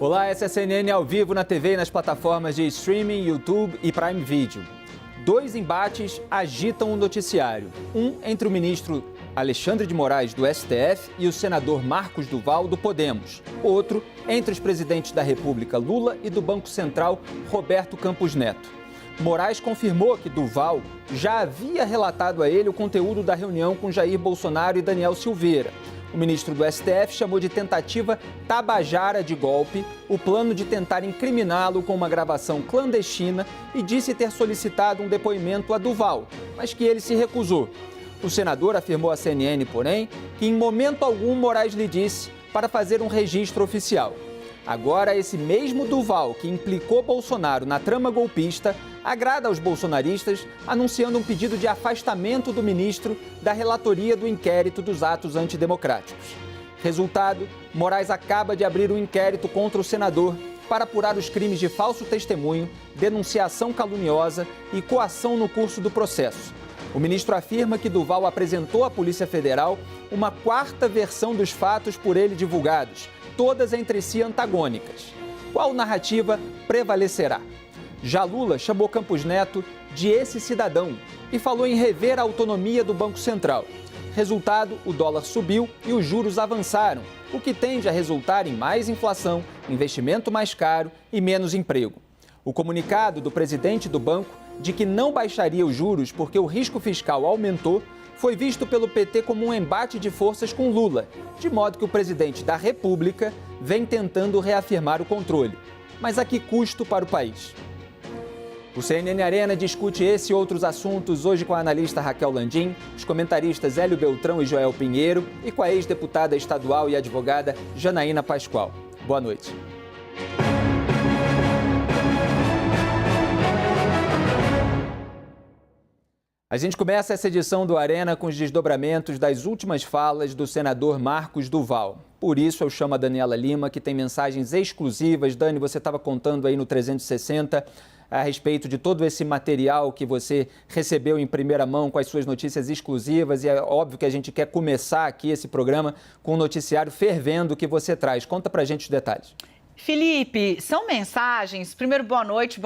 Olá, essa é a CNN ao vivo na TV e nas plataformas de streaming, YouTube e Prime Video. Dois embates agitam o noticiário. Um entre o ministro Alexandre de Moraes, do STF, e o senador Marcos Duval, do Podemos. Outro entre os presidentes da República, Lula, e do Banco Central, Roberto Campos Neto. Moraes confirmou que Duval já havia relatado a ele o conteúdo da reunião com Jair Bolsonaro e Daniel Silveira. O ministro do STF chamou de tentativa tabajara de golpe o plano de tentar incriminá-lo com uma gravação clandestina e disse ter solicitado um depoimento a Duval, mas que ele se recusou. O senador afirmou à CNN, porém, que em momento algum Moraes lhe disse para fazer um registro oficial. Agora, esse mesmo Duval, que implicou Bolsonaro na trama golpista, agrada aos bolsonaristas, anunciando um pedido de afastamento do ministro da relatoria do inquérito dos atos antidemocráticos. Resultado, Moraes acaba de abrir um inquérito contra o senador para apurar os crimes de falso testemunho, denunciação caluniosa e coação no curso do processo. O ministro afirma que Duval apresentou à Polícia Federal uma quarta versão dos fatos por ele divulgados, todas entre si antagônicas. Qual narrativa prevalecerá? Já Lula chamou Campos Neto de esse cidadão e falou em rever a autonomia do Banco Central. Resultado, o dólar subiu e os juros avançaram, o que tende a resultar em mais inflação, investimento mais caro e menos emprego. O comunicado do presidente do banco de que não baixaria os juros porque o risco fiscal aumentou foi visto pelo PT como um embate de forças com Lula, de modo que o presidente da República vem tentando reafirmar o controle. Mas a que custo para o país? O CNN Arena discute esse e outros assuntos hoje com a analista Raquel Landim, os comentaristas Hélio Beltrão e Joel Pinheiro e com a ex-deputada estadual e advogada Janaína Pascoal. Boa noite. A gente começa essa edição do Arena com os desdobramentos das últimas falas do senador Marcos Duval. Por isso eu chamo a Daniela Lima, que tem mensagens exclusivas. Dani, você estava contando aí no 360 a respeito de todo esse material que você recebeu em primeira mão com as suas notícias exclusivas. E é óbvio que a gente quer começar aqui esse programa com o noticiário fervendo que você traz. Conta pra gente os detalhes. Felipe, são mensagens. Primeiro, boa noite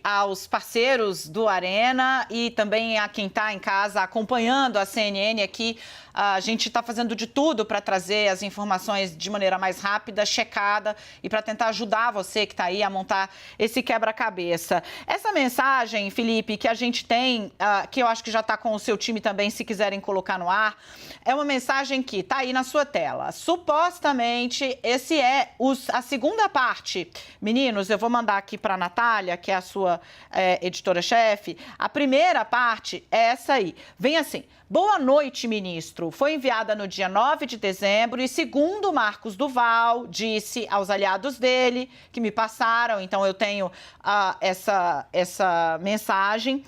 aos parceiros do Arena e também a quem está em casa acompanhando a CNN aqui. A gente está fazendo de tudo para trazer as informações de maneira mais rápida, checada e para tentar ajudar você que está aí a montar esse quebra-cabeça. Essa mensagem, Felipe, que a gente tem, que eu acho que já está com o seu time também, se quiserem colocar no ar, é uma mensagem que está aí na sua tela. Supostamente, esse é a segunda parte. Meninos, eu vou mandar aqui para a Natália, que é a sua editora-chefe. A primeira parte é essa aí. Vem assim. Boa noite, ministro. Foi enviada no dia 9 de dezembro e, segundo Marcos Duval, disse aos aliados dele que me passaram, então eu tenho essa mensagem,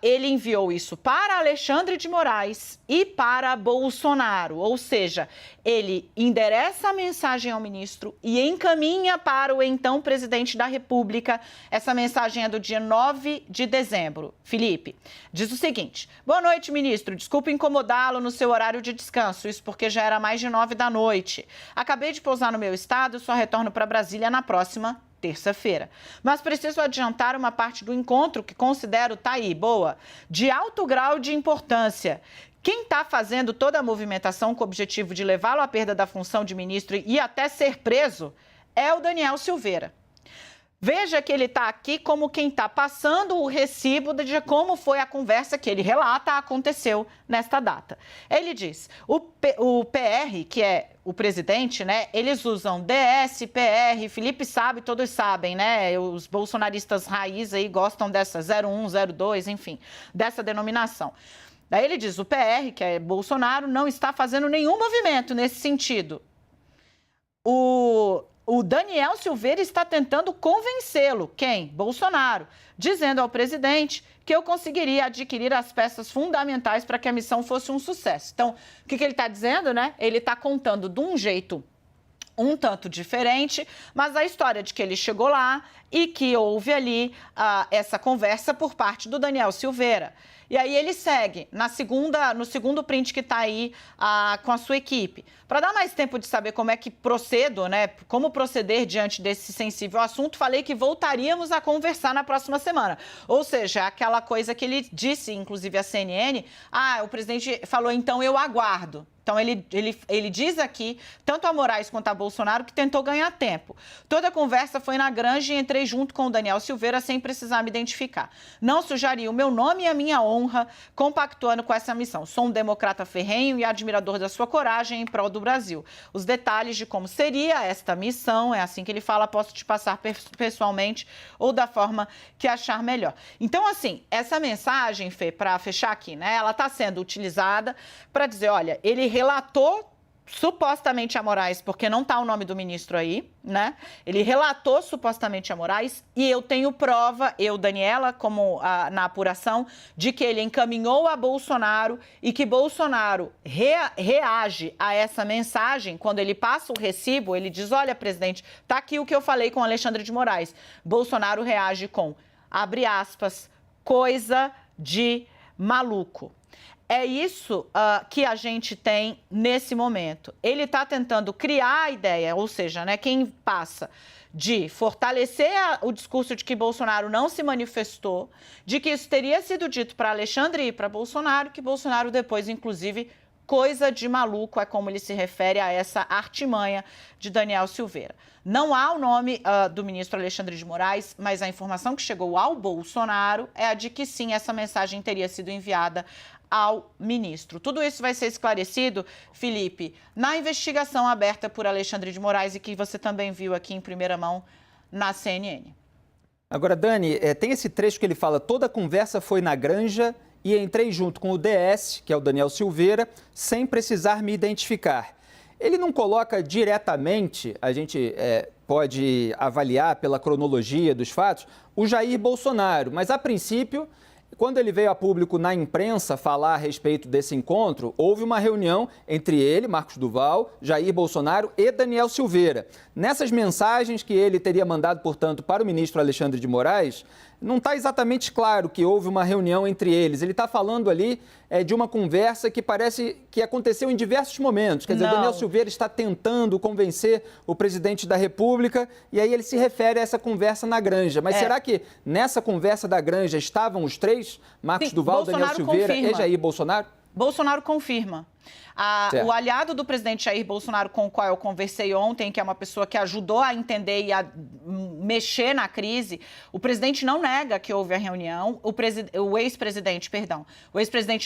ele enviou isso para Alexandre de Moraes e para Bolsonaro, ou seja, ele endereça a mensagem ao ministro e encaminha para o então presidente da República. Essa mensagem é do dia 9 de dezembro. Felipe, diz o seguinte: boa noite, ministro. Desculpe incomodá-lo no seu horário de descanso, isso porque já era mais de 9 da noite. Acabei de pousar no meu estado, só retorno para Brasília na próxima terça-feira. Mas preciso adiantar uma parte do encontro que considero, tá aí, boa, de alto grau de importância. Quem está fazendo toda a movimentação com o objetivo de levá-lo à perda da função de ministro e até ser preso é o Daniel Silveira. Veja que ele está aqui como quem está passando o recibo de como foi a conversa que ele relata aconteceu nesta data. Ele diz, o PR, que é o presidente, né, eles usam DS, PR, Felipe sabe, todos sabem, né, os bolsonaristas raiz aí gostam dessa 01, 02, enfim, dessa denominação. Daí ele diz, o PR, que é Bolsonaro, não está fazendo nenhum movimento nesse sentido. O Daniel Silveira está tentando convencê-lo, quem? Bolsonaro, dizendo ao presidente que eu conseguiria adquirir as peças fundamentais para que a missão fosse um sucesso. Então, o que ele está dizendo, né? Ele está contando de um jeito um tanto diferente, mas a história de que ele chegou lá e que houve ali essa conversa por parte do Daniel Silveira. E aí ele segue no segundo print que está aí com a sua equipe. Para dar mais tempo de saber como é que procedo, né? Como proceder diante desse sensível assunto, falei que voltaríamos a conversar na próxima semana. Ou seja, aquela coisa que ele disse, inclusive à CNN, o presidente falou, então eu aguardo. Então, ele diz aqui, tanto a Moraes quanto a Bolsonaro, que tentou ganhar tempo. Toda a conversa foi na Granja e entrei junto com o Daniel Silveira sem precisar me identificar. Não sujaria o meu nome e a minha honra compactuando com essa missão. Sou um democrata ferrenho e admirador da sua coragem em prol do Brasil. Os detalhes de como seria esta missão, é assim que ele fala, posso te passar pessoalmente ou da forma que achar melhor. Então, assim, essa mensagem, Fê, para fechar aqui, né, ela está sendo utilizada para dizer, olha, ele relatou supostamente a Moraes, porque não está o nome do ministro aí, né? Ele relatou supostamente a Moraes e eu tenho prova, Daniela, como na apuração, de que ele encaminhou a Bolsonaro e que Bolsonaro reage a essa mensagem. Quando ele passa o recibo, ele diz, olha, presidente, tá aqui o que eu falei com Alexandre de Moraes. Bolsonaro reage com, abre aspas, coisa de maluco. É isso que a gente tem nesse momento. Ele está tentando criar a ideia, ou seja, né, quem passa de fortalecer o discurso de que Bolsonaro não se manifestou, de que isso teria sido dito para Alexandre e para Bolsonaro, que Bolsonaro depois, inclusive, coisa de maluco, é como ele se refere a essa artimanha de Daniel Silveira. Não há o nome do ministro Alexandre de Moraes, mas a informação que chegou ao Bolsonaro é a de que sim, essa mensagem teria sido enviada ao ministro. Tudo isso vai ser esclarecido, Felipe, na investigação aberta por Alexandre de Moraes e que você também viu aqui em primeira mão na CNN. Agora, Dani, tem esse trecho que ele fala, toda a conversa foi na Granja e entrei junto com o DS, que é o Daniel Silveira, sem precisar me identificar. Ele não coloca diretamente, a gente pode avaliar pela cronologia dos fatos, o Jair Bolsonaro, mas a princípio, quando ele veio a público na imprensa falar a respeito desse encontro, houve uma reunião entre ele, Marcos Duval, Jair Bolsonaro e Daniel Silveira. Nessas mensagens que ele teria mandado, portanto, para o ministro Alexandre de Moraes, não está exatamente claro que houve uma reunião entre eles. Ele está falando ali de uma conversa que parece que aconteceu em diversos momentos. Quer dizer, Daniel Silveira está tentando convencer o presidente da República e aí ele se refere a essa conversa na Granja. Mas será que nessa conversa da Granja estavam os três? Marcos Duval, Daniel Silveira e Jair Bolsonaro? Bolsonaro confirma. O aliado do presidente Jair Bolsonaro, com o qual eu conversei ontem, que é uma pessoa que ajudou a entender e a mexer na crise, o presidente não nega que houve a reunião, o ex-presidente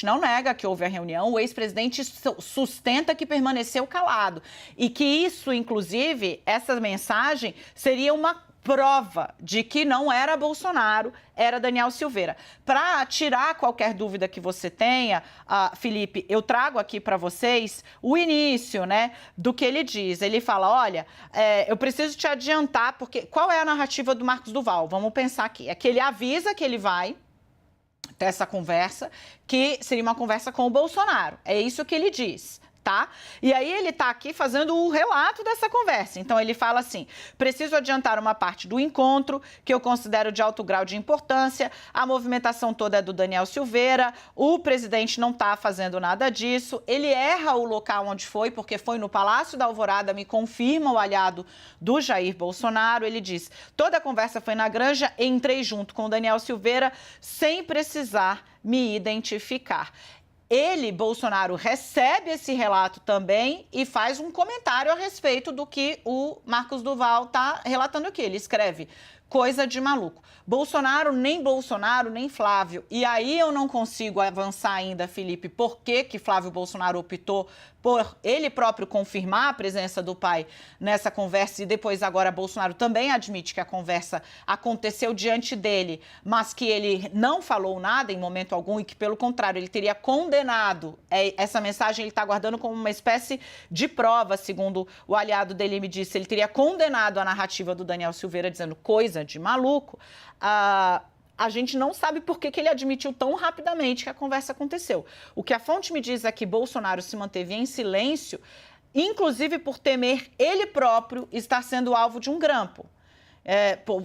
não nega que houve a reunião, o ex-presidente sustenta que permaneceu calado e que isso, inclusive, essa mensagem seria uma prova de que não era Bolsonaro, era Daniel Silveira. Para tirar qualquer dúvida que você tenha, Felipe, eu trago aqui para vocês o início, né, do que ele diz. Ele fala, olha, eu preciso te adiantar, porque qual é a narrativa do Marcos Duval? Vamos pensar aqui. É que ele avisa que ele vai ter essa conversa, que seria uma conversa com o Bolsonaro. É isso que ele diz. Tá? E aí ele está aqui fazendo o relato dessa conversa. Então ele fala assim, preciso adiantar uma parte do encontro que eu considero de alto grau de importância, a movimentação toda é do Daniel Silveira, o presidente não está fazendo nada disso, ele erra o local onde foi, porque foi no Palácio da Alvorada, me confirma o aliado do Jair Bolsonaro, ele diz, toda a conversa foi na Granja, entrei junto com o Daniel Silveira sem precisar me identificar. Ele, Bolsonaro, recebe esse relato também e faz um comentário a respeito do que o Marcos Duval está relatando aqui. Ele escreve, coisa de maluco. Bolsonaro, nem Flávio. E aí eu não consigo avançar ainda, Felipe, por que Flávio Bolsonaro optou por ele próprio confirmar a presença do pai nessa conversa e depois agora Bolsonaro também admite que a conversa aconteceu diante dele, mas que ele não falou nada em momento algum e que, pelo contrário, ele teria condenado. Essa mensagem ele está guardando como uma espécie de prova, segundo o aliado dele me disse. Ele teria condenado a narrativa do Daniel Silveira dizendo coisa de maluco. A gente não sabe por que ele admitiu tão rapidamente que a conversa aconteceu. O que a fonte me diz é que Bolsonaro se manteve em silêncio, inclusive por temer ele próprio estar sendo alvo de um grampo.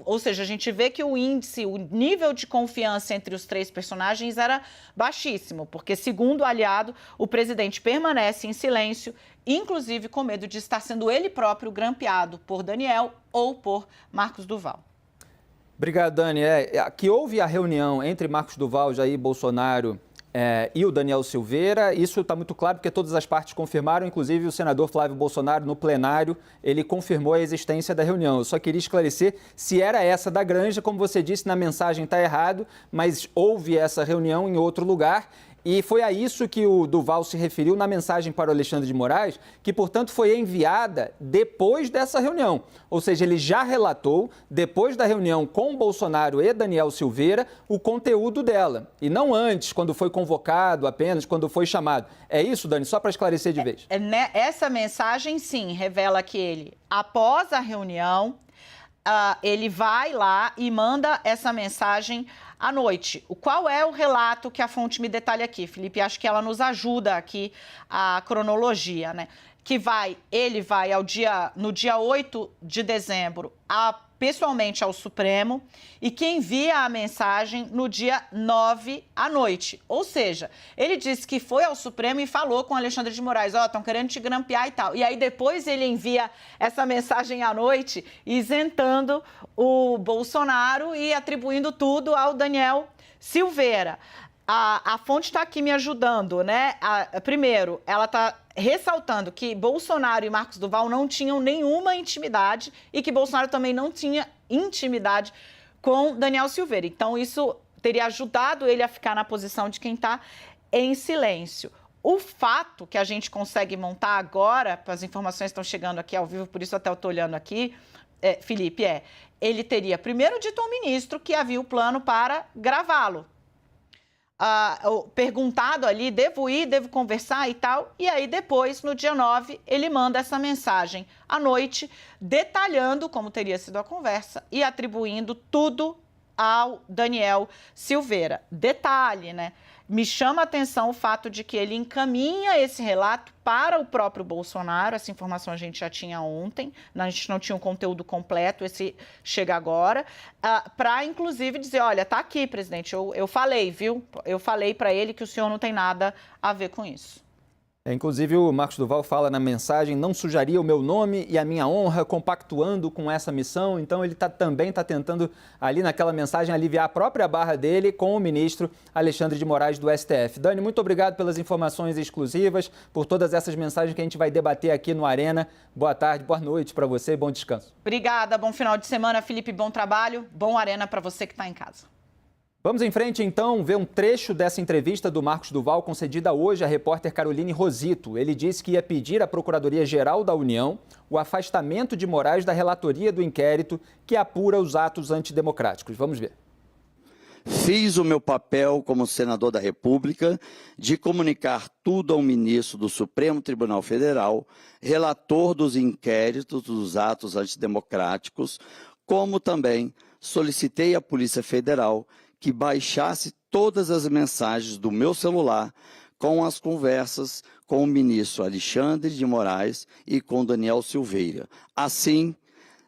Ou seja, a gente vê que o índice, o nível de confiança entre os três personagens era baixíssimo, porque, segundo o aliado, o presidente permanece em silêncio, inclusive com medo de estar sendo ele próprio grampeado por Daniel ou por Marcos Duval. Obrigado, Dani. Que houve a reunião entre Marcos Duval, Jair Bolsonaro e o Daniel Silveira, isso está muito claro porque todas as partes confirmaram, inclusive o senador Flávio Bolsonaro, no plenário, ele confirmou a existência da reunião. Eu só queria esclarecer se era essa da Granja, como você disse, na mensagem está errado, mas houve essa reunião em outro lugar. E foi a isso que o Duval se referiu na mensagem para o Alexandre de Moraes, que, portanto, foi enviada depois dessa reunião. Ou seja, ele já relatou, depois da reunião com Bolsonaro e Daniel Silveira, o conteúdo dela. E não antes, quando foi convocado, apenas quando foi chamado. É isso, Dani? Só para esclarecer de vez. Essa mensagem, sim, revela que ele, após a reunião, ele vai lá e manda essa mensagem à noite. Qual é o relato que a fonte me detalha aqui, Felipe? Acho que ela nos ajuda aqui a cronologia, né? Ele vai no dia 8 de dezembro pessoalmente ao Supremo e que envia a mensagem no dia 9 à noite. Ou seja, ele disse que foi ao Supremo e falou com Alexandre de Moraes, estão querendo te grampear e tal. E aí depois ele envia essa mensagem à noite isentando o Bolsonaro e atribuindo tudo ao Daniel Silveira. A fonte está aqui me ajudando, né? Primeiro, ela está ressaltando que Bolsonaro e Marcos Duval não tinham nenhuma intimidade e que Bolsonaro também não tinha intimidade com Daniel Silveira. Então, isso teria ajudado ele a ficar na posição de quem está em silêncio. O fato que a gente consegue montar agora, as informações estão chegando aqui ao vivo, por isso até eu estou olhando aqui, Felipe, ele teria primeiro dito ao ministro que havia o plano para gravá-lo. Perguntado ali, devo ir, devo conversar e tal, e aí depois, no dia 9, ele manda essa mensagem à noite, detalhando como teria sido a conversa e atribuindo tudo ao Daniel Silveira. Detalhe, né? Me chama a atenção o fato de que ele encaminha esse relato para o próprio Bolsonaro. Essa informação a gente já tinha ontem, a gente não tinha o conteúdo completo, esse chega agora, para inclusive dizer, olha, tá aqui, presidente, eu falei, viu? Eu falei para ele que o senhor não tem nada a ver com isso. Inclusive, o Marcos Duval fala na mensagem, não sujaria o meu nome e a minha honra compactuando com essa missão. Então, ele também está tentando, ali naquela mensagem, aliviar a própria barra dele com o ministro Alexandre de Moraes do STF. Dani, muito obrigado pelas informações exclusivas, por todas essas mensagens que a gente vai debater aqui no Arena. Boa tarde, boa noite para você e bom descanso. Obrigada, bom final de semana, Felipe, bom trabalho, bom Arena para você que está em casa. Vamos em frente, então, ver um trecho dessa entrevista do Marcos Duval concedida hoje à repórter Caroline Rosito. Ele disse que ia pedir à Procuradoria-Geral da União o afastamento de Moraes da relatoria do inquérito que apura os atos antidemocráticos. Vamos ver. Fiz o meu papel como senador da República de comunicar tudo ao ministro do Supremo Tribunal Federal, relator dos inquéritos dos atos antidemocráticos, como também solicitei à Polícia Federal que baixasse todas as mensagens do meu celular com as conversas com o ministro Alexandre de Moraes e com Daniel Silveira. Assim,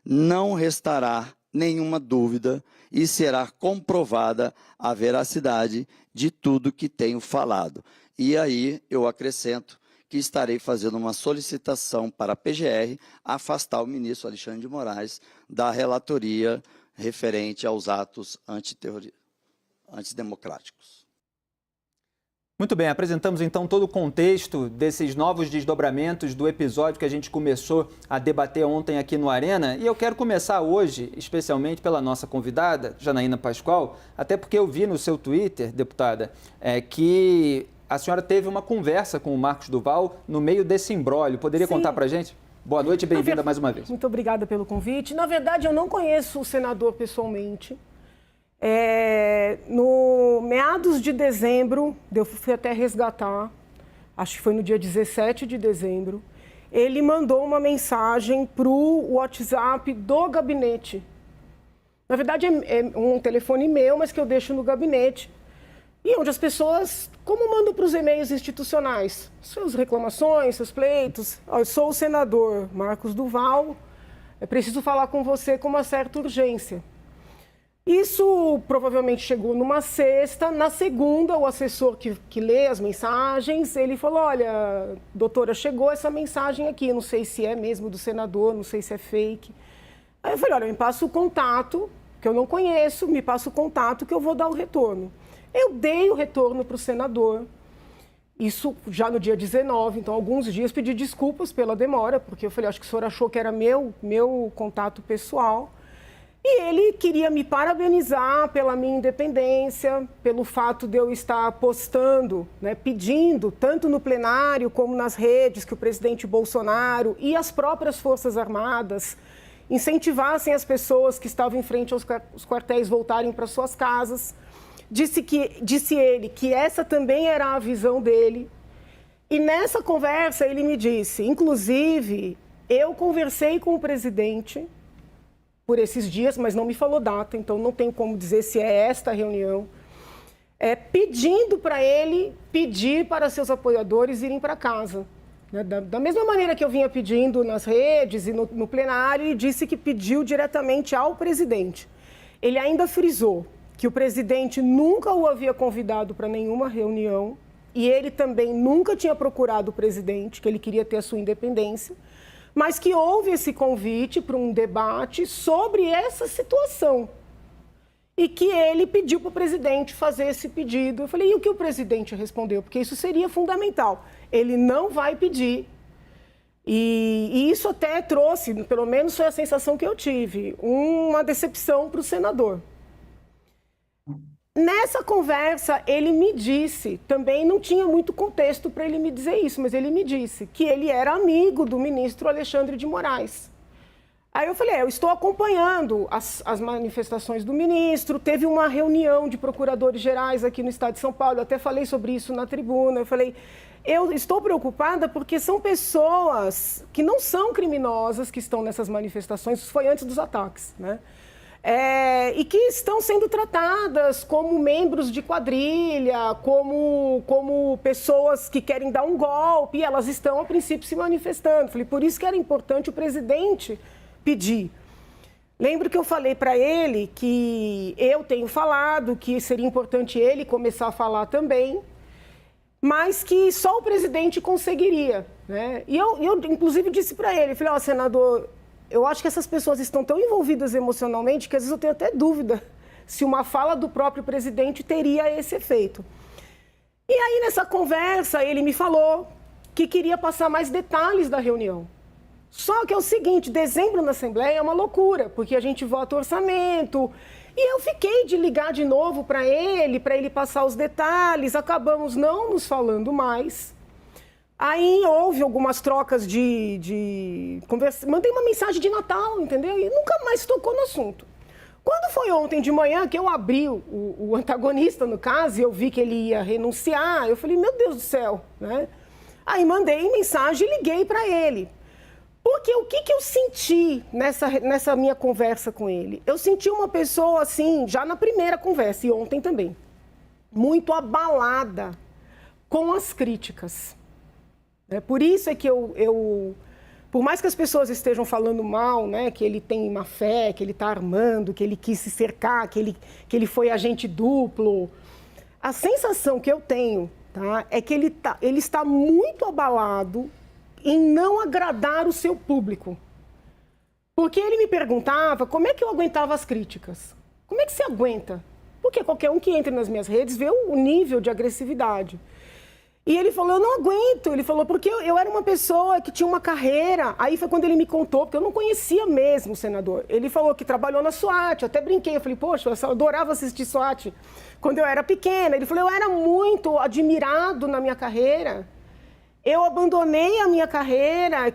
não restará nenhuma dúvida e será comprovada a veracidade de tudo que tenho falado. E aí eu acrescento que estarei fazendo uma solicitação para a PGR afastar o ministro Alexandre de Moraes da relatoria referente aos atos antidemocráticos. Muito bem, apresentamos então todo o contexto desses novos desdobramentos do episódio que a gente começou a debater ontem aqui no Arena. E eu quero começar hoje, especialmente pela nossa convidada, Janaína Pascoal, até porque eu vi no seu Twitter, deputada, que a senhora teve uma conversa com o Marcos Duval no meio desse imbróglio. Poderia contar pra gente? Boa noite e bem-vinda mais uma vez. Muito obrigada pelo convite. Na verdade, eu não conheço o senador pessoalmente. No meados de dezembro, eu fui até resgatar, acho que foi no dia 17 de dezembro, ele mandou uma mensagem para o WhatsApp do gabinete. Na verdade, é um telefone meu, mas que eu deixo no gabinete. E onde as pessoas, como mandam para os e-mails institucionais, suas reclamações, seus pleitos. Eu sou o senador Marcos Duval, é preciso falar com você com uma certa urgência. Isso provavelmente chegou numa sexta. Na segunda, o assessor que lê as mensagens, ele falou, olha, doutora, chegou essa mensagem aqui, não sei se é mesmo do senador, não sei se é fake. Aí eu falei, olha, me passa o contato, que eu não conheço, me passa o contato que eu vou dar o retorno. Eu dei o retorno para o senador, isso já no dia 19, então alguns dias pedi desculpas pela demora, porque eu falei, acho que o senhor achou que era meu contato pessoal. E ele queria me parabenizar pela minha independência, pelo fato de eu estar postando, né, pedindo, tanto no plenário como nas redes, que o presidente Bolsonaro e as próprias Forças Armadas incentivassem as pessoas que estavam em frente aos quartéis voltarem para suas casas. Disse ele que essa também era a visão dele. E nessa conversa ele me disse, inclusive, eu conversei com o presidente por esses dias, mas não me falou data, então não tenho como dizer se é esta reunião, pedindo para ele pedir para seus apoiadores irem para casa. Né? Da mesma maneira que eu vinha pedindo nas redes e no plenário, ele disse que pediu diretamente ao presidente. Ele ainda frisou que o presidente nunca o havia convidado para nenhuma reunião e ele também nunca tinha procurado o presidente, que ele queria ter a sua independência, mas que houve esse convite para um debate sobre essa situação e que ele pediu para o presidente fazer esse pedido. Eu falei, e o que o presidente respondeu? Porque isso seria fundamental. Ele não vai pedir. E isso até trouxe, pelo menos foi a sensação que eu tive, uma decepção para o senador. Nessa conversa, ele me disse, também não tinha muito contexto para ele me dizer isso, mas ele me disse que ele era amigo do ministro Alexandre de Moraes. Aí eu falei, eu estou acompanhando as manifestações do ministro, teve uma reunião de procuradores gerais aqui no estado de São Paulo, eu até falei sobre isso na tribuna, eu falei, eu estou preocupada porque são pessoas que não são criminosas que estão nessas manifestações, isso foi antes dos ataques, né? E que estão sendo tratadas como membros de quadrilha, como pessoas que querem dar um golpe, e elas estão, a princípio, se manifestando. Falei, por isso que era importante o presidente pedir. Lembro que eu falei para ele que eu tenho falado, que seria importante ele começar a falar também, mas que só o presidente conseguiria, né? E eu inclusive, disse para ele, falei, ó, senador, eu acho que essas pessoas estão tão envolvidas emocionalmente que às vezes eu tenho até dúvida se uma fala do próprio presidente teria esse efeito. E aí, nessa conversa, ele me falou que queria passar mais detalhes da reunião. Só que é o seguinte, dezembro na Assembleia é uma loucura, porque a gente vota orçamento. E eu fiquei de ligar de novo para ele passar os detalhes, acabamos não nos falando mais. Aí houve algumas trocas de conversa, mandei uma mensagem de Natal, entendeu? E nunca mais tocou no assunto. Quando foi ontem de manhã que eu abri o antagonista, no caso, e eu vi que ele ia renunciar, eu falei, meu Deus do céu, né? Aí mandei mensagem e liguei para ele. Porque o que eu senti nessa minha conversa com ele? Eu senti uma pessoa, assim, já na primeira conversa, e ontem também, muito abalada com as críticas. Por isso é que por mais que as pessoas estejam falando mal, né, que ele tem má fé, que ele está armando, que ele quis se cercar, que ele foi agente duplo, a sensação que eu tenho, tá, é que ele está muito abalado em não agradar o seu público. Porque ele me perguntava como é que eu aguentava as críticas. Como é que você aguenta? Porque qualquer um que entre nas minhas redes vê o nível de agressividade. E ele falou, eu não aguento. Ele falou, porque eu era uma pessoa que tinha uma carreira. Aí foi quando ele me contou, porque eu não conhecia mesmo o senador. Ele falou que trabalhou na SWAT. Eu até brinquei, eu falei, poxa, eu adorava assistir SWAT quando eu era pequena. Ele falou, eu era muito admirado na minha carreira. Eu abandonei a minha carreira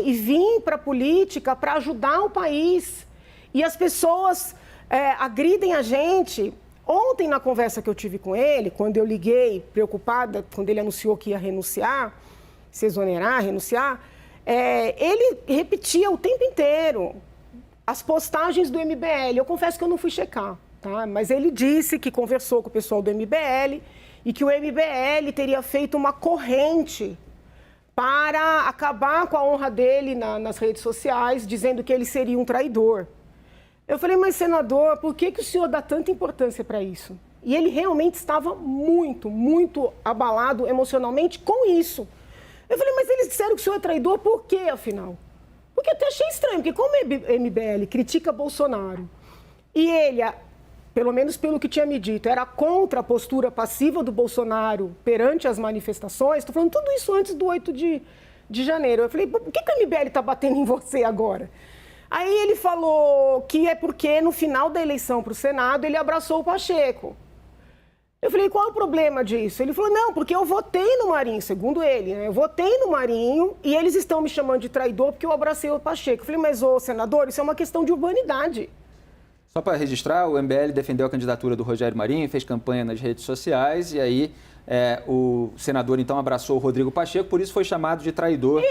e vim para a política para ajudar o país. E as pessoas agridem a gente. Ontem, na conversa que eu tive com ele, quando eu liguei, preocupada, quando ele anunciou que ia renunciar, se exonerar, renunciar, ele repetia o tempo inteiro as postagens do MBL. Eu confesso que eu não fui checar, tá? Mas ele disse que conversou com o pessoal do MBL e que o MBL teria feito uma corrente para acabar com a honra dele nas redes sociais, dizendo que ele seria um traidor. Eu falei, mas senador, por que o senhor dá tanta importância para isso? E ele realmente estava muito, muito abalado emocionalmente com isso. Eu falei, mas eles disseram que o senhor é traidor por quê, afinal? Porque eu até achei estranho, porque como o MBL critica Bolsonaro e ele, pelo menos pelo que tinha me dito, era contra a postura passiva do Bolsonaro perante as manifestações, estou falando tudo isso antes do 8 de janeiro. Eu falei, por que o MBL está batendo em você agora? Aí ele falou que é porque no final da eleição para o Senado ele abraçou o Pacheco. Eu falei, qual é o problema disso? Ele falou, não, porque eu votei no Marinho, segundo ele, né? Eu votei no Marinho e eles estão me chamando de traidor porque eu abracei o Pacheco. Eu falei, mas, ô, senador, isso é uma questão de urbanidade. Só para registrar, o MBL defendeu a candidatura do Rogério Marinho, fez campanha nas redes sociais e aí o senador, então, abraçou o Rodrigo Pacheco, por isso foi chamado de traidor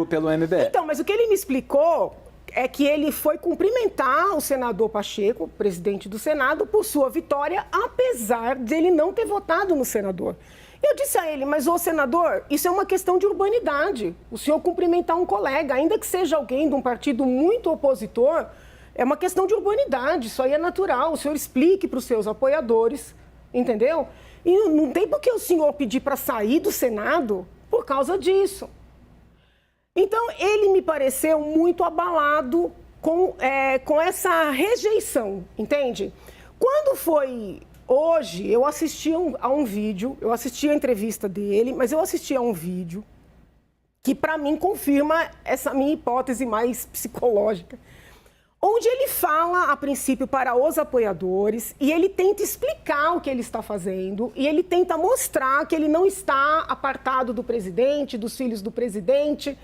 pelo MBL. Então, mas o que ele me explicou é que ele foi cumprimentar o senador Pacheco, presidente do Senado, por sua vitória, apesar de ele não ter votado no senador. Eu disse a ele, mas, ô senador, isso é uma questão de urbanidade. O senhor cumprimentar um colega, ainda que seja alguém de um partido muito opositor, é uma questão de urbanidade, isso aí é natural. O senhor explique para os seus apoiadores, entendeu? E não tem por que o senhor pedir para sair do Senado por causa disso. Então, ele me pareceu muito abalado com essa rejeição, entende? Quando foi hoje, eu assisti a um vídeo, eu assisti a entrevista dele, mas eu assisti a um vídeo que, para mim, confirma essa minha hipótese mais psicológica, onde ele fala, a princípio, para os apoiadores, e ele tenta explicar o que ele está fazendo, e ele tenta mostrar que ele não está apartado do presidente, dos filhos do presidente.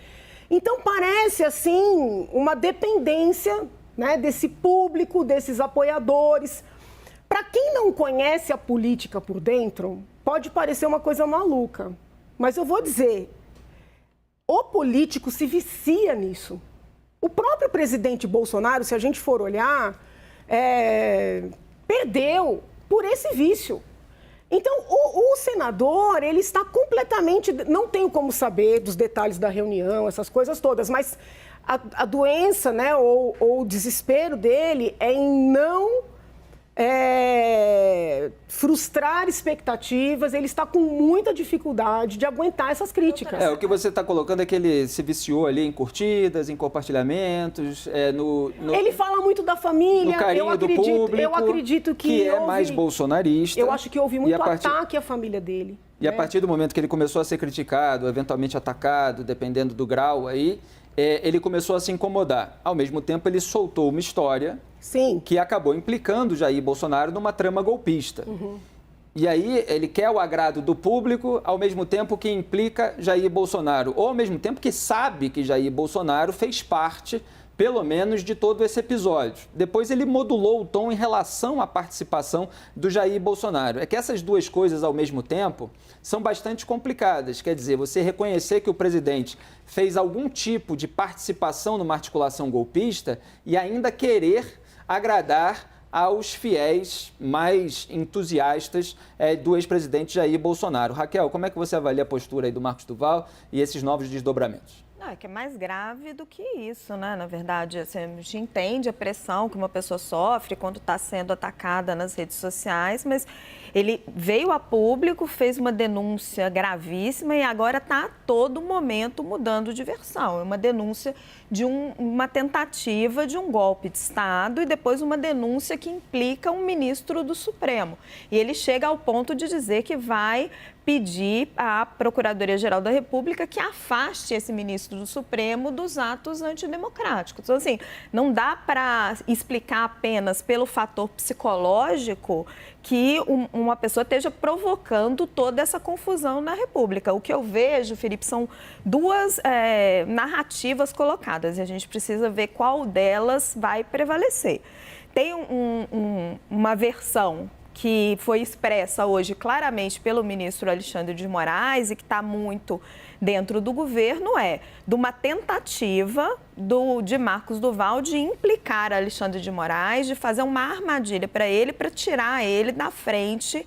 Então, parece, assim, uma dependência, né, desse público, desses apoiadores. Para quem não conhece a política por dentro, pode parecer uma coisa maluca, mas eu vou dizer, o político se vicia nisso. O próprio presidente Bolsonaro, se a gente for olhar, perdeu por esse vício. Então, o senador, ele está completamente... Não tenho como saber dos detalhes da reunião, essas coisas todas, mas a doença, né, ou o desespero dele é em não frustrar expectativas, ele está com muita dificuldade de aguentar essas críticas. O que você está colocando é que ele se viciou ali em curtidas, em compartilhamentos, ele fala muito da família, no carinho do público, eu acredito que é mais bolsonarista. Eu acho que houve muito ataque à família dele. E a partir do momento que ele começou a ser criticado, eventualmente atacado, dependendo do grau aí, ele começou a se incomodar. Ao mesmo tempo, ele soltou uma história que acabou implicando Jair Bolsonaro numa trama golpista. Uhum. E aí ele quer o agrado do público, ao mesmo tempo que implica Jair Bolsonaro, ou ao mesmo tempo que sabe que Jair Bolsonaro fez parte, pelo menos, de todo esse episódio. Depois ele modulou o tom em relação à participação do Jair Bolsonaro. É que essas duas coisas, ao mesmo tempo, são bastante complicadas. Quer dizer, você reconhecer que o presidente fez algum tipo de participação numa articulação golpista e ainda querer agradar aos fiéis mais entusiastas do ex-presidente Jair Bolsonaro. Raquel, como é que você avalia a postura aí do Marcos Duval e esses novos desdobramentos? É que é mais grave do que isso, né? Na verdade, assim, a gente entende a pressão que uma pessoa sofre quando está sendo atacada nas redes sociais, mas ele veio a público, fez uma denúncia gravíssima e agora está a todo momento mudando de versão. É uma denúncia de uma tentativa de um golpe de Estado e depois uma denúncia que implica um ministro do Supremo. E ele chega ao ponto de dizer que vai pedir à Procuradoria-Geral da República que afaste esse ministro do Supremo dos atos antidemocráticos. Então, assim, não dá para explicar apenas pelo fator psicológico que uma pessoa esteja provocando toda essa confusão na República. O que eu vejo, Felipe, são duas narrativas colocadas e a gente precisa ver qual delas vai prevalecer. Tem uma versão que foi expressa hoje claramente pelo ministro Alexandre de Moraes e que está muito dentro do governo, de uma tentativa de Marcos Duval de implicar Alexandre de Moraes, de fazer uma armadilha para ele, para tirar ele da frente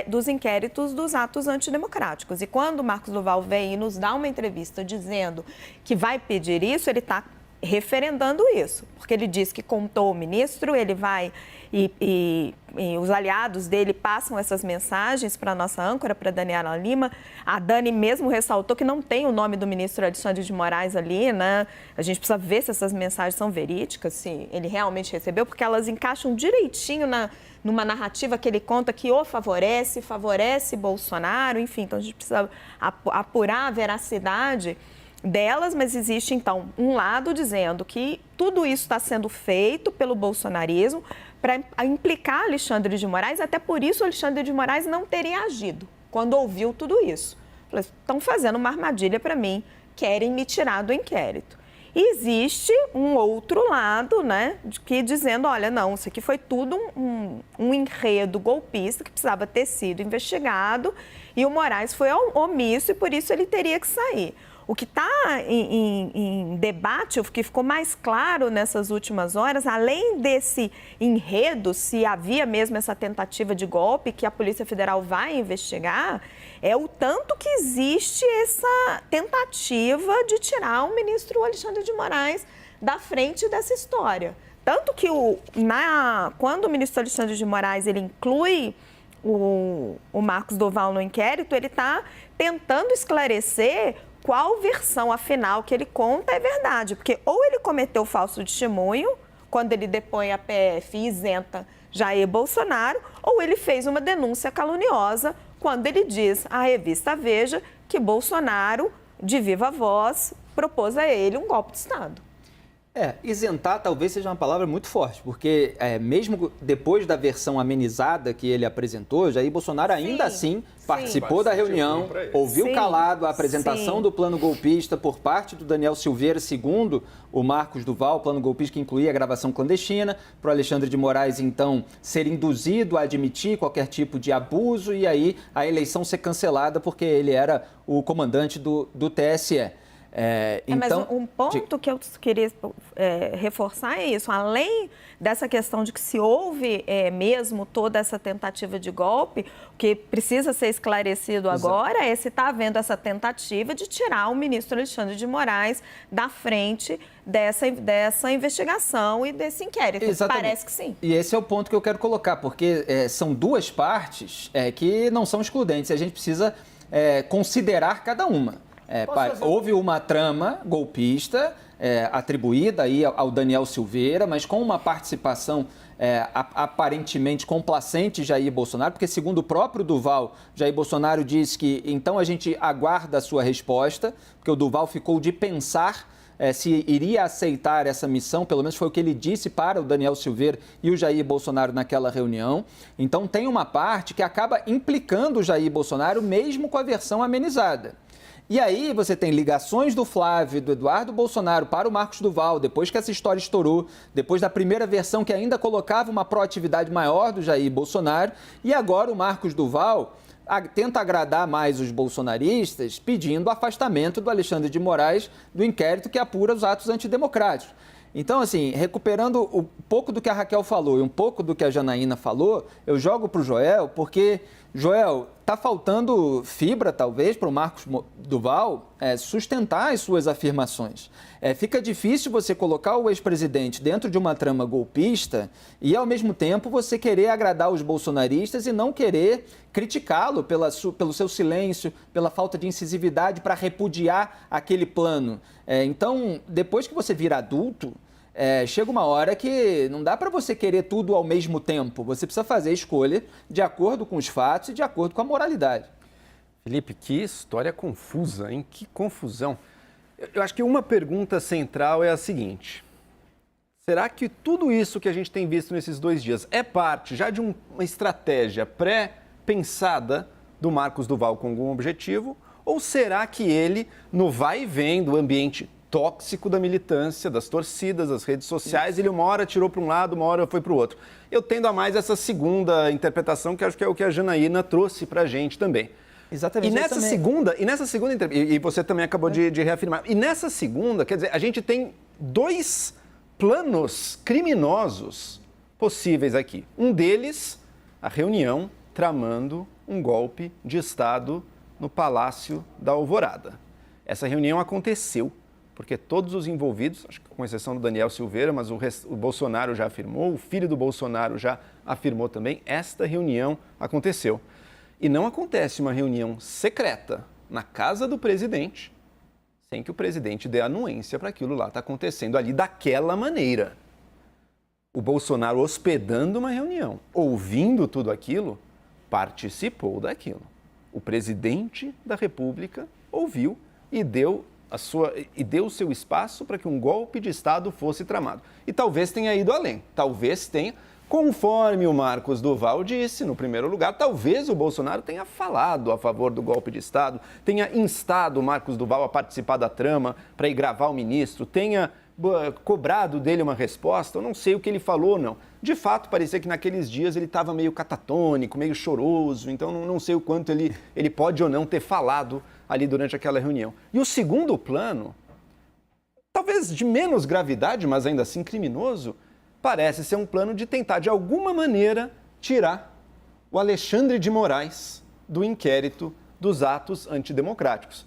dos inquéritos dos atos antidemocráticos. E quando o Marcos Duval vem e nos dá uma entrevista dizendo que vai pedir isso, ele está referendando isso, porque ele diz que contou o ministro, ele vai e os aliados dele passam essas mensagens para a nossa âncora, para a Daniela Lima. A Dani mesmo ressaltou que não tem o nome do ministro Alexandre de Moraes ali, né? A gente precisa ver se essas mensagens são verídicas, se ele realmente recebeu, porque elas encaixam direitinho numa narrativa que ele conta que o favorece Bolsonaro, enfim, então a gente precisa apurar a veracidade delas, mas existe, então, um lado dizendo que tudo isso está sendo feito pelo bolsonarismo para implicar Alexandre de Moraes, até por isso Alexandre de Moraes não teria agido quando ouviu tudo isso. Estão fazendo uma armadilha para mim, querem me tirar do inquérito. E existe um outro lado, né, que dizendo, olha, não, isso aqui foi tudo um enredo golpista que precisava ter sido investigado e o Moraes foi omisso e por isso ele teria que sair. O que está em debate, o que ficou mais claro nessas últimas horas, além desse enredo, se havia mesmo essa tentativa de golpe que a Polícia Federal vai investigar, é o tanto que existe essa tentativa de tirar o ministro Alexandre de Moraes da frente dessa história. Tanto que quando o ministro Alexandre de Moraes ele inclui o Marcos Duval no inquérito, ele está tentando esclarecer qual versão, afinal, que ele conta é verdade. Porque ou ele cometeu falso testemunho, quando ele depõe a PF e isenta Jair Bolsonaro, ou ele fez uma denúncia caluniosa, quando ele diz à revista Veja que Bolsonaro, de viva voz, propôs a ele um golpe de Estado. Isentar talvez seja uma palavra muito forte, porque mesmo depois da versão amenizada que ele apresentou, Jair Bolsonaro ainda assim participou da reunião, ouviu calado a apresentação do plano golpista por parte do Daniel Silveira, segundo o Marcos Duval, plano golpista que incluía a gravação clandestina, para o Alexandre de Moraes, então, ser induzido a admitir qualquer tipo de abuso e aí a eleição ser cancelada porque ele era o comandante do TSE. Mas um ponto que eu queria reforçar é isso. Além dessa questão de que se houve mesmo toda essa tentativa de golpe, o que precisa ser esclarecido agora é se está havendo essa tentativa de tirar o ministro Alexandre de Moraes da frente dessa investigação e desse inquérito. Exatamente. Parece que sim. E esse é o ponto que eu quero colocar, porque são duas partes que não são excludentes. A gente precisa considerar cada uma. Houve uma trama golpista atribuída aí ao Daniel Silveira, mas com uma participação aparentemente complacente de Jair Bolsonaro, porque segundo o próprio Duval, Jair Bolsonaro disse que então a gente aguarda a sua resposta, porque o Duval ficou de pensar se iria aceitar essa missão, pelo menos foi o que ele disse para o Daniel Silveira e o Jair Bolsonaro naquela reunião. Então tem uma parte que acaba implicando o Jair Bolsonaro mesmo com a versão amenizada. E aí você tem ligações do Flávio e do Eduardo Bolsonaro para o Marcos Duval, depois que essa história estourou, depois da primeira versão que ainda colocava uma proatividade maior do Jair Bolsonaro, e agora o Marcos Duval tenta agradar mais os bolsonaristas, pedindo o afastamento do Alexandre de Moraes do inquérito que apura os atos antidemocráticos. Então, assim, recuperando um pouco do que a Raquel falou e um pouco do que a Janaína falou, eu jogo para o Joel, porque, Joel, está faltando fibra, talvez, para o Marcos Duval sustentar as suas afirmações. Fica difícil você colocar o ex-presidente dentro de uma trama golpista e, ao mesmo tempo, você querer agradar os bolsonaristas e não querer criticá-lo pelo seu silêncio, pela falta de incisividade para repudiar aquele plano. Então, depois que você vira adulto, chega uma hora que não dá para você querer tudo ao mesmo tempo. Você precisa fazer a escolha de acordo com os fatos e de acordo com a moralidade. Felipe, que história confusa, hein? Que confusão. Eu acho que uma pergunta central é a seguinte. Será que tudo isso que a gente tem visto nesses 2 dias é parte já de uma estratégia pré-pensada do Marcos Duval com algum objetivo? Ou será que ele, no vai e vem do ambiente tóxico da militância, das torcidas, das redes sociais, ele uma hora tirou para um lado, uma hora foi para o outro? Eu tendo a mais essa segunda interpretação, que acho que é o que a Janaína trouxe para a gente também. Exatamente. E nessa segunda, e você também acabou de reafirmar, e nessa segunda, quer dizer, a gente tem 2 planos criminosos possíveis aqui. Um deles, a reunião tramando um golpe de Estado no Palácio da Alvorada. Essa reunião aconteceu porque todos os envolvidos, acho que com exceção do Daniel Silveira, mas o Bolsonaro já afirmou, o filho do Bolsonaro já afirmou também, esta reunião aconteceu. E não acontece uma reunião secreta na casa do presidente sem que o presidente dê anuência para aquilo lá estar acontecendo ali daquela maneira. O Bolsonaro hospedando uma reunião, ouvindo tudo aquilo, participou daquilo. O presidente da República ouviu e deu o seu espaço para que um golpe de Estado fosse tramado. E talvez tenha ido além, talvez tenha, conforme o Marcos Duval disse, no primeiro lugar, talvez o Bolsonaro tenha falado a favor do golpe de Estado, tenha instado o Marcos Duval a participar da trama para ir gravar o ministro, tenha cobrado dele uma resposta, eu não sei o que ele falou, não. De fato, parecia que naqueles dias ele estava meio catatônico, meio choroso, então não sei o quanto ele pode ou não ter falado ali durante aquela reunião. E o segundo plano, talvez de menos gravidade, mas ainda assim criminoso, parece ser um plano de tentar, de alguma maneira, tirar o Alexandre de Moraes do inquérito dos atos antidemocráticos.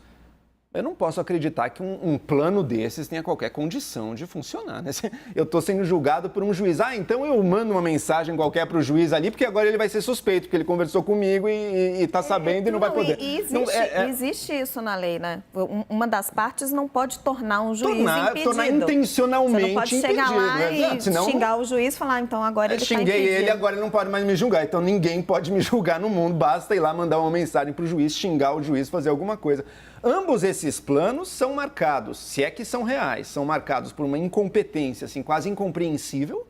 Eu não posso acreditar que um plano desses tenha qualquer condição de funcionar, né? Eu estou sendo julgado por um juiz. Então eu mando uma mensagem qualquer para o juiz ali, porque agora ele vai ser suspeito, porque ele conversou comigo e está sabendo e não vai poder. Existe isso na lei, né? Uma das partes não pode tornar um juiz impedido. Tornar intencionalmente Você não pode chegar impedido, lá né? e Senão, xingar o juiz e falar, então agora ele está impedido. Xinguei ele, agora ele não pode mais me julgar. Então ninguém pode me julgar no mundo. Basta ir lá mandar uma mensagem para o juiz, xingar o juiz, fazer alguma coisa. Ambos esses planos são marcados, se é que são reais, são marcados por uma incompetência assim, quase incompreensível.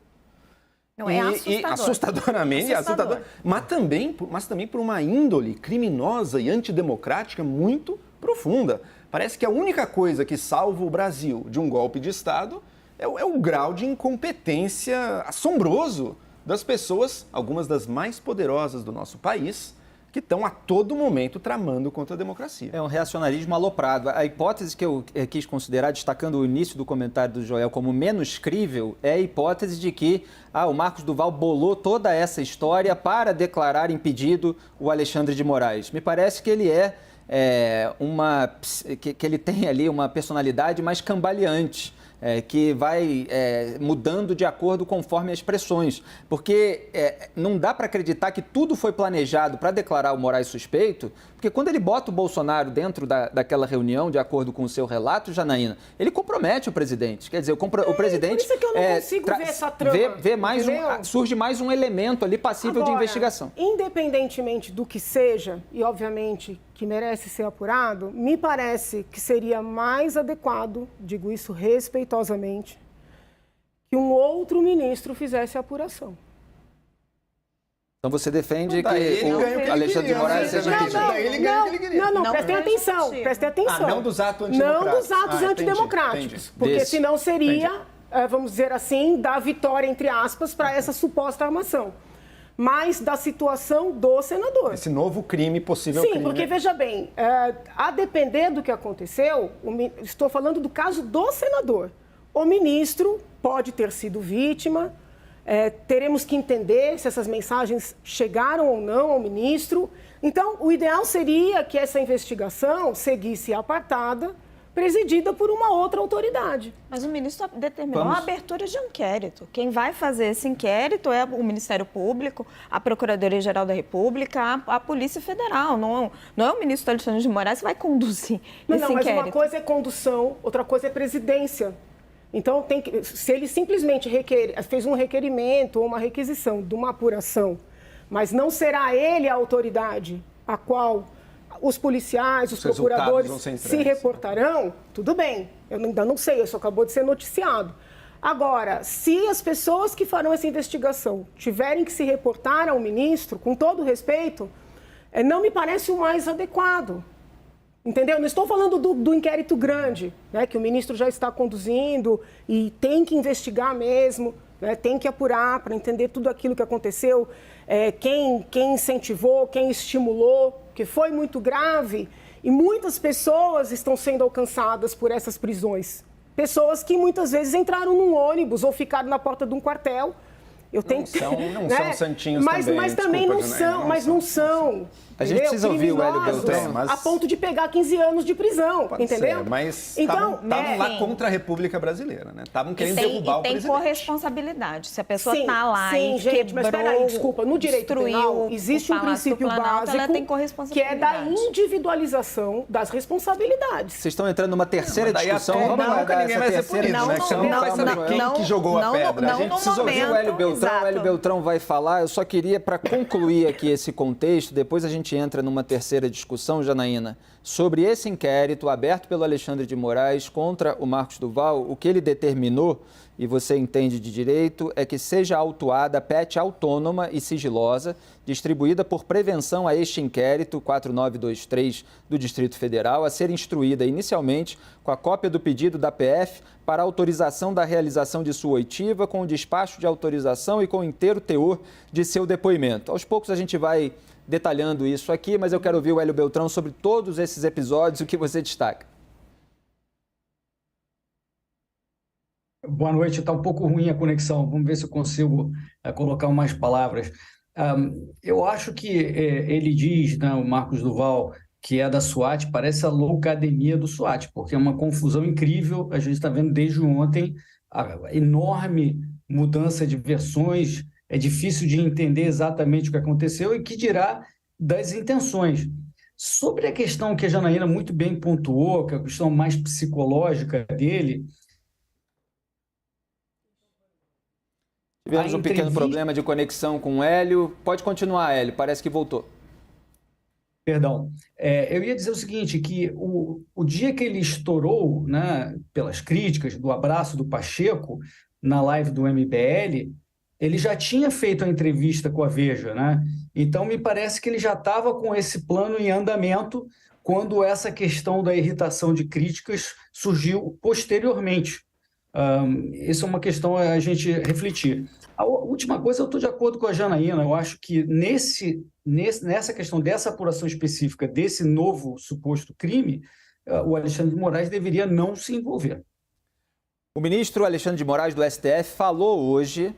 Não, é assustadoramente, assustador. Mas também por uma índole criminosa e antidemocrática muito profunda. Parece que a única coisa que salva o Brasil de um golpe de Estado é o grau de incompetência assombroso das pessoas, algumas das mais poderosas do nosso país, que estão a todo momento tramando contra a democracia. É um reacionarismo aloprado. A hipótese que eu quis considerar, destacando o início do comentário do Joel como menos crível, é a hipótese de que o Marcos Duval bolou toda essa história para declarar impedido o Alexandre de Moraes. Me parece que ele que ele tem ali uma personalidade mais cambaleante. Que vai mudando de acordo conforme as pressões. Porque não dá para acreditar que tudo foi planejado para declarar o Moraes suspeito, porque quando ele bota o Bolsonaro dentro daquela reunião, de acordo com o seu relato, Janaína, ele compromete o presidente. Quer dizer, o presidente... Por isso que eu não consigo ver essa trama. Surge mais um elemento ali passível de investigação. Independentemente do que seja, e obviamente que merece ser apurado, me parece que seria mais adequado, digo isso respeitosamente, que um outro ministro fizesse a apuração. Então você defende que o Alexandre de Moraes seja impedido? Não, prestem atenção. Não dos atos antidemocráticos. Não dos atos antidemocráticos. Porque senão seria, vamos dizer assim, dar vitória, entre aspas, para essa suposta armação. Mas da situação do senador. Esse novo crime, possível crime. Sim, porque veja bem, a depender do que aconteceu, estou falando do caso do senador. O ministro pode ter sido vítima, teremos que entender se essas mensagens chegaram ou não ao ministro. Então, o ideal seria que essa investigação seguisse apartada, presidida por uma outra autoridade. Mas o ministro determinou a abertura de um inquérito. Quem vai fazer esse inquérito é o Ministério Público, a Procuradoria-Geral da República, a Polícia Federal. Não é o ministro Alexandre de Moraes que vai conduzir esse inquérito. Mas uma coisa é condução, outra coisa é presidência. Então, se ele simplesmente fez um requerimento ou uma requisição de uma apuração, mas não será ele a autoridade a qual os policiais, os procuradores se reportarão, tudo bem. Eu ainda não sei, isso acabou de ser noticiado. Agora, se as pessoas que farão essa investigação tiverem que se reportar ao ministro, com todo respeito, não me parece o mais adequado. Entendeu? Não estou falando do inquérito grande, né, que o ministro já está conduzindo e tem que investigar mesmo, né, tem que apurar para entender tudo aquilo que aconteceu, quem incentivou, quem estimulou, que foi muito grave e muitas pessoas estão sendo alcançadas por essas prisões. Pessoas que muitas vezes entraram num ônibus ou ficaram na porta de um quartel Eu tenho não são santinhos também. Mas também não Janaína, são, mas não são. A gente precisa ouvir o Hélio Beltrão. Mas- A ponto de pegar 15 anos de prisão, Pode entendeu? ser, mas Então, estavam lá sim. contra a República Brasileira, né? Estavam querendo derrubar o E tem presidente. corresponsabilidade. Se a pessoa sim, está lá sim, e gente, mas quebrou, peraí, desculpa, no direito destruiu penal existe o um Palácio do princípio Planalto, ela tem básico que é corresponsabilidade. da individualização das responsabilidades. Vocês estão entrando numa terceira Mas daí discussão. até Vamos nunca guardar ninguém essa vai ser terceira punido, né? Que você discussão. nunca vai saber quem que jogou a pedra. A gente precisa ouvir o Hélio Beltrão. O Hélio Beltrão vai falar. Eu só queria, para concluir aqui esse contexto, depois a gente entra numa terceira discussão, Janaína, sobre esse inquérito aberto pelo Alexandre de Moraes contra o Marcos Duval. O que ele determinou, e você entende de direito, é que seja autuada PET autônoma e sigilosa, distribuída por prevenção a este inquérito 4923 do Distrito Federal, a ser instruída inicialmente com a cópia do pedido da PF para autorização da realização de sua oitiva, com o despacho de autorização e com o inteiro teor de seu depoimento. Aos poucos a gente vai detalhando isso aqui, mas eu quero ouvir o Hélio Beltrão sobre todos esses episódios, o que você destaca. Boa noite, está um pouco ruim a conexão, vamos ver se eu consigo colocar umas palavras. Eu acho que ele diz, né, o Marcos Duval, que é da SWAT, parece a loucademia do SWAT, porque é uma confusão incrível, a gente está vendo desde ontem a enorme mudança de versões, é difícil de entender exatamente o que aconteceu e que dirá das intenções. Sobre a questão que a Janaína muito bem pontuou, que é a questão mais psicológica dele. Tivemos um pequeno problema de conexão com o Hélio. Pode continuar, Hélio, parece que voltou. Perdão. Eu ia dizer o seguinte, que o dia que ele estourou, né, pelas críticas do abraço do Pacheco, na live do MBL, ele já tinha feito a entrevista com a Veja, né? Então, me parece que ele já estava com esse plano em andamento quando essa questão da irritação de críticas surgiu posteriormente. Isso é uma questão a gente refletir. A última coisa, eu estou de acordo com a Janaína, eu acho que nessa questão dessa apuração específica desse novo suposto crime, o Alexandre de Moraes deveria não se envolver. O ministro Alexandre de Moraes, do STF, falou hoje,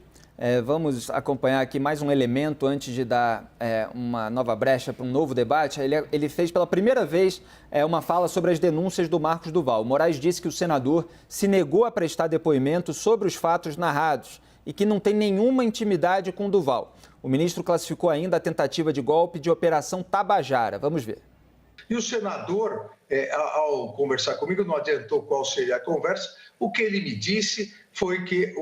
vamos acompanhar aqui mais um elemento antes de dar uma nova brecha para um novo debate. Ele fez pela primeira vez uma fala sobre as denúncias do Marcos Duval. Moraes disse que o senador se negou a prestar depoimento sobre os fatos narrados e que não tem nenhuma intimidade com Duval. O ministro classificou ainda a tentativa de golpe de Operação Tabajara. Vamos ver. E o senador, ao conversar comigo, não adiantou qual seria a conversa. O que ele me disse foi que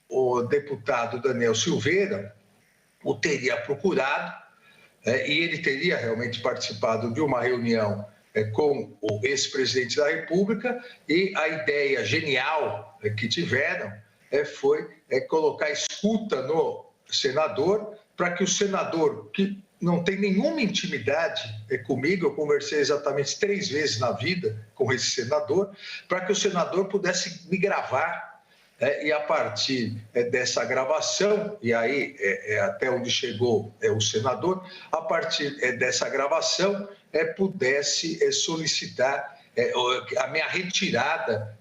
o deputado Daniel Silveira o teria procurado e ele teria realmente participado de uma reunião com o ex-presidente da República e a ideia genial que tiveram foi colocar escuta no senador para que o senador, que não tem nenhuma intimidade comigo, eu conversei exatamente 3 vezes na vida com esse senador, para que o senador pudesse me gravar. E a partir dessa gravação, e aí até onde chegou o senador, a partir dessa gravação pudesse solicitar a minha retirada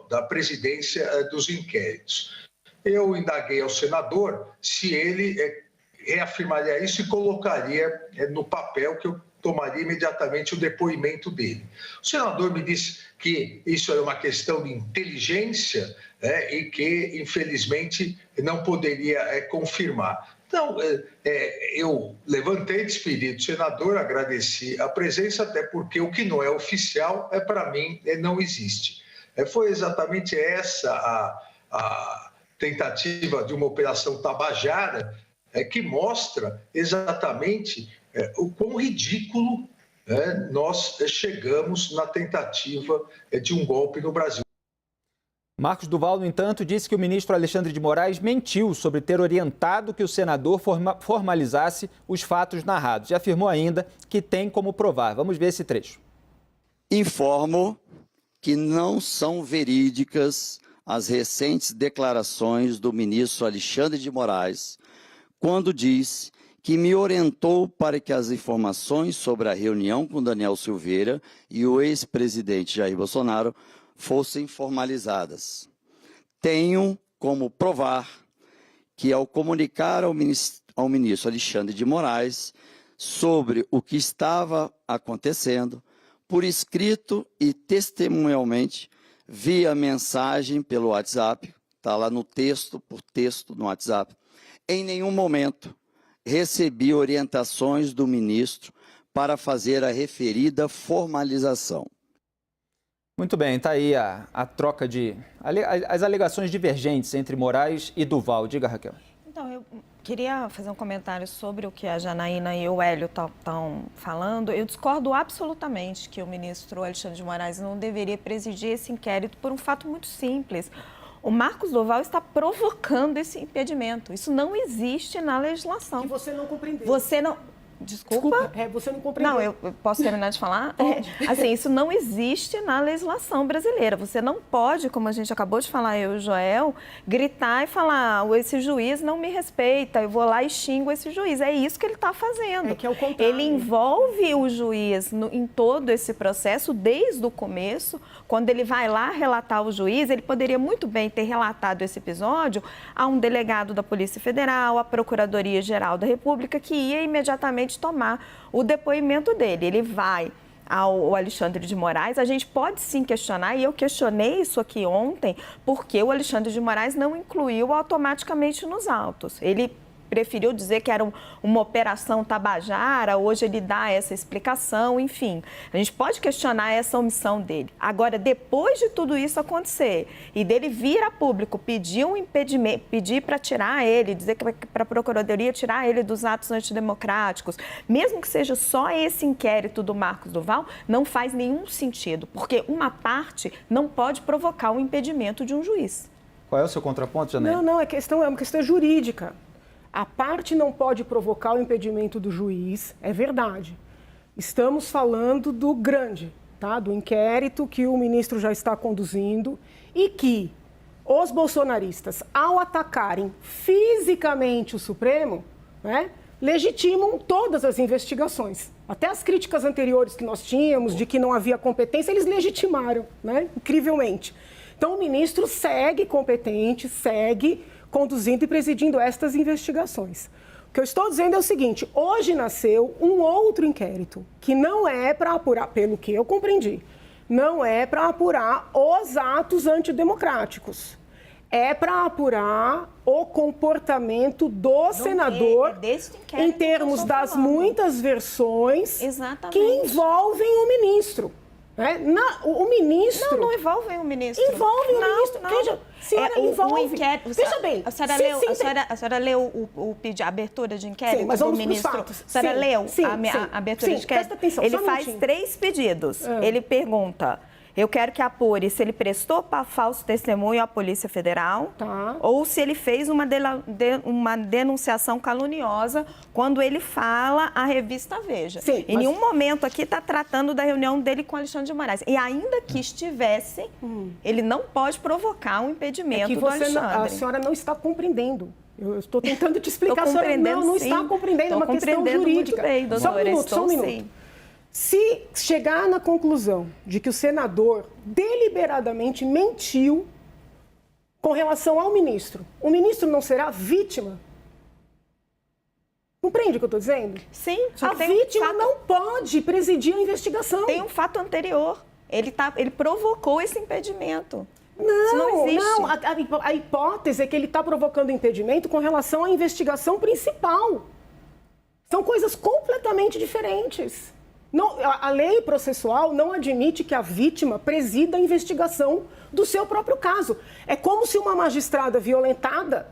da presidência dos inquéritos. Eu indaguei ao senador se ele reafirmaria isso e colocaria no papel que eu tomaria imediatamente o depoimento dele. O senador me disse que isso era uma questão de inteligência e que, infelizmente, não poderia confirmar. Então, eu levantei, despedi do senador, agradeci a presença, até porque o que não é oficial, para mim, não existe. Foi exatamente essa a tentativa de uma operação Tabajara que mostra exatamente o quão ridículo nós chegamos na tentativa de um golpe no Brasil. Marcos Duval, no entanto, disse que o ministro Alexandre de Moraes mentiu sobre ter orientado que o senador formalizasse os fatos narrados e afirmou ainda que tem como provar. Vamos ver esse trecho. Informo que não são verídicas as recentes declarações do ministro Alexandre de Moraes, quando diz que me orientou para que as informações sobre a reunião com Daniel Silveira e o ex-presidente Jair Bolsonaro fossem formalizadas. Tenho como provar que, ao comunicar ao ministro Alexandre de Moraes sobre o que estava acontecendo, por escrito e testemunhalmente, via mensagem pelo WhatsApp, está lá no texto, por texto no WhatsApp, em nenhum momento recebi orientações do ministro para fazer a referida formalização. Muito bem, está aí a troca as alegações divergentes entre Moraes e Duval. Diga, Raquel. Então, eu queria fazer um comentário sobre o que a Janaína e o Hélio estão falando. Eu discordo absolutamente que o ministro Alexandre de Moraes não deveria presidir esse inquérito por um fato muito simples. O Marcos Duval está provocando esse impedimento. Isso não existe na legislação. Que você não compreendeu. Você não... Desculpa? Você não compreendeu. Não, eu posso terminar de falar? Pode. Assim, isso não existe na legislação brasileira. Você não pode, como a gente acabou de falar, eu e o Joel, gritar e falar, esse juiz não me respeita, eu vou lá e xingo esse juiz. É isso que ele está fazendo. É que é o contrário. Ele envolve o juiz em todo esse processo, desde o começo. Quando ele vai lá relatar ao juiz, ele poderia muito bem ter relatado esse episódio a um delegado da Polícia Federal, à Procuradoria-Geral da República, que ia imediatamente tomar o depoimento dele. Ele vai ao Alexandre de Moraes, a gente pode sim questionar, e eu questionei isso aqui ontem, porque o Alexandre de Moraes não incluiu automaticamente nos autos. Ele preferiu dizer que era uma operação Tabajara, hoje ele dá essa explicação, enfim. A gente pode questionar essa omissão dele. Agora, depois de tudo isso acontecer e dele vir a público pedir um impedimento, pedir para tirar ele, dizer que para a Procuradoria tirar ele dos atos antidemocráticos, mesmo que seja só esse inquérito do Marcos Duval, não faz nenhum sentido, porque uma parte não pode provocar o impedimento de um juiz. Qual é o seu contraponto, Janaína? Não, é uma questão jurídica. A parte não pode provocar o impedimento do juiz, é verdade. Estamos falando do grande, tá? Do inquérito que o ministro já está conduzindo e que os bolsonaristas, ao atacarem fisicamente o Supremo, né, legitimam todas as investigações. Até as críticas anteriores que nós tínhamos de que não havia competência, eles legitimaram, né, incrivelmente. Então, o ministro segue competente, segue conduzindo e presidindo estas investigações. O que eu estou dizendo é o seguinte, hoje nasceu um outro inquérito, que não é para apurar, pelo que eu compreendi, não é para apurar os atos antidemocráticos. É para apurar o comportamento do senador em termos das muitas versões que envolvem o ministro. O ministro... Não envolvem o ministro. Envolvem o ministro. Não. Veja, senhora, envolve. Veja bem. A senhora leu a abertura de inquérito do ministro? A senhora leu a abertura de inquérito? Presta atenção, ele faz 3 pedidos. Ele pergunta... Eu quero que apure se ele prestou falso testemunho à Polícia Federal ou se ele fez uma denunciação caluniosa quando ele fala à revista Veja. Em nenhum momento aqui está tratando da reunião dele com Alexandre de Moraes. E ainda que estivesse, ele não pode provocar um impedimento do Alexandre. A senhora não está compreendendo. Eu estou tentando te explicar, a senhora não está compreendendo, é uma questão jurídica. Muito bem, doutora, só um minuto. Sim. Se chegar na conclusão de que o senador deliberadamente mentiu com relação ao ministro, o ministro não será vítima? Compreende o que eu estou dizendo? Sim. A vítima não pode presidir a investigação. Tem um fato anterior. Ele provocou esse impedimento. Não, a hipótese é que ele está provocando impedimento com relação à investigação principal. São coisas completamente diferentes. Não, a lei processual não admite que a vítima presida a investigação do seu próprio caso. É como se uma magistrada violentada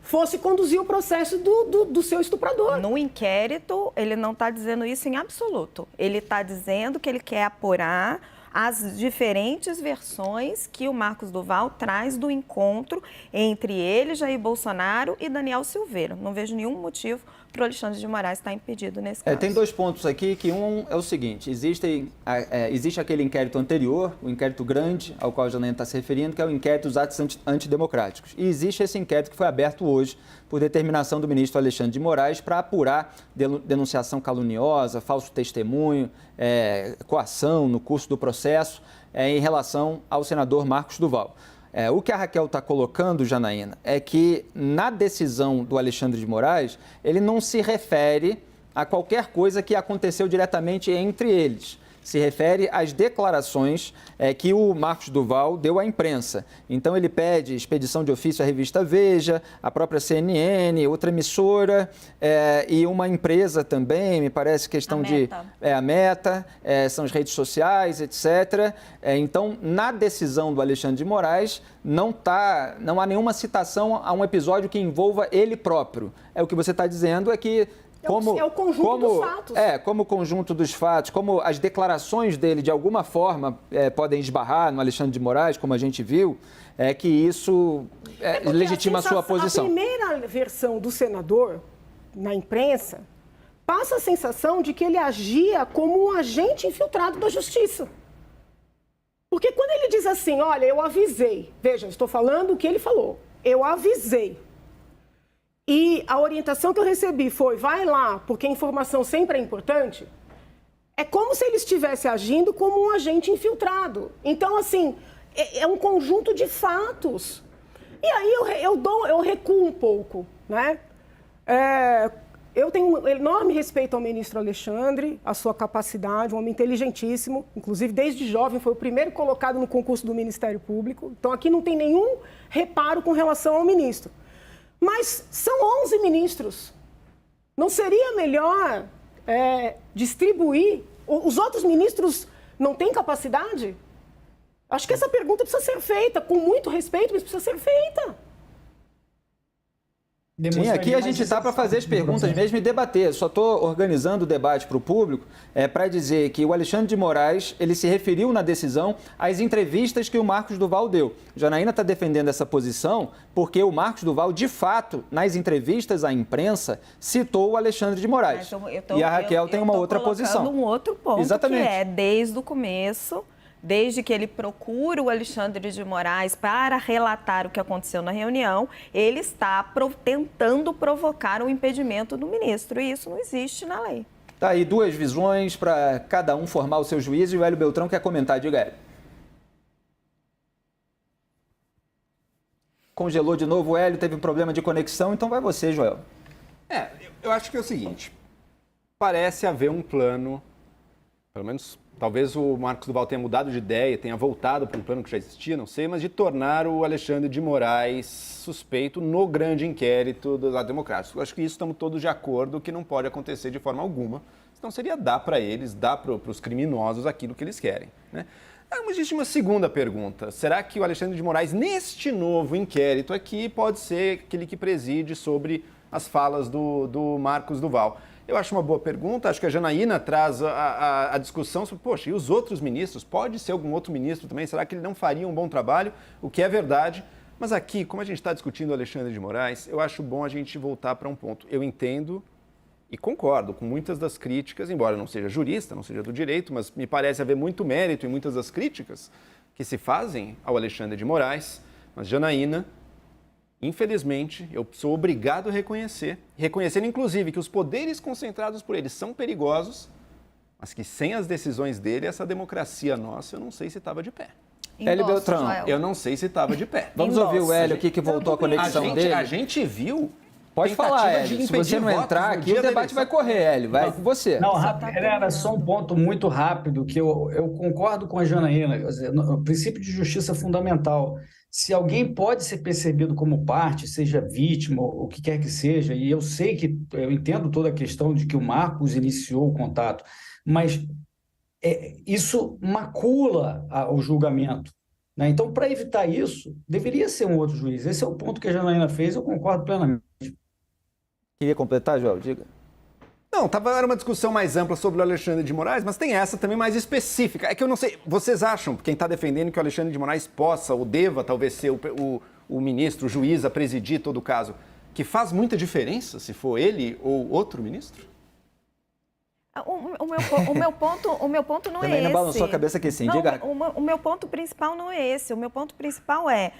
fosse conduzir o processo do seu estuprador. No inquérito, ele não está dizendo isso em absoluto. Ele está dizendo que ele quer apurar as diferentes versões que o Marcos Duval traz do encontro entre ele, Jair Bolsonaro e Daniel Silveira. Não vejo nenhum motivo para o Alexandre de Moraes estar impedido nesse caso. Tem 2 pontos aqui, que um é o seguinte, existe aquele inquérito anterior, o inquérito grande, ao qual a Janaína está se referindo, que é o inquérito dos atos antidemocráticos. E existe esse inquérito que foi aberto hoje, por determinação do ministro Alexandre de Moraes, para apurar denunciação caluniosa, falso testemunho, coação no curso do processo, em relação ao senador Marcos Duval. O que a Raquel está colocando, Janaína, é que na decisão do Alexandre de Moraes, ele não se refere a qualquer coisa que aconteceu diretamente entre eles. Se refere às declarações que o Marcos Duval deu à imprensa. Então, ele pede expedição de ofício à revista Veja, a própria CNN, outra emissora e uma empresa também, me parece questão a Meta, são as redes sociais, etc. Então, na decisão do Alexandre de Moraes, não há nenhuma citação a um episódio que envolva ele próprio. O que você está dizendo é que é o conjunto dos fatos. Como o conjunto dos fatos, como as declarações dele, de alguma forma, podem esbarrar no Alexandre de Moraes, como a gente viu, que isso legitima a sua posição. A primeira versão do senador, na imprensa, passa a sensação de que ele agia como um agente infiltrado da justiça. Porque quando ele diz assim, olha, eu avisei, veja, estou falando o que ele falou, eu avisei. E a orientação que eu recebi foi, vai lá, porque a informação sempre é importante. É como se ele estivesse agindo como um agente infiltrado. Então, assim, é um conjunto de fatos. E aí eu recuo um pouco, né? Eu tenho um enorme respeito ao ministro Alexandre, a sua capacidade, um homem inteligentíssimo. Inclusive, desde jovem, foi o primeiro colocado no concurso do Ministério Público. Então, aqui não tem nenhum reparo com relação ao ministro. Mas são 11 ministros. Não seria melhor distribuir? Os outros ministros não têm capacidade? Acho que essa pergunta precisa ser feita, com muito respeito, mas precisa ser feita. Sim, aqui a gente está para fazer as perguntas mesmo e debater. Só estou organizando o debate para o público para dizer que o Alexandre de Moraes ele se referiu na decisão às entrevistas que o Marcos Duval deu. Janaína está defendendo essa posição porque o Marcos Duval, de fato, nas entrevistas à imprensa, citou o Alexandre de Moraes. E a Raquel tem uma outra posição. Um outro ponto. Exatamente. Que é, desde o começo, desde que ele procura o Alexandre de Moraes para relatar o que aconteceu na reunião, ele está tentando provocar o impedimento do ministro, e isso não existe na lei. Tá aí duas visões para cada um formar o seu juízo, e o Hélio Beltrão quer comentar. Diga, Hélio. Congelou de novo o Hélio, teve um problema de conexão, então vai você, Joel. Eu acho que é o seguinte, parece haver um plano, pelo menos talvez o Marcos Duval tenha mudado de ideia, tenha voltado para um plano que já existia, não sei, mas de tornar o Alexandre de Moraes suspeito no grande inquérito do lado democrático. Eu acho que isso estamos todos de acordo que não pode acontecer de forma alguma, senão seria dar para eles, dar para os criminosos aquilo que eles querem, né? Existe uma segunda pergunta. Será que o Alexandre de Moraes, neste novo inquérito aqui, pode ser aquele que preside sobre as falas do Marcos Duval? Eu acho uma boa pergunta, acho que a Janaína traz a discussão sobre, poxa, e os outros ministros? Pode ser algum outro ministro também? Será que ele não faria um bom trabalho? O que é verdade. Mas aqui, como a gente está discutindo o Alexandre de Moraes, eu acho bom a gente voltar para um ponto. Eu entendo e concordo com muitas das críticas, embora eu não seja jurista, não seja do direito, mas me parece haver muito mérito em muitas das críticas que se fazem ao Alexandre de Moraes. Mas, Janaína, infelizmente, eu sou obrigado a reconhecer inclusive que os poderes concentrados por ele são perigosos, mas que sem as decisões dele, essa democracia nossa, eu não sei se estava de pé. Hélio Beltrão, eu não sei se estava de pé. Vamos ouvir o Hélio aqui que voltou a conexão dele. A gente viu... Pode falar, Hélio. Se você não entrar aqui, o debate vai correr, Hélio. Vai com você. Não, era só um ponto muito rápido, que eu concordo com a Janaína. Quer dizer, o princípio de justiça é fundamental. Se alguém pode ser percebido como parte, seja vítima, ou o que quer que seja, e eu entendo toda a questão de que o Marcos iniciou o contato, mas isso macula o julgamento, né? Então, para evitar isso, deveria ser um outro juiz. Esse é o ponto que a Janaína fez, eu concordo plenamente. Queria completar, Joel? Diga. Não, era uma discussão mais ampla sobre o Alexandre de Moraes, mas tem essa também mais específica. É que eu não sei, vocês acham, quem está defendendo que o Alexandre de Moraes possa ou deva talvez ser o ministro, o juiz a presidir todo o caso, que faz muita diferença se for ele ou outro ministro? O meu ponto não é esse. Também não balançou a cabeça aqui sim, diga. O meu ponto principal não é esse. O meu ponto principal é,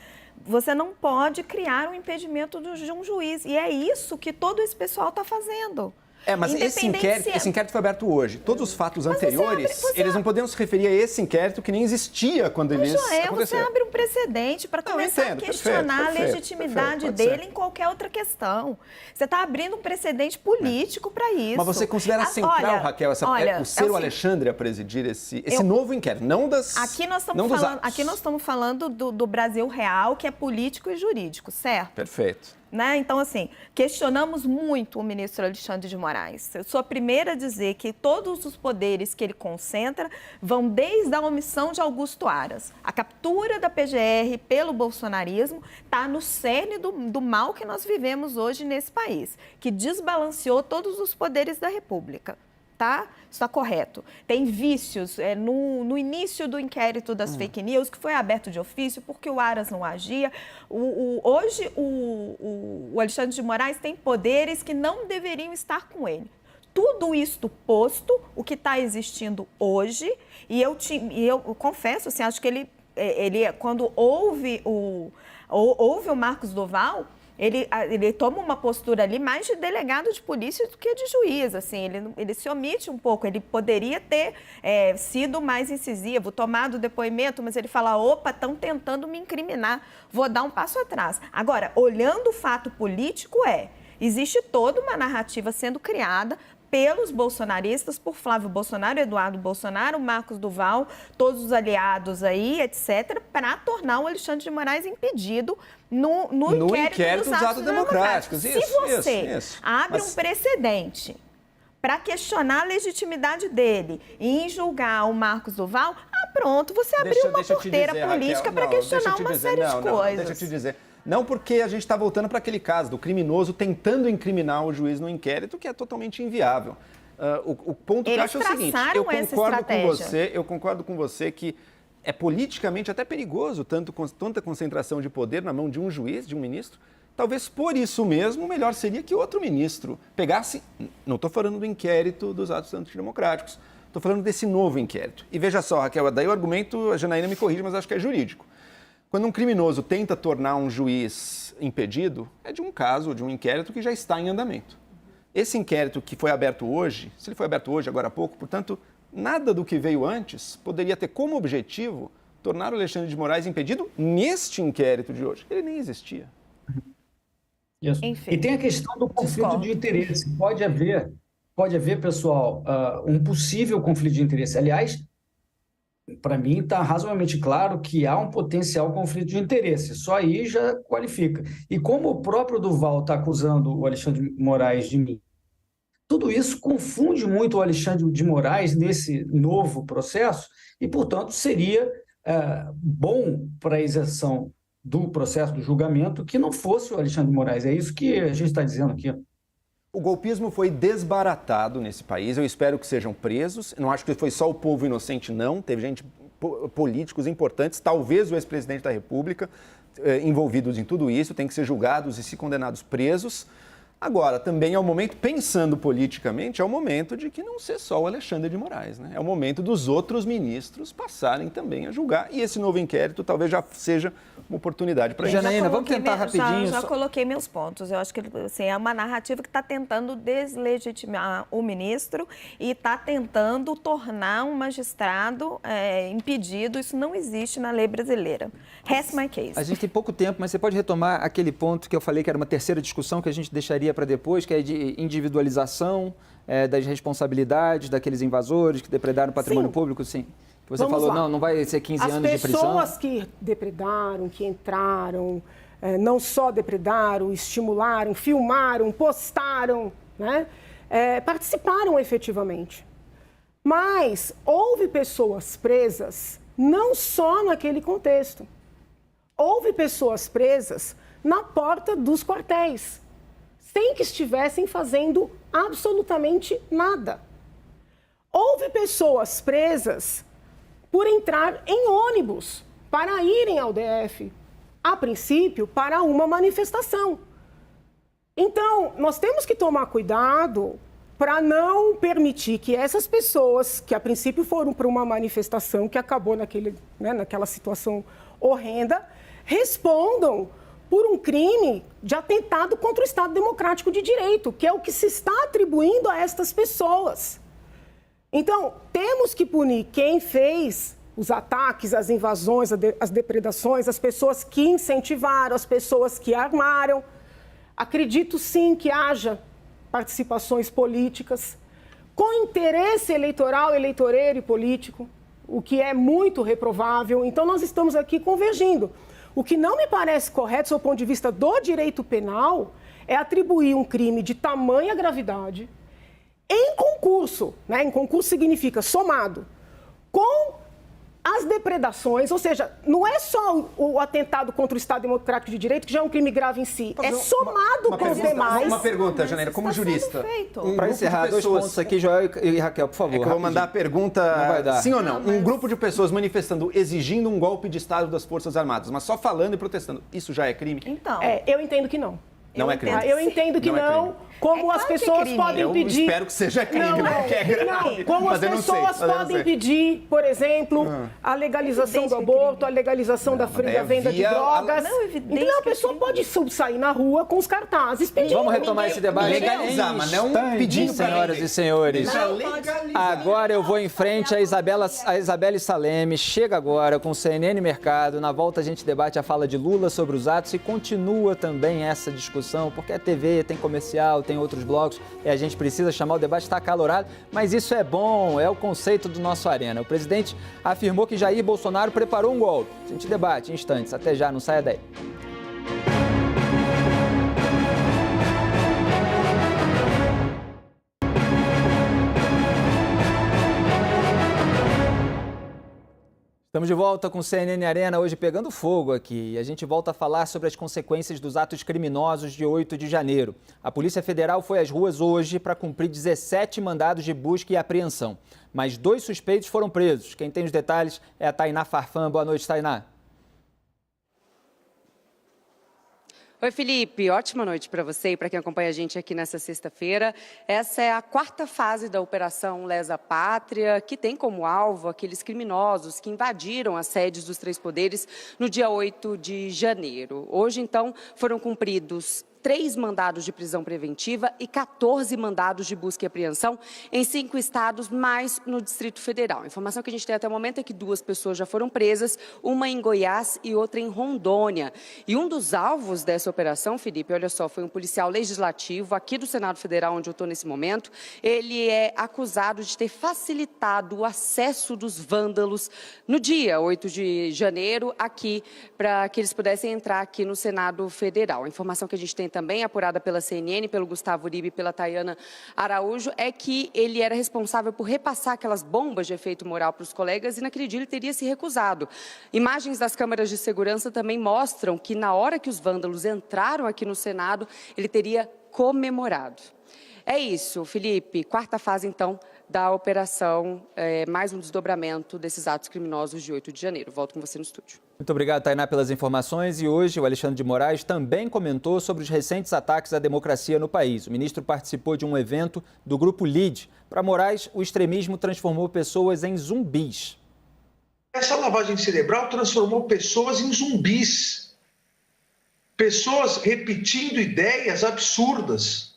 você não pode criar um impedimento de um juiz. E é isso que todo esse pessoal está fazendo. Mas esse inquérito foi aberto hoje. Todos os fatos anteriores, eles não poderiam se referir a esse inquérito que nem existia quando eles aconteceram. Você abre um precedente para começar a questionar a legitimidade dele em qualquer outra questão. Você está abrindo um precedente político para isso. Mas você considera central, Raquel, o Alexandre a presidir esse novo inquérito, não das... Aqui nós estamos falando do Brasil real, que é político e jurídico, certo? Perfeito. Né? Então, assim, questionamos muito o ministro Alexandre de Moraes. Eu sou a primeira a dizer que todos os poderes que ele concentra vão desde a omissão de Augusto Aras. A captura da PGR pelo bolsonarismo está no cerne do mal que nós vivemos hoje nesse país, que desbalanceou todos os poderes da República. Tá? Isso está correto. Tem vícios no início do inquérito das fake news, que foi aberto de ofício, porque o Aras não agia. Hoje, o Alexandre de Moraes tem poderes que não deveriam estar com ele. Tudo isto posto, o que está existindo hoje, e eu confesso, assim, acho que ele quando houve o Marcos Duval, ele toma uma postura ali mais de delegado de polícia do que de juiz, assim, ele se omite um pouco, ele poderia ter sido mais incisivo, tomado depoimento, mas ele fala, opa, estão tentando me incriminar, vou dar um passo atrás. Agora, olhando o fato político, existe toda uma narrativa sendo criada pelos bolsonaristas, por Flávio Bolsonaro, Eduardo Bolsonaro, Marcos Duval, todos os aliados aí, etc., para tornar o Alexandre de Moraes impedido no inquérito dos atos democráticos. Se você abre um precedente para questionar a legitimidade dele e julgar o Marcos Duval, pronto, você abriu uma porteira política para questionar uma série de coisas. Deixa eu te dizer. Não, porque a gente está voltando para aquele caso do criminoso tentando incriminar o juiz no inquérito, que é totalmente inviável. O ponto que eu acho é o seguinte, eu concordo com você que é politicamente até perigoso tanta concentração de poder na mão de um juiz, de um ministro. Talvez por isso mesmo o melhor seria que outro ministro pegasse, não estou falando do inquérito dos atos antidemocráticos, estou falando desse novo inquérito. E veja só, Raquel, daí o argumento, a Janaína me corrige, mas acho que é jurídico. Quando um criminoso tenta tornar um juiz impedido, é de um caso, de um inquérito que já está em andamento. Esse inquérito que foi aberto hoje, se ele foi aberto hoje, agora há pouco, portanto, nada do que veio antes poderia ter como objetivo tornar o Alexandre de Moraes impedido neste inquérito de hoje. Ele nem existia. Isso. Enfim, e tem a questão do conflito de interesse. Pode haver, pessoal, um possível conflito de interesse. Aliás, para mim está razoavelmente claro que há um potencial conflito de interesse. Só aí já qualifica. E como o próprio Duval está acusando o Alexandre de Moraes de mim, tudo isso confunde muito o Alexandre de Moraes nesse novo processo e, portanto, seria bom para a isenção do processo do julgamento que não fosse o Alexandre de Moraes. É isso que a gente está dizendo aqui. O golpismo foi desbaratado nesse país, eu espero que sejam presos. Não acho que foi só o povo inocente, não. Teve gente, políticos importantes, talvez o ex-presidente da República, envolvidos em tudo isso, tem que ser julgados e, se condenados, presos. Agora, também é o momento, pensando politicamente, é o momento de que não ser só o Alexandre de Moraes, né? É o momento dos outros ministros passarem também a julgar. E esse novo inquérito talvez já seja uma oportunidade para isso. Janaína, vamos tentar rapidinho. Já coloquei meus pontos. Eu acho que assim, é uma narrativa que está tentando deslegitimar o ministro e está tentando tornar um magistrado impedido. Isso não existe na lei brasileira. Rest my case. A gente tem pouco tempo, mas você pode retomar aquele ponto que eu falei que era uma terceira discussão que a gente deixaria para depois, que é de individualização das responsabilidades daqueles invasores que depredaram o patrimônio público, sim. Você falou, não vai ser 15 anos de prisão. As pessoas que depredaram, que entraram, não só depredaram, estimularam, filmaram, postaram, né? Participaram efetivamente. Mas houve pessoas presas não só naquele contexto. Houve pessoas presas na porta dos quartéis, sem que estivessem fazendo absolutamente nada. Houve pessoas presas por entrar em ônibus para irem ao DF, a princípio, para uma manifestação. Então, nós temos que tomar cuidado para não permitir que essas pessoas, que a princípio foram para uma manifestação que acabou naquela situação horrenda, respondam por um crime de atentado contra o Estado Democrático de Direito, que é o que se está atribuindo a estas pessoas. Então, temos que punir quem fez os ataques, as invasões, as depredações, as pessoas que incentivaram, as pessoas que armaram. Acredito sim que haja participações políticas com interesse eleitoral, eleitoreiro e político, o que é muito reprovável. Então, nós estamos aqui convergindo. O que não me parece correto, do ponto de vista do direito penal, é atribuir um crime de tamanha gravidade em concurso, né? Em concurso significa somado, com as depredações, ou seja, não é só o atentado contra o Estado Democrático de Direito, que já é um crime grave em si, é somado com os demais. Uma pergunta, Janaína, como jurista. Para encerrar, dois pontos aqui, Joel e Raquel, por favor. É que eu vou mandar a pergunta, sim ou não? Um grupo de pessoas manifestando, exigindo um golpe de Estado das Forças Armadas, mas só falando e protestando, isso já é crime? Então. Eu entendo que não. Não é crime. Eu entendo que não. Como as pessoas podem pedir... Eu espero que seja crime, porque é grave. Como as pessoas podem pedir, por exemplo, a legalização do aborto, a legalização da venda de drogas. Então a pessoa pode sair na rua com os cartazes pedindo. Vamos retomar esse debate. Legalizar, mas não pedindo, senhoras e senhores. Agora eu vou em frente a Isabelle Saleme. Chega agora com o CNN Mercado. Na volta a gente debate a fala de Lula sobre os atos e continua também essa discussão, porque é TV, tem comercial, tem outros blocos e a gente precisa chamar, o debate está acalorado, mas isso é bom, é o conceito do nosso Arena. O presidente afirmou que Jair Bolsonaro preparou um golpe. A gente debate em instantes. Até já, não saia daí. Estamos de volta com o CNN Arena, hoje pegando fogo aqui. E a gente volta a falar sobre as consequências dos atos criminosos de 8 de janeiro. A Polícia Federal foi às ruas hoje para cumprir 17 mandados de busca e apreensão. Mas 2 suspeitos foram presos. Quem tem os detalhes é a Tainá Farfan. Boa noite, Tainá. Oi, Felipe. Ótima noite para você e para quem acompanha a gente aqui nessa sexta-feira. Essa é a 4ª fase da Operação Lesa Pátria, que tem como alvo aqueles criminosos que invadiram as sedes dos 3 poderes no dia 8 de janeiro. Hoje, então, foram cumpridos 3 mandados de prisão preventiva e 14 mandados de busca e apreensão em 5 estados, mais no Distrito Federal. A informação que a gente tem até o momento é que 2 pessoas já foram presas, uma em Goiás e outra em Rondônia. E um dos alvos dessa operação, Felipe, olha só, foi um policial legislativo aqui do Senado Federal, onde eu estou nesse momento. Ele é acusado de ter facilitado o acesso dos vândalos no dia 8 de janeiro aqui, para que eles pudessem entrar aqui no Senado Federal. A informação que a gente tem também, apurada pela CNN, pelo Gustavo Uribe e pela Tayana Araújo, é que ele era responsável por repassar aquelas bombas de efeito moral para os colegas e naquele dia ele teria se recusado. Imagens das câmeras de segurança também mostram que na hora que os vândalos entraram aqui no Senado, ele teria comemorado. É isso, Felipe. 4ª fase, então, da operação, mais um desdobramento desses atos criminosos de 8 de janeiro. Volto com você no estúdio. Muito obrigado, Tainá, pelas informações. E hoje o Alexandre de Moraes também comentou sobre os recentes ataques à democracia no país. O ministro participou de um evento do Grupo LIDE. Para Moraes, o extremismo transformou pessoas em zumbis. Essa lavagem cerebral transformou pessoas em zumbis. Pessoas repetindo ideias absurdas.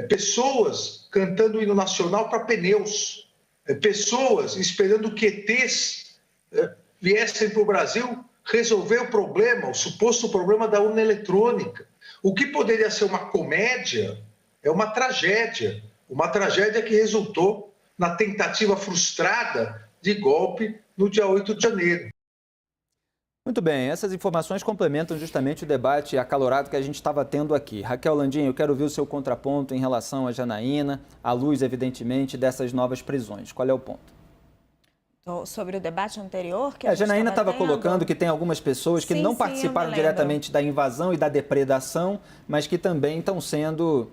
Pessoas cantando o hino nacional para pneus. Pessoas esperando que ETs viessem para o Brasil resolver o problema, o suposto problema da urna eletrônica. O que poderia ser uma comédia é uma tragédia que resultou na tentativa frustrada de golpe no dia 8 de janeiro. Muito bem, essas informações complementam justamente o debate acalorado que a gente estava tendo aqui. Raquel Landim, eu quero ouvir o seu contraponto em relação a Janaína, à luz, evidentemente, dessas novas prisões. Qual é o ponto? Sobre o debate anterior que a Janaína estava colocando que tem algumas pessoas que não participaram diretamente da invasão e da depredação, mas que também estão sendo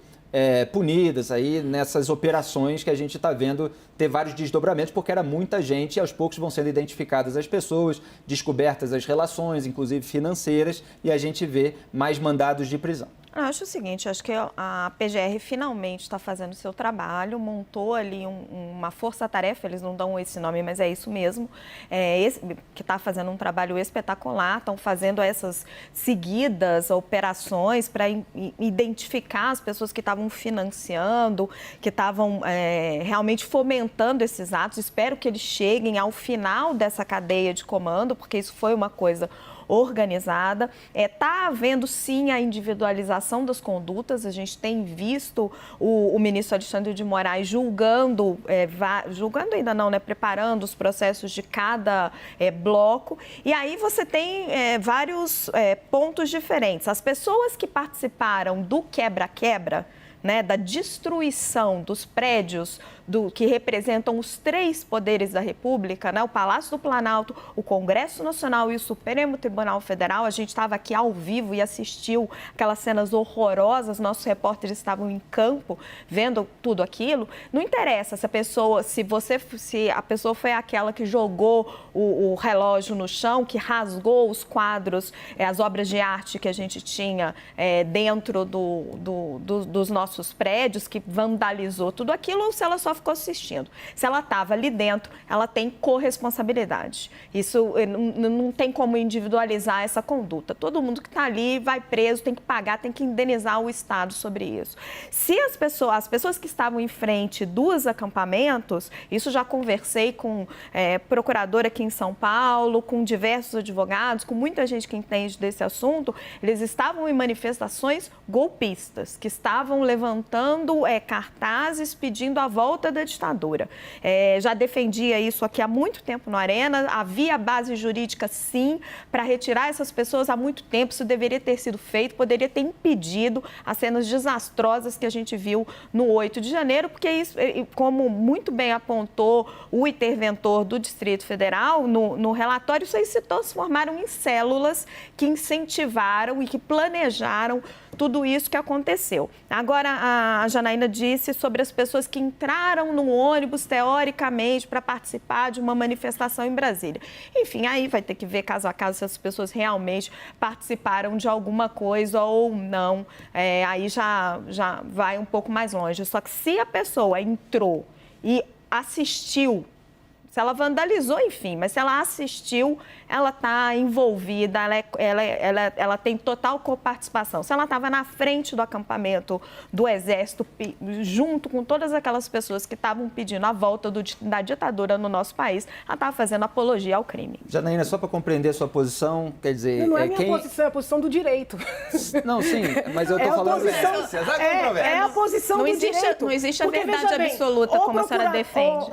punidas aí nessas operações que a gente está vendo ter vários desdobramentos, porque era muita gente e aos poucos vão sendo identificadas as pessoas, descobertas as relações, inclusive financeiras, e a gente vê mais mandados de prisão. Eu acho o seguinte, acho que a PGR finalmente está fazendo o seu trabalho, montou ali uma força-tarefa, eles não dão esse nome, mas é isso mesmo, que está fazendo um trabalho espetacular, estão fazendo essas seguidas operações para identificar as pessoas que estavam financiando, que estavam realmente fomentando esses atos. Espero que eles cheguem ao final dessa cadeia de comando, porque isso foi uma coisa organizada. Está havendo, sim, a individualização das condutas. A gente tem visto o ministro Alexandre de Moraes julgando ainda não, né, preparando os processos de cada bloco. E aí você tem vários pontos diferentes. As pessoas que participaram do quebra-quebra, né, da destruição dos prédios que representam os 3 poderes da República, né, o Palácio do Planalto, o Congresso Nacional e o Supremo Tribunal Federal. A gente estava aqui ao vivo e assistiu aquelas cenas horrorosas, nossos repórteres estavam em campo vendo tudo aquilo. Não interessa se a pessoa foi aquela que jogou o relógio no chão, que rasgou os quadros, as obras de arte que a gente tinha dentro dos nossos prédios, que vandalizou tudo aquilo, ou se ela só ficou assistindo. Se ela estava ali dentro, ela tem corresponsabilidade. Isso não tem como individualizar essa conduta. Todo mundo que está ali vai preso, tem que pagar, tem que indenizar o Estado sobre isso. Se as pessoas que estavam em frente dos acampamentos, isso já conversei com procurador aqui em São Paulo, com diversos advogados, com muita gente que entende desse assunto, eles estavam em manifestações golpistas, que estavam levantando cartazes pedindo a volta da ditadura. Já defendia isso aqui há muito tempo no Arena, havia base jurídica, sim, para retirar essas pessoas há muito tempo. Isso deveria ter sido feito, poderia ter impedido as cenas desastrosas que a gente viu no 8 de janeiro, porque isso, como muito bem apontou o interventor do Distrito Federal no relatório, isso aí se transformaram em células que incentivaram e que planejaram tudo isso que aconteceu. Agora, a Janaína disse sobre as pessoas que entraram no ônibus, teoricamente, para participar de uma manifestação em Brasília. Enfim, aí vai ter que ver caso a caso se as pessoas realmente participaram de alguma coisa ou não. Aí já vai um pouco mais longe. Só que se a pessoa entrou e assistiu, se ela vandalizou, enfim, mas se ela assistiu, ela está envolvida, ela tem total coparticipação. Se ela estava na frente do acampamento do Exército, junto com todas aquelas pessoas que estavam pedindo a volta da ditadura no nosso país, ela estava fazendo apologia ao crime. Janaína, só para compreender a sua posição, quer dizer... Não é minha posição, é a posição do direito. Não, sim, mas eu estou falando... É a posição do direito. Não existe a verdade absoluta, como a senhora defende.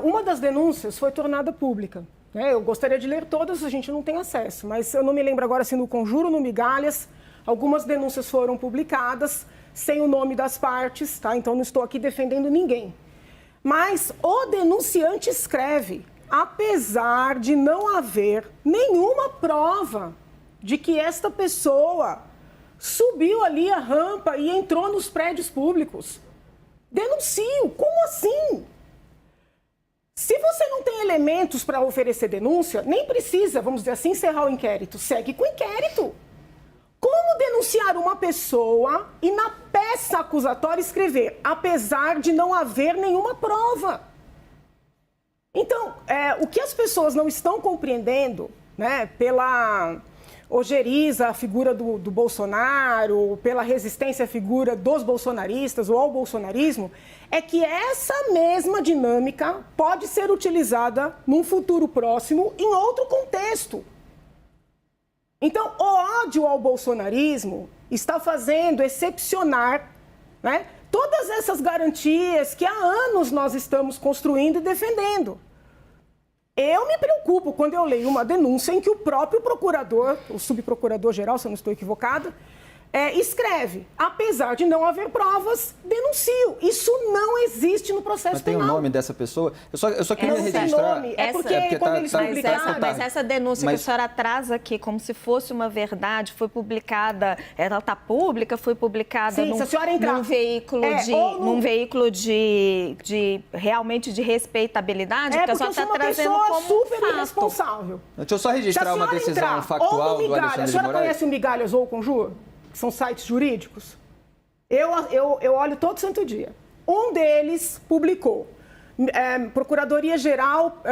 Uma das denúncias foi tornada pública. Eu gostaria de ler todas, a gente não tem acesso, mas eu não me lembro agora se no Conjuro ou no Migalhas, algumas denúncias foram publicadas sem o nome das partes, tá? Então não estou aqui defendendo ninguém. Mas o denunciante escreve, apesar de não haver nenhuma prova de que esta pessoa subiu ali a rampa e entrou nos prédios públicos. Denuncio, como assim? Se você não tem elementos para oferecer denúncia, nem precisa, vamos dizer assim, encerrar o inquérito. Segue com o inquérito. Como denunciar uma pessoa e na peça acusatória escrever, apesar de não haver nenhuma prova? Então, o que as pessoas não estão compreendendo, né, pela ojeriza a figura do Bolsonaro, pela resistência à figura dos bolsonaristas ou ao bolsonarismo, é que essa mesma dinâmica pode ser utilizada num futuro próximo em outro contexto. Então, o ódio ao bolsonarismo está fazendo excepcionar, né, todas essas garantias que há anos nós estamos construindo e defendendo. Eu me preocupo quando eu leio uma denúncia em que o próprio procurador, o subprocurador-geral, se eu não estou equivocada, escreve, apesar de não haver provas, denuncio. Isso não existe no processo penal. Mas tem o nome dessa pessoa? Eu só queria registrar... Nome. Porque quando eles publicaram... Mas essa denúncia que a senhora traz aqui, como se fosse uma verdade, foi publicada, ela está pública, foi publicada num veículo de realmente de respeitabilidade, porque a senhora está trazendo como super irresponsável. Deixa eu só registrar uma decisão factual do Alexandre de Moraes. A senhora conhece o Migalhas ou o Conjuro? que são sites jurídicos. Eu olho todo santo dia. Um deles publicou. Procuradoria-Geral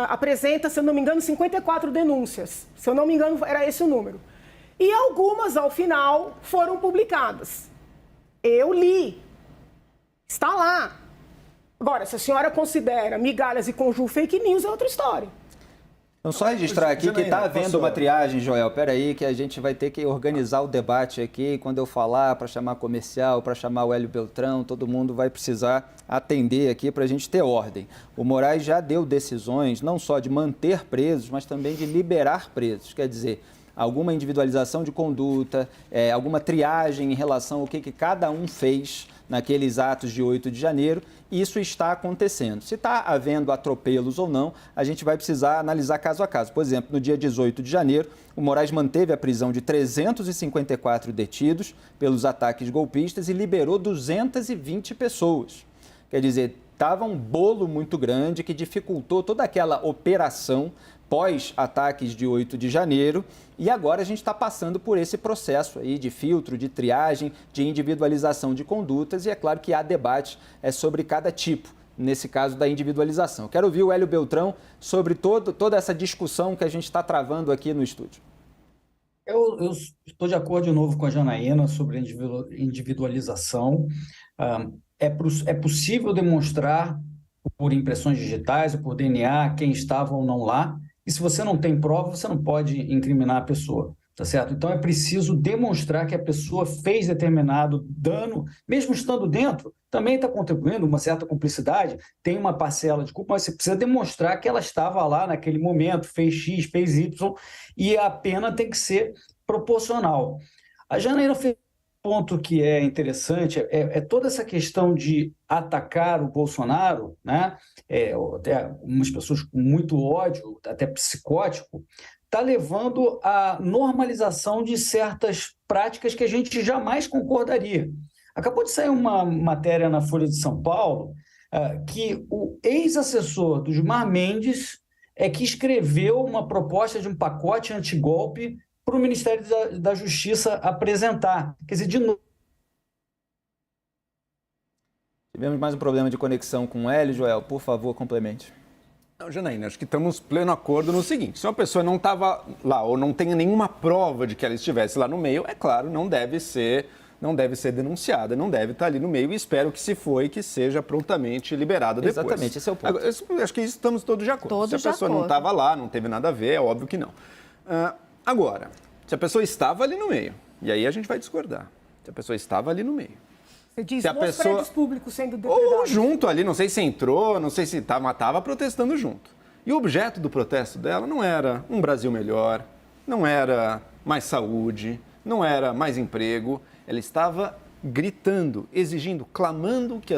apresenta, se eu não me engano, 54 denúncias. Se eu não me engano, era esse o número. E algumas, ao final, foram publicadas. Eu li. Está lá. Agora, se a senhora considera migalhas e conjuro fake news, é outra história. Então, só registrar aqui que está havendo uma triagem, Joel. Espera aí, que a gente vai ter que organizar o debate aqui. Quando eu falar para chamar comercial, para chamar o Hélio Beltrão, todo mundo vai precisar atender aqui para a gente ter ordem. O Moraes já deu decisões, não só de manter presos, mas também de liberar presos. Quer dizer, alguma individualização de conduta, alguma triagem em relação ao que cada um fez naqueles atos de 8 de janeiro, isso está acontecendo. Se está havendo atropelos ou não, a gente vai precisar analisar caso a caso. Por exemplo, no dia 18 de janeiro, o Moraes manteve a prisão de 354 detidos pelos ataques golpistas e liberou 220 pessoas. Quer dizer, estava um bolo muito grande que dificultou toda aquela operação pós-ataques de 8 de janeiro, e agora a gente está passando por esse processo aí de filtro, de triagem, de individualização de condutas, e é claro que há debate sobre cada tipo, nesse caso da individualização. Eu quero ouvir o Hélio Beltrão sobre toda essa discussão que a gente está travando aqui no estúdio. Eu estou de acordo de novo com a Janaína sobre a individualização. É possível demonstrar por impressões digitais ou por DNA quem estava ou não lá. E se você não tem prova, você não pode incriminar a pessoa, tá certo? Então é preciso demonstrar que a pessoa fez determinado dano, mesmo estando dentro, também está contribuindo, uma certa cumplicidade, tem uma parcela de culpa, mas você precisa demonstrar que ela estava lá naquele momento, fez X, fez Y, e a pena tem que ser proporcional. A Janaína fez um ponto que é interessante, é toda essa questão de atacar o Bolsonaro, né? Até algumas pessoas com muito ódio, até psicótico, está levando à normalização de certas práticas que a gente jamais concordaria. Acabou de sair uma matéria na Folha de São Paulo que o ex-assessor do Gilmar Mendes que escreveu uma proposta de um pacote antigolpe para o Ministério da Justiça apresentar. Quer dizer, de novo... Tivemos mais um problema de conexão com o Hélio. Joel, por favor, complemente. Não, Janaína, acho que estamos pleno acordo no seguinte: se uma pessoa não estava lá ou não tem nenhuma prova de que ela estivesse lá no meio, é claro, não deve ser denunciada, não deve estar ali no meio, e espero que, se foi, que seja prontamente liberada depois. Exatamente, esse é o ponto. Agora, acho que estamos todos de acordo. Se a pessoa não estava lá, não teve nada a ver, é óbvio que não. Agora, se a pessoa estava ali no meio, e aí a gente vai discordar, se a pessoa estava ali no meio. Você diz se a nos pessoa... prédios públicos sendo depredados. Ou junto ali, não sei se entrou, não sei se estava protestando junto. E o objeto do protesto dela não era um Brasil melhor, não era mais saúde, não era mais emprego. Ela estava gritando, exigindo, clamando que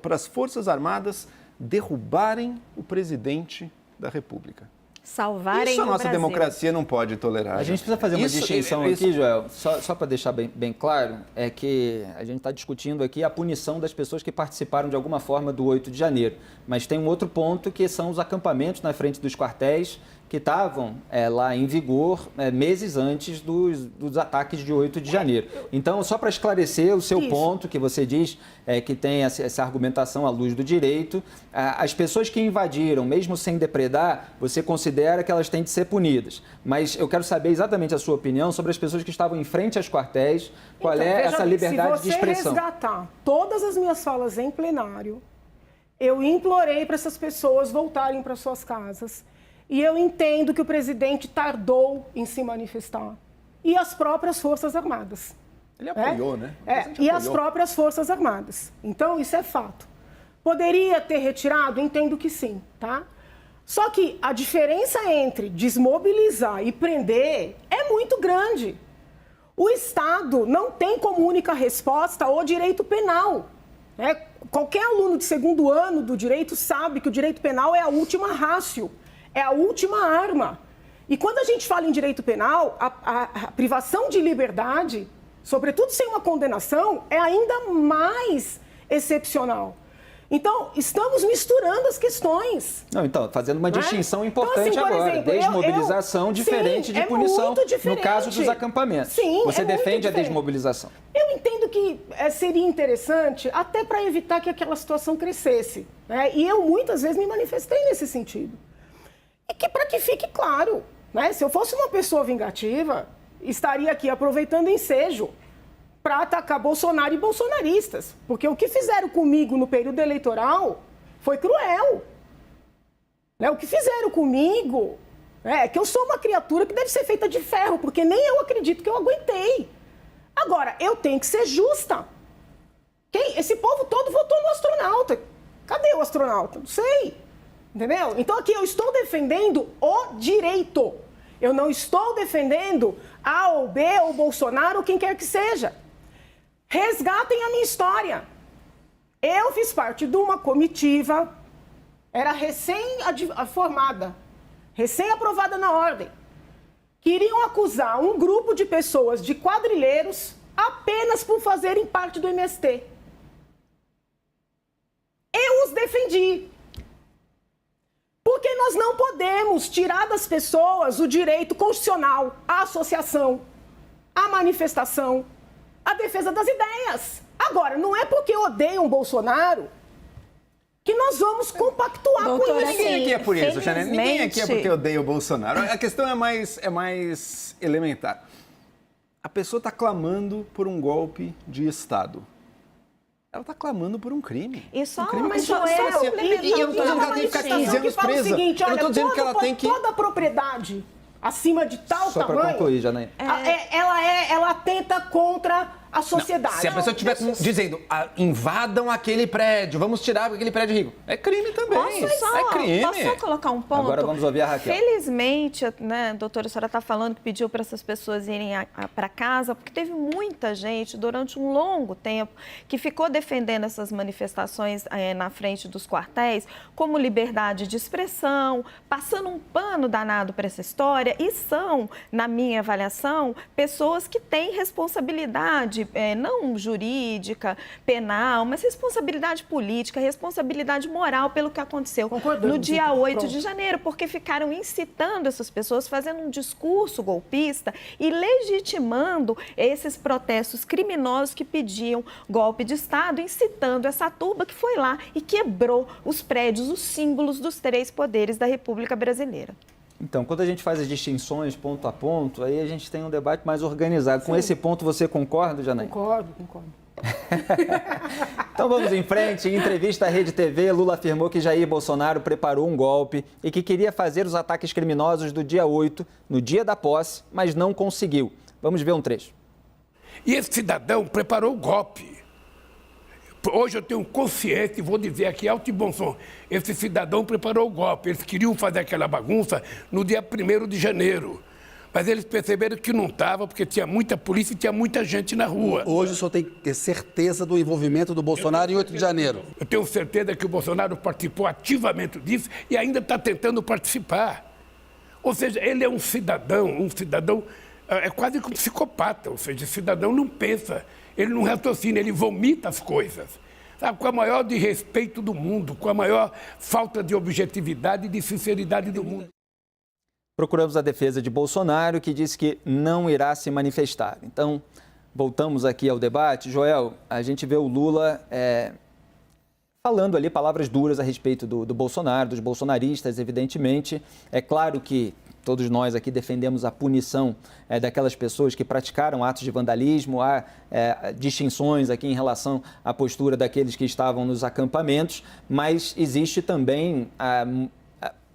para as Forças Armadas derrubarem o presidente da República. Salvarem isso a o nossa Brasil. Democracia não pode tolerar. A gente precisa fazer uma distinção aqui, Joel, só para deixar bem claro, é que a gente está discutindo aqui a punição das pessoas que participaram de alguma forma do 8 de janeiro. Mas tem um outro ponto, que são os acampamentos na frente dos quartéis que estavam lá em vigor meses antes dos ataques de 8 de janeiro. Então, só para esclarecer o seu ponto, que você diz que tem essa argumentação à luz do direito, as pessoas que invadiram, mesmo sem depredar, você considera que elas têm de ser punidas. Mas eu quero saber exatamente a sua opinião sobre as pessoas que estavam em frente aos quartéis, qual é essa liberdade de expressão. Se você resgatar todas as minhas falas em plenário, eu implorei para essas pessoas voltarem para suas casas. E eu entendo que o presidente tardou em se manifestar. E as próprias Forças Armadas. Ele apoiou, né? E as próprias Forças Armadas. Então, isso é fato. Poderia ter retirado? Entendo que sim, tá? Só que a diferença entre desmobilizar e prender é muito grande. O Estado não tem como única resposta o direito penal. Qualquer aluno de segundo ano do direito sabe que o direito penal é a última ratio. É a última arma. E quando a gente fala em direito penal, a privação de liberdade, sobretudo sem uma condenação, é ainda mais excepcional. Então, estamos misturando as questões. Não, então, fazendo uma distinção importante então, assim, por agora. exemplo, desmobilização diferente sim, de punição muito diferente. no caso dos acampamentos. Sim, Você defende a diferente. desmobilização. Eu entendo que seria interessante até para evitar que aquela situação crescesse. Né? E eu muitas vezes me manifestei nesse sentido. E que para que fique claro, né? Se eu fosse uma pessoa vingativa, estaria aqui aproveitando ensejo para atacar Bolsonaro e bolsonaristas. Porque o que fizeram comigo no período eleitoral foi cruel. Né? O que fizeram comigo é que eu sou uma criatura que deve ser feita de ferro, porque nem eu acredito que eu aguentei. Agora, eu tenho que ser justa. Esse povo todo votou no astronauta. Cadê o astronauta? Não sei. Entendeu? Então aqui eu estou defendendo o direito. Eu não estou defendendo A ou B ou Bolsonaro ou quem quer que seja. Resgatem a minha história. Eu fiz parte de uma comitiva, era recém-formada, recém-aprovada na ordem. Queriam acusar um grupo de pessoas de quadrilheiros apenas por fazerem parte do MST. Eu os defendi. Porque nós não podemos tirar das pessoas o direito constitucional à associação, à manifestação, à defesa das ideias. Agora, não é porque odeiam Bolsonaro que nós vamos compactuar com isso. Ninguém aqui é por isso, Janine. Ninguém aqui é porque odeia o Bolsonaro. A questão é mais elementar. A pessoa está clamando por um golpe de Estado. Ela está clamando por um crime. E só, um crime mas que só eu não estou dizendo que ela tem que ficar 15 anos presa. Eu não estou dizendo que ela tem que... Toda propriedade acima de tal Só tamanho... para concluir, Janaína. Ela atenta contra a sociedade. Não, se a pessoa estiver dizendo, invadam aquele prédio, vamos tirar aquele prédio rico. É crime também. É crime. Posso só colocar um ponto? Agora vamos ouvir a Raquel. Felizmente, né, doutora, a senhora está falando que pediu para essas pessoas irem para casa, porque teve muita gente durante um longo tempo que ficou defendendo essas manifestações na frente dos quartéis como liberdade de expressão, passando um pano danado para essa história, e são, na minha avaliação, pessoas que têm responsabilidade não jurídica, penal, mas responsabilidade política, responsabilidade moral pelo que aconteceu no dia 8 de janeiro, porque ficaram incitando essas pessoas, fazendo um discurso golpista e legitimando esses protestos criminosos que pediam golpe de Estado, incitando essa turba que foi lá e quebrou os prédios, os símbolos dos 3 poderes da República Brasileira. Então, quando a gente faz as distinções ponto a ponto, aí a gente tem um debate mais organizado. Com esse ponto, você concorda, Janaína? Concordo. Então vamos em frente. Em entrevista à Rede TV, Lula afirmou que Jair Bolsonaro preparou um golpe e que queria fazer os ataques criminosos do dia 8, no dia da posse, mas não conseguiu. Vamos ver um trecho. E esse cidadão preparou o golpe. Hoje eu tenho consciência e vou dizer aqui alto e bom som. Esse cidadão preparou o golpe. Eles queriam fazer aquela bagunça no dia 1º de janeiro. Mas eles perceberam que não estava, porque tinha muita polícia e tinha muita gente na rua. Hoje o senhor tem que ter certeza do envolvimento do Bolsonaro em 8 de janeiro. Eu tenho certeza que o Bolsonaro participou ativamente disso e ainda está tentando participar. Ou seja, ele é um cidadão é quase como um psicopata. Ou seja, esse cidadão não pensa, ele não raciocina, ele vomita as coisas. Sabe, com a maior desrespeito do mundo, com a maior falta de objetividade e de sinceridade do mundo. Procuramos a defesa de Bolsonaro, que disse que não irá se manifestar. Então, voltamos aqui ao debate. Joel, a gente vê o Lula falando ali palavras duras a respeito do Bolsonaro, dos bolsonaristas, evidentemente. É claro que todos nós aqui defendemos a punição daquelas pessoas que praticaram atos de vandalismo. Há distinções aqui em relação à postura daqueles que estavam nos acampamentos, mas existe também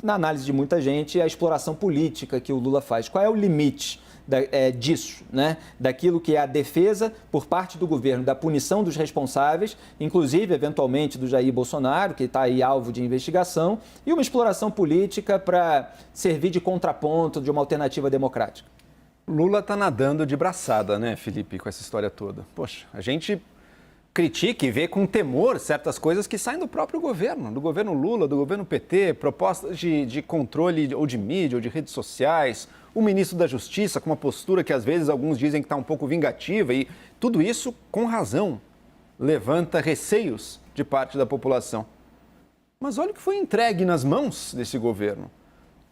na análise de muita gente, a exploração política que o Lula faz. Qual é o limite disso, né? Daquilo que é a defesa por parte do governo, da punição dos responsáveis, inclusive, eventualmente, do Jair Bolsonaro, que está aí alvo de investigação, e uma exploração política para servir de contraponto de uma alternativa democrática? Lula está nadando de braçada, né, Felipe, com essa história toda. Poxa, a gente critica e vê com temor certas coisas que saem do próprio governo, do governo Lula, do governo PT, propostas de controle ou de mídia ou de redes sociais, o ministro da Justiça com uma postura que às vezes alguns dizem que está um pouco vingativa, e tudo isso com razão. levanta receios de parte da população. Mas olha o que foi entregue nas mãos desse governo.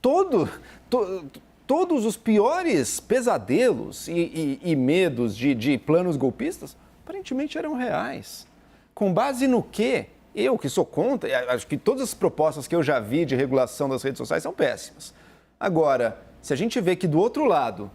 Todos os piores pesadelos e medos de planos golpistas, aparentemente eram reais. Com base no quê? Eu, que sou contra, acho que todas as propostas que eu já vi de regulação das redes sociais são péssimas. Agora, se a gente vê que do outro lado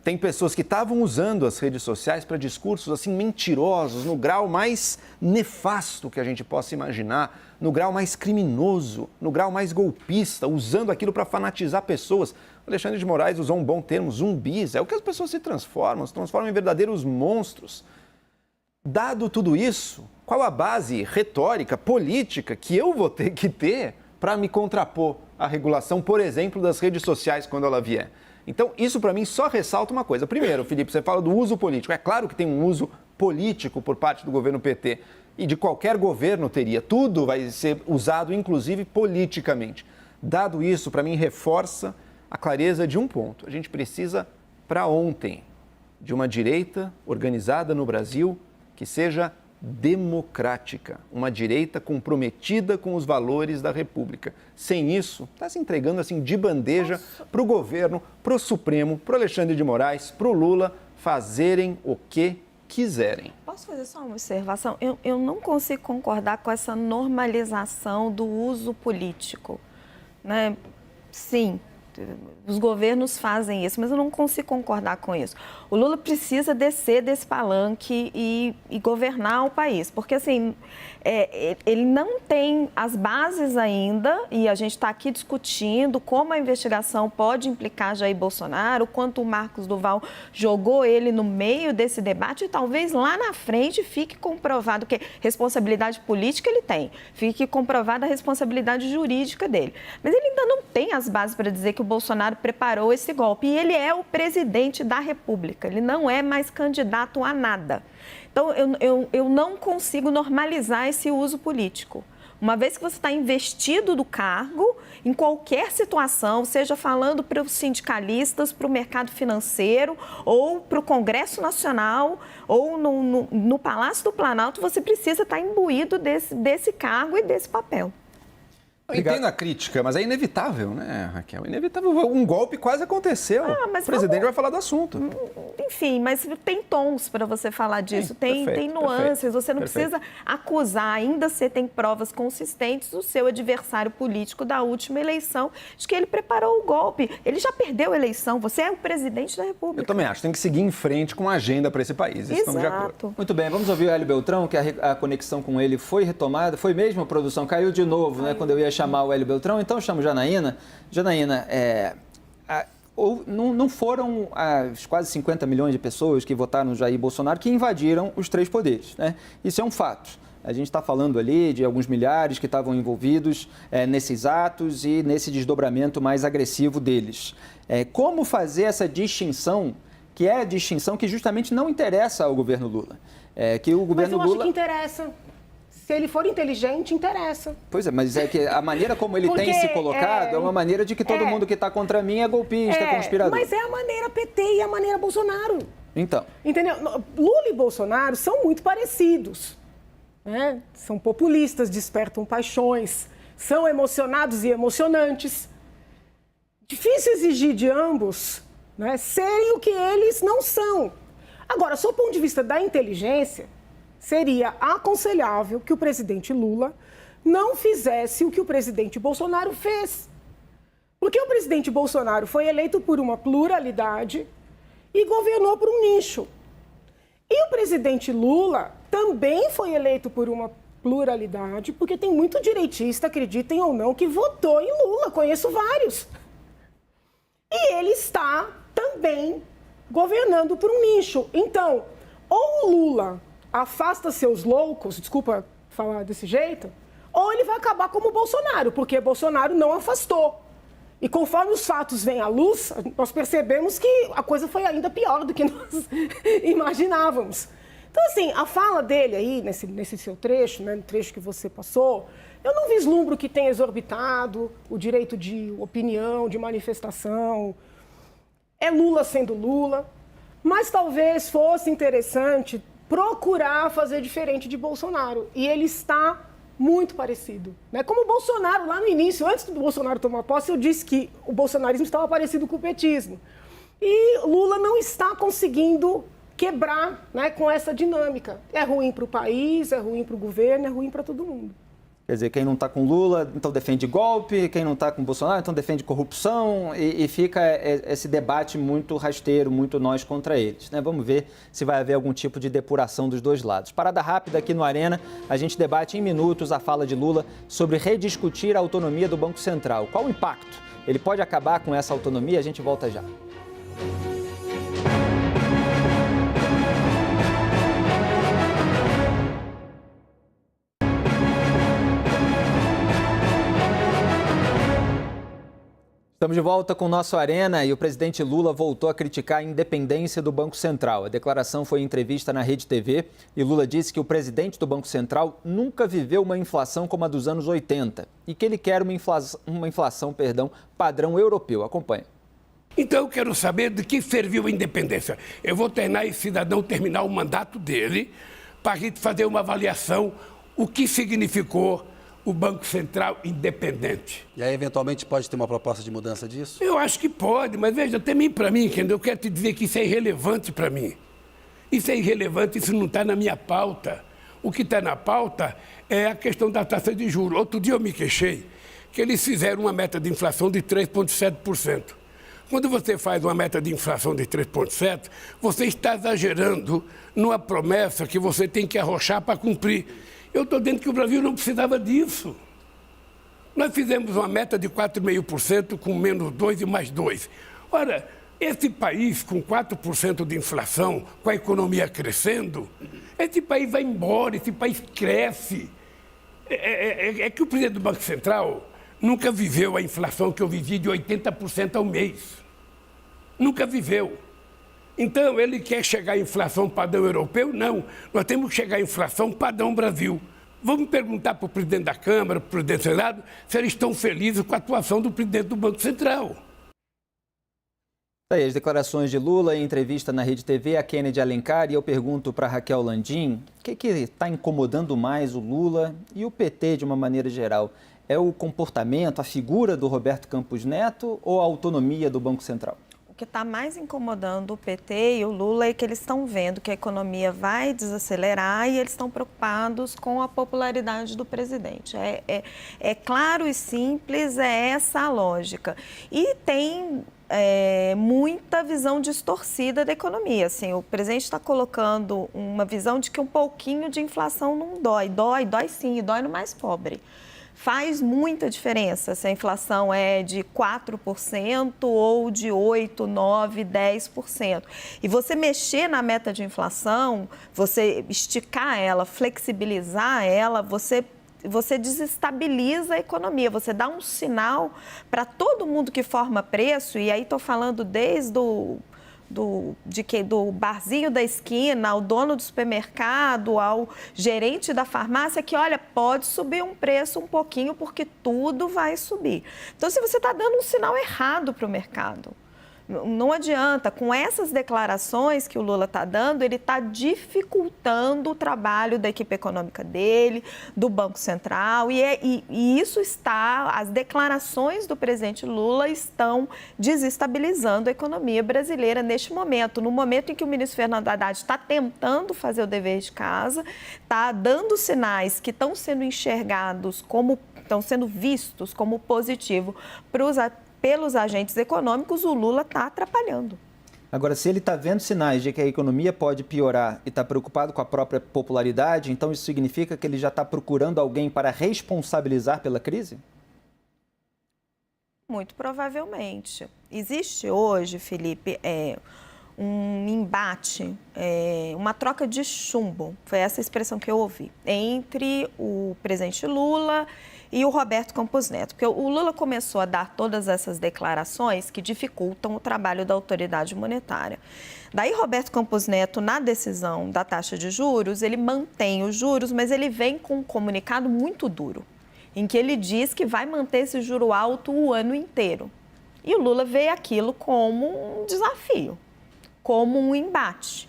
tem pessoas que estavam usando as redes sociais para discursos assim mentirosos, no grau mais nefasto que a gente possa imaginar, no grau mais criminoso, no grau mais golpista, usando aquilo para fanatizar pessoas. O Alexandre de Moraes usou um bom termo, zumbis. É o que as pessoas se transformam em verdadeiros monstros. Dado tudo isso, qual a base retórica, política que eu vou ter que ter para me contrapor à regulação, por exemplo, das redes sociais quando ela vier? Então, isso para mim só ressalta uma coisa. Primeiro, Felipe, você fala do uso político. É claro que tem um uso político por parte do governo PT e de qualquer governo teria. Tudo vai ser usado, inclusive, politicamente. Dado isso, para mim, reforça a clareza de um ponto. A gente precisa, para ontem, de uma direita organizada no Brasil que seja democrática, uma direita comprometida com os valores da República. Sem isso, está se entregando assim de bandeja para o governo, para o Supremo, para o Alexandre de Moraes, para o Lula fazerem o que quiserem. Posso fazer só uma observação? Eu não consigo concordar com essa normalização do uso político, né? Sim, os governos fazem isso, mas eu não consigo concordar com isso. O Lula precisa descer desse palanque e governar o país, porque assim, ele não tem as bases ainda, e a gente está aqui discutindo como a investigação pode implicar Jair Bolsonaro, quanto o Marcos Duval jogou ele no meio desse debate, e talvez lá na frente fique comprovado que responsabilidade política ele tem, fique comprovada a responsabilidade jurídica dele. Mas ele ainda não tem as bases para dizer que o Bolsonaro preparou esse golpe, e ele é o presidente da República, ele não é mais candidato a nada. Então, eu não consigo normalizar esse uso político. Uma vez que você está investido do cargo, em qualquer situação, seja falando para os sindicalistas, para o mercado financeiro, ou para o Congresso Nacional, ou no Palácio do Planalto, você precisa estar imbuído desse cargo e desse papel. Eu entendo a crítica, mas é inevitável, né, Raquel? Inevitável. Um golpe quase aconteceu. O presidente vai falar do assunto. Enfim, mas tem tons para você falar disso, tem nuances. Você não precisa acusar, ainda você tem provas consistentes, o seu adversário político da última eleição de que ele preparou o golpe. Ele já perdeu a eleição, você é o presidente da República. Eu também acho, tem que seguir em frente com a agenda para esse país. Estamos de acordo. Muito bem, vamos ouvir o Hélio Beltrão, que a conexão com ele foi retomada. Foi mesmo, a produção caiu de novo, né, quando eu ia chamar o Hélio Beltrão, então eu chamo Janaína. Janaína, não foram as quase 50 milhões de pessoas que votaram no Jair Bolsonaro que invadiram os três poderes, né? Isso é um fato. A gente está falando ali de alguns milhares que estavam envolvidos nesses atos e nesse desdobramento mais agressivo deles. Como fazer essa distinção, que é a distinção que justamente não interessa ao governo Lula? Que o governo Lula... Mas eu acho que interessa. Se ele for inteligente, interessa. Pois é, mas é que a maneira como ele tem se colocado é uma maneira de que todo mundo que está contra mim é golpista, conspirador. Mas é a maneira PT e a maneira Bolsonaro. Então. Entendeu? Lula e Bolsonaro são muito parecidos, né? São populistas, despertam paixões, são emocionados e emocionantes. Difícil exigir de ambos, né, serem o que eles não são. Agora, sob o ponto de vista da inteligência, seria aconselhável que o presidente Lula não fizesse o que o presidente Bolsonaro fez. Porque o presidente Bolsonaro foi eleito por uma pluralidade e governou por um nicho. E o presidente Lula também foi eleito por uma pluralidade, porque tem muito direitista, acreditem ou não, que votou em Lula. Conheço vários. E ele está também governando por um nicho. Então, ou o Lula afasta seus loucos, desculpa falar desse jeito, ou ele vai acabar como o Bolsonaro, porque Bolsonaro não afastou. E conforme os fatos vêm à luz, nós percebemos que a coisa foi ainda pior do que nós imaginávamos. Então, assim, a fala dele aí, nesse seu trecho, né, no trecho que você passou, eu não vislumbro que tenha exorbitado o direito de opinião, de manifestação. É Lula sendo Lula, mas talvez fosse interessante procurar fazer diferente de Bolsonaro. E ele está muito parecido, né? Como o Bolsonaro, lá no início, antes do Bolsonaro tomar posse, eu disse que o bolsonarismo estava parecido com o petismo. E Lula não está conseguindo quebrar, né, com essa dinâmica. É ruim para o país, é ruim para o governo, é ruim para todo mundo. Quer dizer, quem não está com Lula, então defende golpe, quem não está com Bolsonaro, então defende corrupção, e fica esse debate muito rasteiro, muito nós contra eles, né? Vamos ver se vai haver algum tipo de depuração dos dois lados. Parada rápida aqui no Arena, a gente debate em minutos a fala de Lula sobre rediscutir a autonomia do Banco Central. Qual o impacto? Ele pode acabar com essa autonomia? A gente volta já. Estamos de volta com o nosso Arena e o presidente Lula voltou a criticar a independência do Banco Central. A declaração foi em entrevista na Rede TV e Lula disse que o presidente do Banco Central nunca viveu uma inflação como a dos anos 80 e que ele quer uma inflação padrão europeu. Acompanhe. Então eu quero saber de que serviu a independência. Eu vou treinar esse cidadão terminar o mandato dele para a gente fazer uma avaliação o que significou o Banco Central independente. E aí, eventualmente, pode ter uma proposta de mudança disso? Eu acho que pode, mas veja, também para mim, eu quero te dizer que isso é irrelevante para mim. Isso é irrelevante, isso não está na minha pauta. O que está na pauta é a questão da taxa de juros. Outro dia eu me queixei que eles fizeram uma meta de inflação de 3,7%. Quando você faz uma meta de inflação de 3,7%, você está exagerando numa promessa que você tem que arrochar para cumprir. Eu estou dizendo que o Brasil não precisava disso. Nós fizemos uma meta de 4,5% com menos 2 e mais 2. Ora, esse país com 4% de inflação, com a economia crescendo, esse país vai embora, esse país cresce. É que o presidente do Banco Central nunca viveu a inflação que eu vivi de 80% ao mês. Nunca viveu. Então, ele quer chegar à inflação padrão europeu? Não. Nós temos que chegar à inflação padrão Brasil. Vamos perguntar para o presidente da Câmara, para o presidente do Senado, se eles estão felizes com a atuação do presidente do Banco Central. Aí, as declarações de Lula em entrevista na Rede TV, a Kennedy Alencar, e eu pergunto para Raquel Landim, o que está incomodando mais o Lula e o PT de uma maneira geral? É o comportamento, a figura do Roberto Campos Neto ou a autonomia do Banco Central? O que está mais incomodando o PT e o Lula é que eles estão vendo que a economia vai desacelerar e eles estão preocupados com a popularidade do presidente. É claro e simples, é essa a lógica. E tem muita visão distorcida da economia. Assim, o presidente está colocando uma visão de que um pouquinho de inflação não dói. Dói sim, e dói no mais pobre. Faz muita diferença se a inflação é de 4% ou de 8%, 9%, 10%. E você mexer na meta de inflação, você esticar ela, flexibilizar ela, você desestabiliza a economia, você dá um sinal para todo mundo que forma preço, e aí estou falando desde do barzinho da esquina, ao dono do supermercado, ao gerente da farmácia, que, olha, pode subir um preço um pouquinho porque tudo vai subir. Então, se você está dando um sinal errado para o mercado, não adianta. Com essas declarações que o Lula está dando, ele está dificultando o trabalho da equipe econômica dele, do Banco Central, e isso as declarações do presidente Lula estão desestabilizando a economia brasileira neste momento. No momento em que o ministro Fernando Haddad está tentando fazer o dever de casa, está dando sinais que estão sendo enxergados estão sendo vistos como positivo pelos agentes econômicos, o Lula está atrapalhando. Agora, se ele está vendo sinais de que a economia pode piorar e está preocupado com a própria popularidade, então isso significa que ele já está procurando alguém para responsabilizar pela crise? Muito provavelmente. Existe hoje, Felipe, um embate, uma troca de chumbo, foi essa expressão que eu ouvi, entre o presidente Lula e o Roberto Campos Neto, porque o Lula começou a dar todas essas declarações que dificultam o trabalho da autoridade monetária. Daí, Roberto Campos Neto, na decisão da taxa de juros, ele mantém os juros, mas ele vem com um comunicado muito duro, em que ele diz que vai manter esse juro alto o ano inteiro. E o Lula vê aquilo como um desafio, como um embate.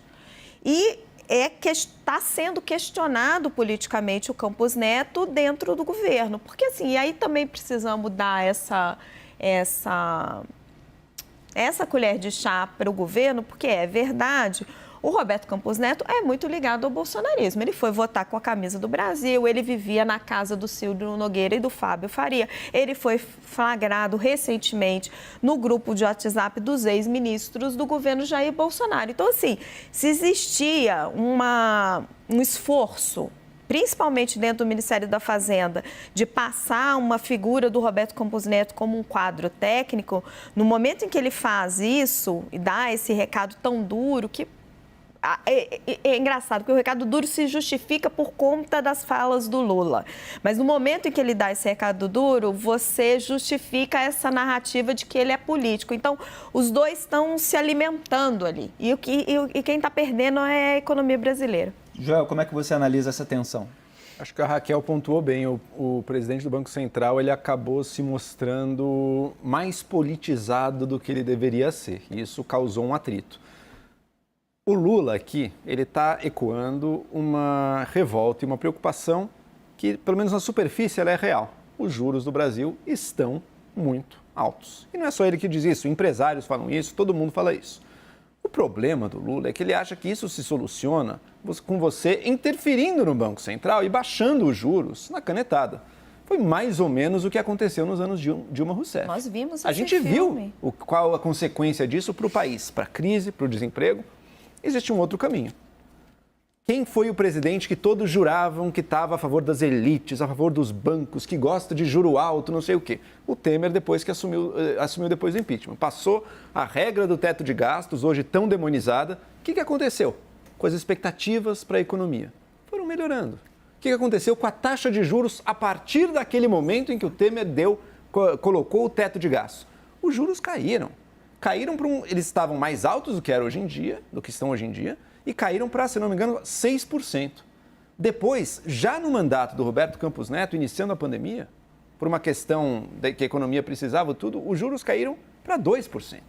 E está sendo questionado politicamente o Campos Neto dentro do governo. Porque, assim, e aí também precisamos dar essa colher de chá para o governo, porque é verdade, o Roberto Campos Neto é muito ligado ao bolsonarismo. Ele foi votar com a camisa do Brasil, ele vivia na casa do Ciro Nogueira e do Fábio Faria. Ele foi flagrado recentemente no grupo de WhatsApp dos ex-ministros do governo Jair Bolsonaro. Então, assim, se existia um esforço, principalmente dentro do Ministério da Fazenda, de passar uma figura do Roberto Campos Neto como um quadro técnico, no momento em que ele faz isso e dá esse recado tão duro, que é engraçado, porque o recado duro se justifica por conta das falas do Lula. Mas no momento em que ele dá esse recado duro, você justifica essa narrativa de que ele é político. Então, os dois estão se alimentando ali. E quem está perdendo é a economia brasileira. Joel, como é que você analisa essa tensão? Acho que a Raquel pontuou bem. O presidente do Banco Central, ele acabou se mostrando mais politizado do que ele deveria ser. E isso causou um atrito. O Lula aqui, ele está ecoando uma revolta e uma preocupação que, pelo menos na superfície, ela é real. Os juros do Brasil estão muito altos. E não é só ele que diz isso, empresários falam isso, todo mundo fala isso. O problema do Lula é que ele acha que isso se soluciona com você interferindo no Banco Central e baixando os juros na canetada. Foi mais ou menos o que aconteceu nos anos Dilma Rousseff. Nós vimos esse A gente filme. viu qual a consequência disso para o país, para a crise, para o desemprego. Existe um outro caminho. Quem foi o presidente que todos juravam que estava a favor das elites, a favor dos bancos, que gosta de juro alto, não sei o quê? O Temer, depois que assumiu depois do impeachment. Passou a regra do teto de gastos, hoje tão demonizada. O que aconteceu com as expectativas para a economia? Foram melhorando. O que aconteceu com a taxa de juros a partir daquele momento em que o Temer colocou o teto de gastos? Os juros caíram. Eles estavam mais altos do que estão hoje em dia, e caíram para, se não me engano, 6%. Depois, já no mandato do Roberto Campos Neto, iniciando a pandemia, por uma questão que a economia precisava tudo, os juros caíram para 2%.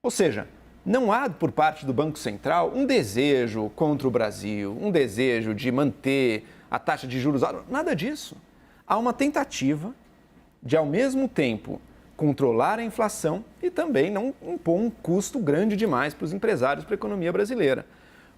Ou seja, não há por parte do Banco Central um desejo contra o Brasil, um desejo de manter a taxa de juros alta, nada disso. Há uma tentativa de, ao mesmo tempo, controlar a inflação e também não impor um custo grande demais para os empresários, para a economia brasileira.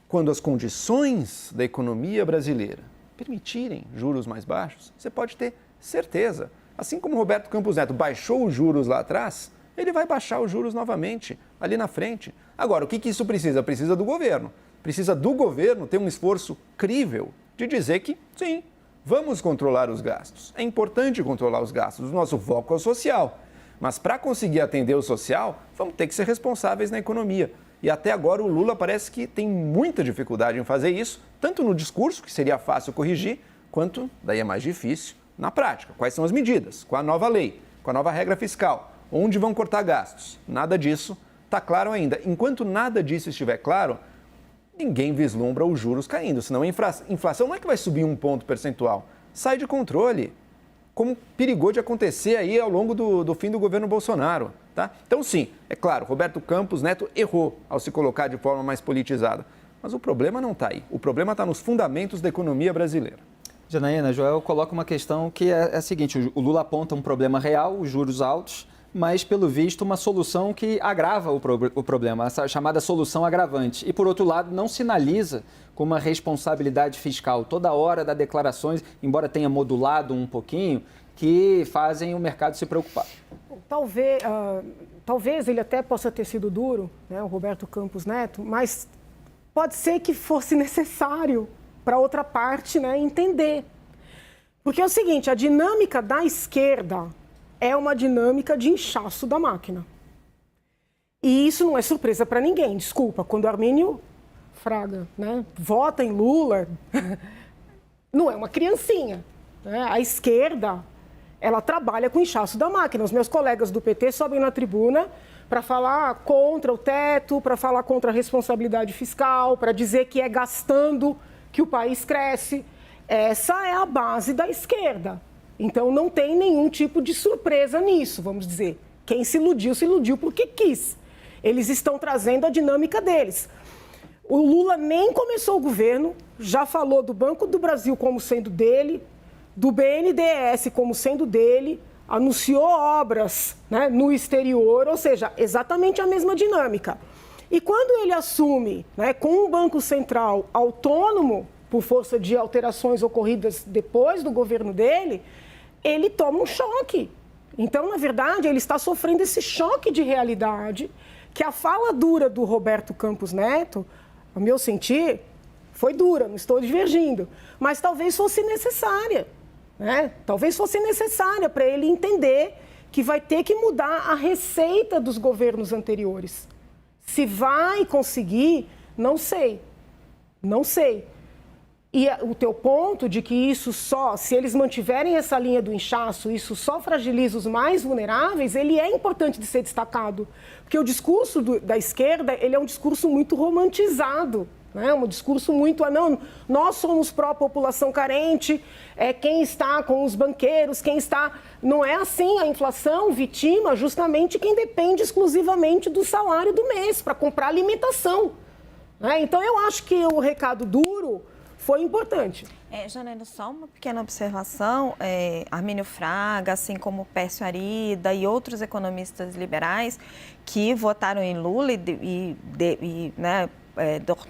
Quando as condições da economia brasileira permitirem juros mais baixos, você pode ter certeza. Assim como o Roberto Campos Neto baixou os juros lá atrás, ele vai baixar os juros novamente, ali na frente. Agora, o que isso precisa? Precisa do governo. Precisa do governo ter um esforço crível de dizer que, sim, vamos controlar os gastos. É importante controlar os gastos. O nosso foco é o social. Mas para conseguir atender o social, vamos ter que ser responsáveis na economia. E até agora o Lula parece que tem muita dificuldade em fazer isso, tanto no discurso, que seria fácil corrigir, quanto, daí é mais difícil, na prática. Quais são as medidas? Com a nova lei, com a nova regra fiscal, onde vão cortar gastos? Nada disso está claro ainda. Enquanto nada disso estiver claro, ninguém vislumbra os juros caindo. Senão a inflação não é que vai subir 1 ponto percentual, sai de controle, como perigou de acontecer aí ao longo do fim do governo Bolsonaro, tá? Então, sim, é claro, Roberto Campos Neto errou ao se colocar de forma mais politizada. Mas o problema não está aí. O problema está nos fundamentos da economia brasileira. Janaína, Joel coloca uma questão que é a seguinte: o Lula aponta um problema real, os juros altos, mas, pelo visto, uma solução que agrava o problema, essa chamada solução agravante. E, por outro lado, não sinaliza com uma responsabilidade fiscal toda hora das declarações, embora tenha modulado um pouquinho, que fazem o mercado se preocupar. Talvez ele até possa ter sido duro, né, o Roberto Campos Neto, mas pode ser que fosse necessário para outra parte, né, entender. Porque é o seguinte, a dinâmica da esquerda é uma dinâmica de inchaço da máquina. E isso não é surpresa para ninguém. Desculpa, quando o Armínio Fraga, né, vota em Lula, não é uma criancinha, né? A esquerda, ela trabalha com inchaço da máquina. Os meus colegas do PT sobem na tribuna para falar contra o teto, para falar contra a responsabilidade fiscal, para dizer que é gastando que o país cresce. Essa é a base da esquerda. Então, não tem nenhum tipo de surpresa nisso, vamos dizer. Quem se iludiu porque quis. Eles estão trazendo a dinâmica deles. O Lula nem começou o governo, já falou do Banco do Brasil como sendo dele, do BNDES como sendo dele, anunciou obras, né, no exterior, ou seja, exatamente a mesma dinâmica. E quando ele assume, né, com um Banco Central autônomo, por força de alterações ocorridas depois do governo dele, ele toma um choque. Então, na verdade, ele está sofrendo esse choque de realidade que a fala dura do Roberto Campos Neto, ao meu sentir, foi dura, não estou divergindo, mas talvez fosse necessária, né? Talvez fosse necessária para ele entender que vai ter que mudar a receita dos governos anteriores. Se vai conseguir, não sei. Não sei. E o teu ponto de que isso só, se eles mantiverem essa linha do inchaço, isso só fragiliza os mais vulneráveis, ele é importante de ser destacado. Porque o discurso da esquerda, ele é um discurso muito romantizado, né? Um discurso muito, não, nós somos pró-população carente, quem está com os banqueiros, quem está... Não é assim, a inflação vitima justamente quem depende exclusivamente do salário do mês para comprar alimentação, né? Então, eu acho que o recado duro foi importante. Janaína, só uma pequena observação. Armínio Fraga, assim como Pércio Arida e outros economistas liberais que votaram em Lula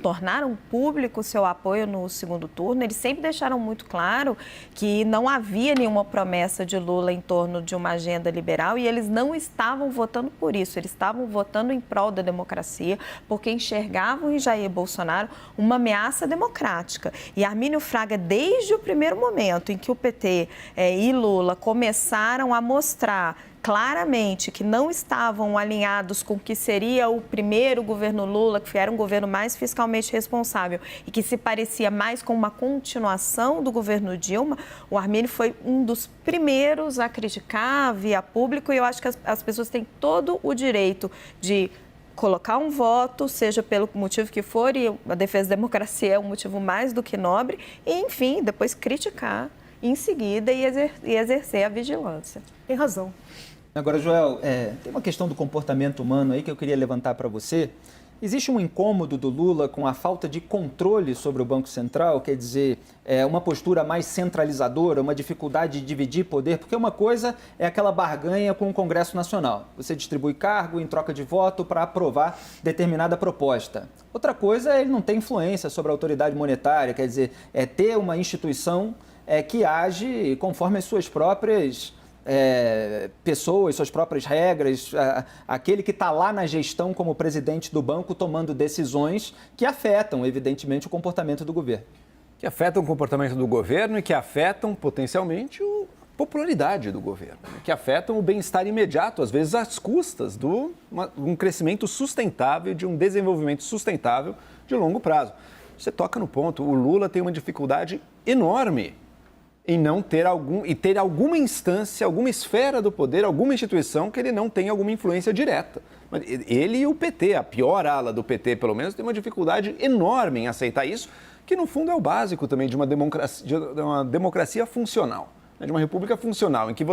tornaram público o seu apoio no segundo turno, eles sempre deixaram muito claro que não havia nenhuma promessa de Lula em torno de uma agenda liberal e eles não estavam votando por isso, eles estavam votando em prol da democracia, porque enxergavam em Jair Bolsonaro uma ameaça democrática. E Armínio Fraga, desde o primeiro momento em que o PT e Lula começaram a mostrar claramente que não estavam alinhados com o que seria o primeiro governo Lula, que era um governo mais fiscalmente responsável e que se parecia mais com uma continuação do governo Dilma, o Armínio foi um dos primeiros a criticar via público e eu acho que as pessoas têm todo o direito de colocar um voto, seja pelo motivo que for, e a defesa da democracia é um motivo mais do que nobre, e, enfim, depois criticar em seguida e exercer a vigilância. Tem razão. Agora, Joel, tem uma questão do comportamento humano aí que eu queria levantar para você. Existe um incômodo do Lula com a falta de controle sobre o Banco Central, quer dizer, uma postura mais centralizadora, uma dificuldade de dividir poder, porque uma coisa é aquela barganha com o Congresso Nacional. Você distribui cargo em troca de voto para aprovar determinada proposta. Outra coisa é ele não ter influência sobre a autoridade monetária, quer dizer, ter uma instituição que age conforme as suas próprias pessoas, suas próprias regras, aquele que está lá na gestão como presidente do banco tomando decisões que afetam, evidentemente, o comportamento do governo. Que afetam o comportamento do governo e que afetam, potencialmente, a popularidade do governo, que afetam o bem-estar imediato, às vezes às custas de um crescimento sustentável, de um desenvolvimento sustentável de longo prazo. Você toca no ponto, o Lula tem uma dificuldade enorme em não ter alguma instância, alguma esfera do poder, alguma instituição que ele não tenha alguma influência direta. Ele e o PT, a pior ala do PT, pelo menos, tem uma dificuldade enorme em aceitar isso, que no fundo é o básico também de uma democracia funcional, de uma república funcional, em que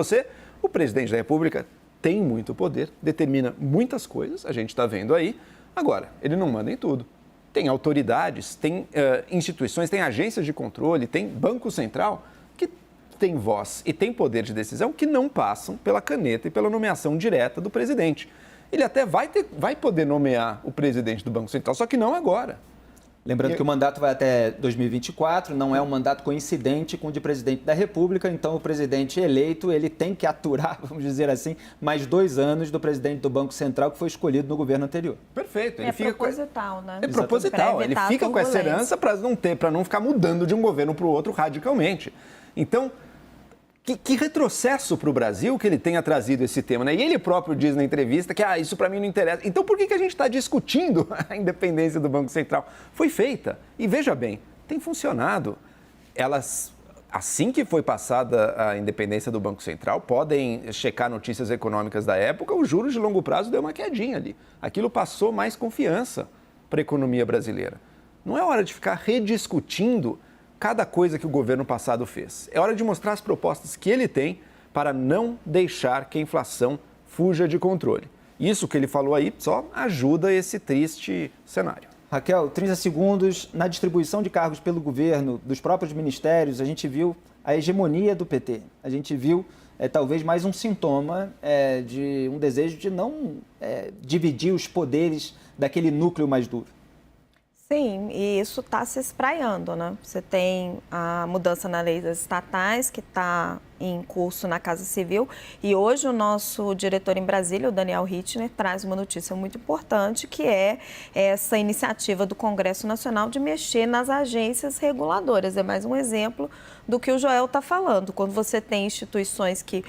o presidente da república, tem muito poder, determina muitas coisas, a gente está vendo aí. Agora, ele não manda em tudo. Tem autoridades, tem instituições, tem agências de controle, tem Banco Central, tem voz e tem poder de decisão que não passam pela caneta e pela nomeação direta do presidente. Ele até vai poder nomear o presidente do Banco Central, só que não agora. Lembrando que o mandato vai até 2024, não é um mandato coincidente com o de presidente da República, então o presidente eleito ele tem que aturar, vamos dizer assim, mais 2 anos do presidente do Banco Central que foi escolhido no governo anterior. Perfeito. Ele fica proposital, né? É proposital, ele fica com essa herança para não ficar mudando de um governo para o outro radicalmente. Então, que retrocesso para o Brasil que ele tenha trazido esse tema, né? E ele próprio diz na entrevista que isso para mim não interessa. Então por que a gente está discutindo a independência do Banco Central? Foi feita. E veja bem, tem funcionado. Elas, assim que foi passada a independência do Banco Central, podem checar notícias econômicas da época, os juros de longo prazo deu uma quedinha ali. Aquilo passou mais confiança para a economia brasileira. Não é hora de ficar rediscutindo cada coisa que o governo passado fez. É hora de mostrar as propostas que ele tem para não deixar que a inflação fuja de controle. Isso que ele falou aí só ajuda esse triste cenário. Raquel, 30 segundos. Na distribuição de cargos pelo governo, dos próprios ministérios, a gente viu a hegemonia do PT. A gente viu talvez mais um sintoma de um desejo de não dividir os poderes daquele núcleo mais duro. Sim, e isso está se espraiando, né? Você tem a mudança na lei das estatais, que está em curso na Casa Civil, e hoje o nosso diretor em Brasília, o Daniel Rittner, traz uma notícia muito importante, que é essa iniciativa do Congresso Nacional de mexer nas agências reguladoras. É mais um exemplo do que o Joel está falando. Quando você tem instituições que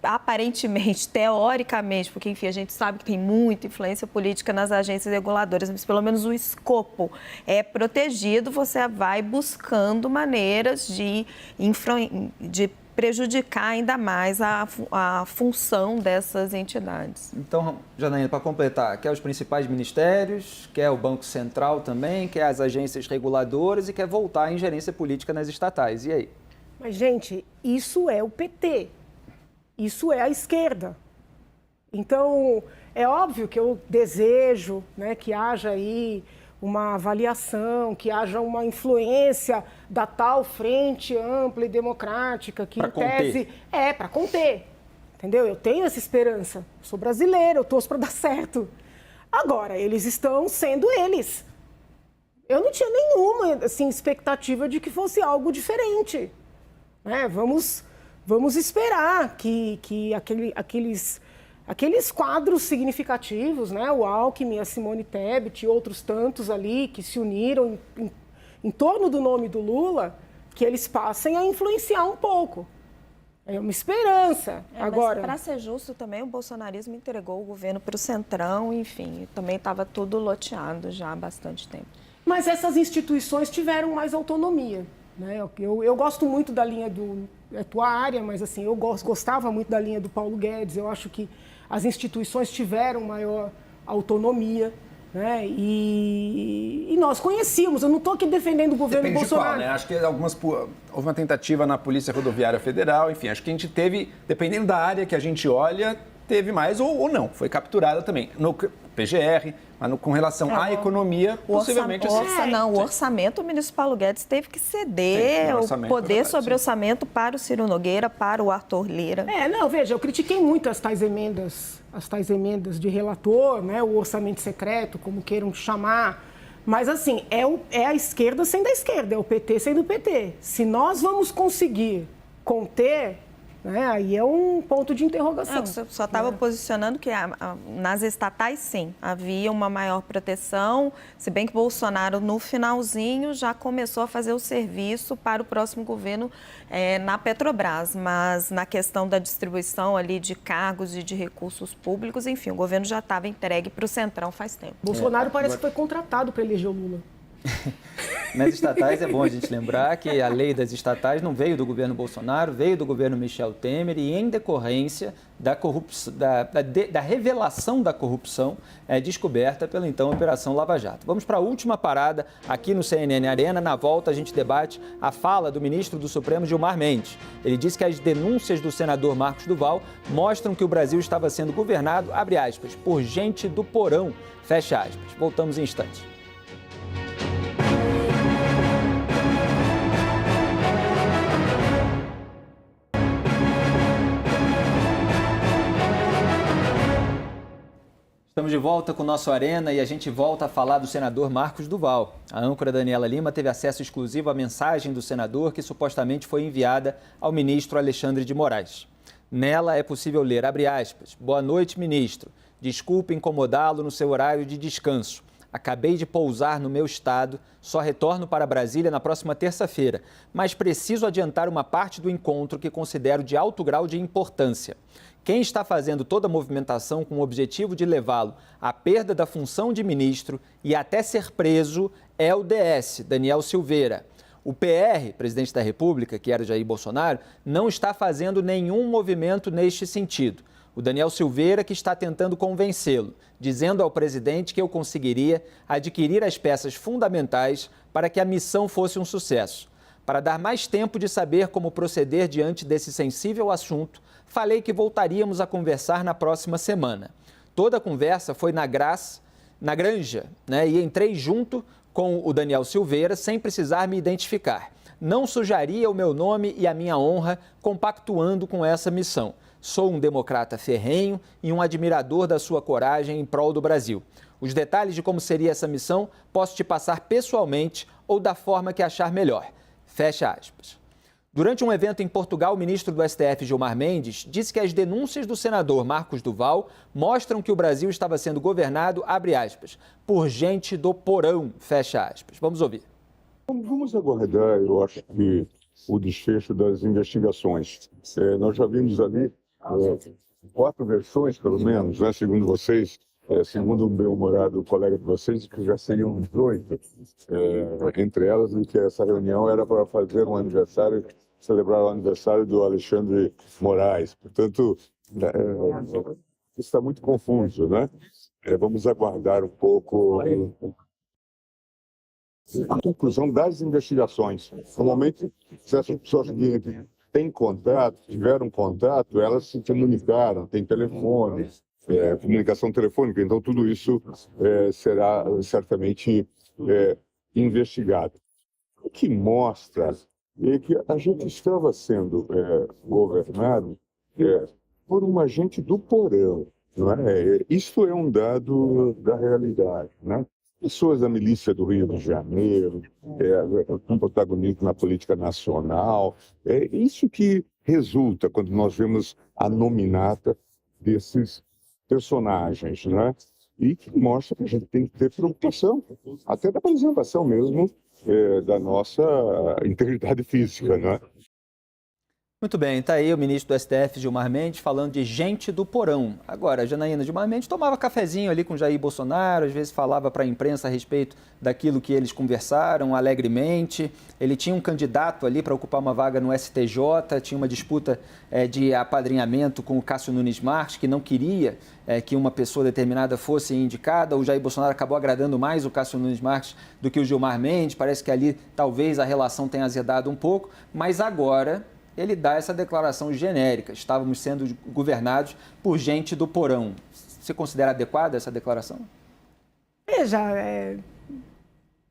aparentemente, teoricamente, porque, enfim, a gente sabe que tem muita influência política nas agências reguladoras, mas pelo menos o escopo é protegido, você vai buscando maneiras de prejudicar ainda mais a função dessas entidades. Então, Janaína, para completar, quer os principais ministérios, quer o Banco Central também, quer as agências reguladoras e quer voltar à ingerência política nas estatais. E aí? Mas, gente, isso é o PT. Isso é a esquerda. Então, é óbvio que eu desejo, né, que haja aí uma avaliação, que haja uma influência da tal frente ampla e democrática que, em tese, para conter. Entendeu? Eu tenho essa esperança. Sou brasileira, eu torço para dar certo. Agora, eles estão sendo eles. Eu não tinha nenhuma expectativa de que fosse algo diferente. Né? Vamos esperar que aqueles quadros significativos, né? O Alckmin, a Simone Tebet e outros tantos ali que se uniram em torno do nome do Lula, que eles passem a influenciar um pouco. É uma esperança. Agora, para ser justo também, o bolsonarismo entregou o governo para o Centrão, enfim, também estava tudo loteado já há bastante tempo. Mas essas instituições tiveram mais autonomia. Né? Eu gosto muito da linha é tua área, mas assim, eu gostava muito da linha do Paulo Guedes. Eu acho que as instituições tiveram maior autonomia, né? E nós conhecíamos. Eu não estou aqui defendendo o governo Bolsonaro. Qual, né? Acho que houve uma tentativa na Polícia Rodoviária Federal, enfim, acho que a gente teve, dependendo da área que a gente olha, teve mais ou não, foi capturada também. No PGR, mas com relação à economia, possivelmente... O orçamento, o ministro Paulo Guedes teve que ceder o poder sobre orçamento para o Ciro Nogueira, para o Arthur Lira. Veja, eu critiquei muito as tais emendas de relator, né, o orçamento secreto, como queiram chamar, mas assim, é a esquerda sendo a esquerda, é o PT sendo o PT. Se nós vamos conseguir conter... aí é um ponto de interrogação. Só estava posicionando que nas estatais, sim, havia uma maior proteção, se bem que Bolsonaro, no finalzinho, já começou a fazer o serviço para o próximo governo na Petrobras, mas na questão da distribuição ali de cargos e de recursos públicos, enfim, o governo já estava entregue para o Centrão faz tempo. Bolsonaro parece que foi contratado para eleger o Lula. Nas estatais é bom a gente lembrar que a lei das estatais não veio do governo Bolsonaro, veio do governo Michel Temer e em decorrência da corrupção, da revelação da corrupção descoberta pela então Operação Lava Jato. Vamos para a última parada aqui no CNN Arena. Na volta a gente debate a fala do ministro do Supremo Gilmar Mendes. Ele disse que as denúncias do senador Marcos Duval mostram que o Brasil estava sendo governado, abre aspas, por gente do porão, fecha aspas. Voltamos em instantes. Estamos de volta com o nosso Arena e a gente volta a falar do senador Marcos Duval. A âncora Daniela Lima teve acesso exclusivo à mensagem do senador que supostamente foi enviada ao ministro Alexandre de Moraes. Nela é possível ler, abre aspas, boa noite, ministro. Desculpe incomodá-lo no seu horário de descanso. Acabei de pousar no meu estado, só retorno para Brasília na próxima terça-feira, mas preciso adiantar uma parte do encontro que considero de alto grau de importância. Quem está fazendo toda a movimentação com o objetivo de levá-lo à perda da função de ministro e até ser preso é o DS, Daniel Silveira. O PR, presidente da República, que era Jair Bolsonaro, não está fazendo nenhum movimento neste sentido. O Daniel Silveira que está tentando convencê-lo, dizendo ao presidente que eu conseguiria adquirir as peças fundamentais para que a missão fosse um sucesso. Para dar mais tempo de saber como proceder diante desse sensível assunto, falei que voltaríamos a conversar na próxima semana. Toda a conversa foi na graça na Granja, né? E entrei junto com o Daniel Silveira sem precisar me identificar. Não sujaria o meu nome e a minha honra compactuando com essa missão. Sou um democrata ferrenho e um admirador da sua coragem em prol do Brasil. Os detalhes de como seria essa missão posso te passar pessoalmente ou da forma que achar melhor. Fecha aspas. Durante um evento em Portugal, o ministro do STF, Gilmar Mendes, disse que as denúncias do senador Marcos Duval mostram que o Brasil estava sendo governado, abre aspas, por gente do porão, fecha aspas. Vamos ouvir. Vamos aguardar, eu acho que o desfecho das investigações. Nós já vimos ali 4 versões, pelo menos, né, segundo vocês, segundo o bem-humorado colega de vocês, que já seriam 8, entre elas, em que essa reunião era para fazer um aniversário, celebrar o aniversário do Alexandre Moraes. Portanto, está muito confuso, né? Vamos aguardar um pouco a conclusão das investigações. Normalmente, se as pessoas que têm contato, tiveram contato, elas se comunicaram, tem telefone, comunicação telefônica, então tudo isso será certamente investigado. O que mostra é que a gente estava sendo governado por uma gente do porão, não é? Isso é um dado da realidade, né? Pessoas da milícia do Rio de Janeiro, com protagonismo na política nacional. É isso que resulta quando nós vemos a nominata desses personagens, né? E que mostra que a gente tem que ter preocupação, até da preservação mesmo da nossa integridade física, né? Muito bem, está aí o ministro do STF, Gilmar Mendes, falando de gente do porão. Agora, a Janaína, Gilmar Mendes tomava cafezinho ali com Jair Bolsonaro, às vezes falava para a imprensa a respeito daquilo que eles conversaram alegremente. Ele tinha um candidato ali para ocupar uma vaga no STJ, tinha uma disputa de apadrinhamento com o Cássio Nunes Marques, que não queria que uma pessoa determinada fosse indicada. O Jair Bolsonaro acabou agradando mais o Cássio Nunes Marques do que o Gilmar Mendes. Parece que ali talvez a relação tenha azedado um pouco, mas agora ele dá essa declaração genérica. Estávamos sendo governados por gente do porão. Você considera adequada essa declaração? Veja,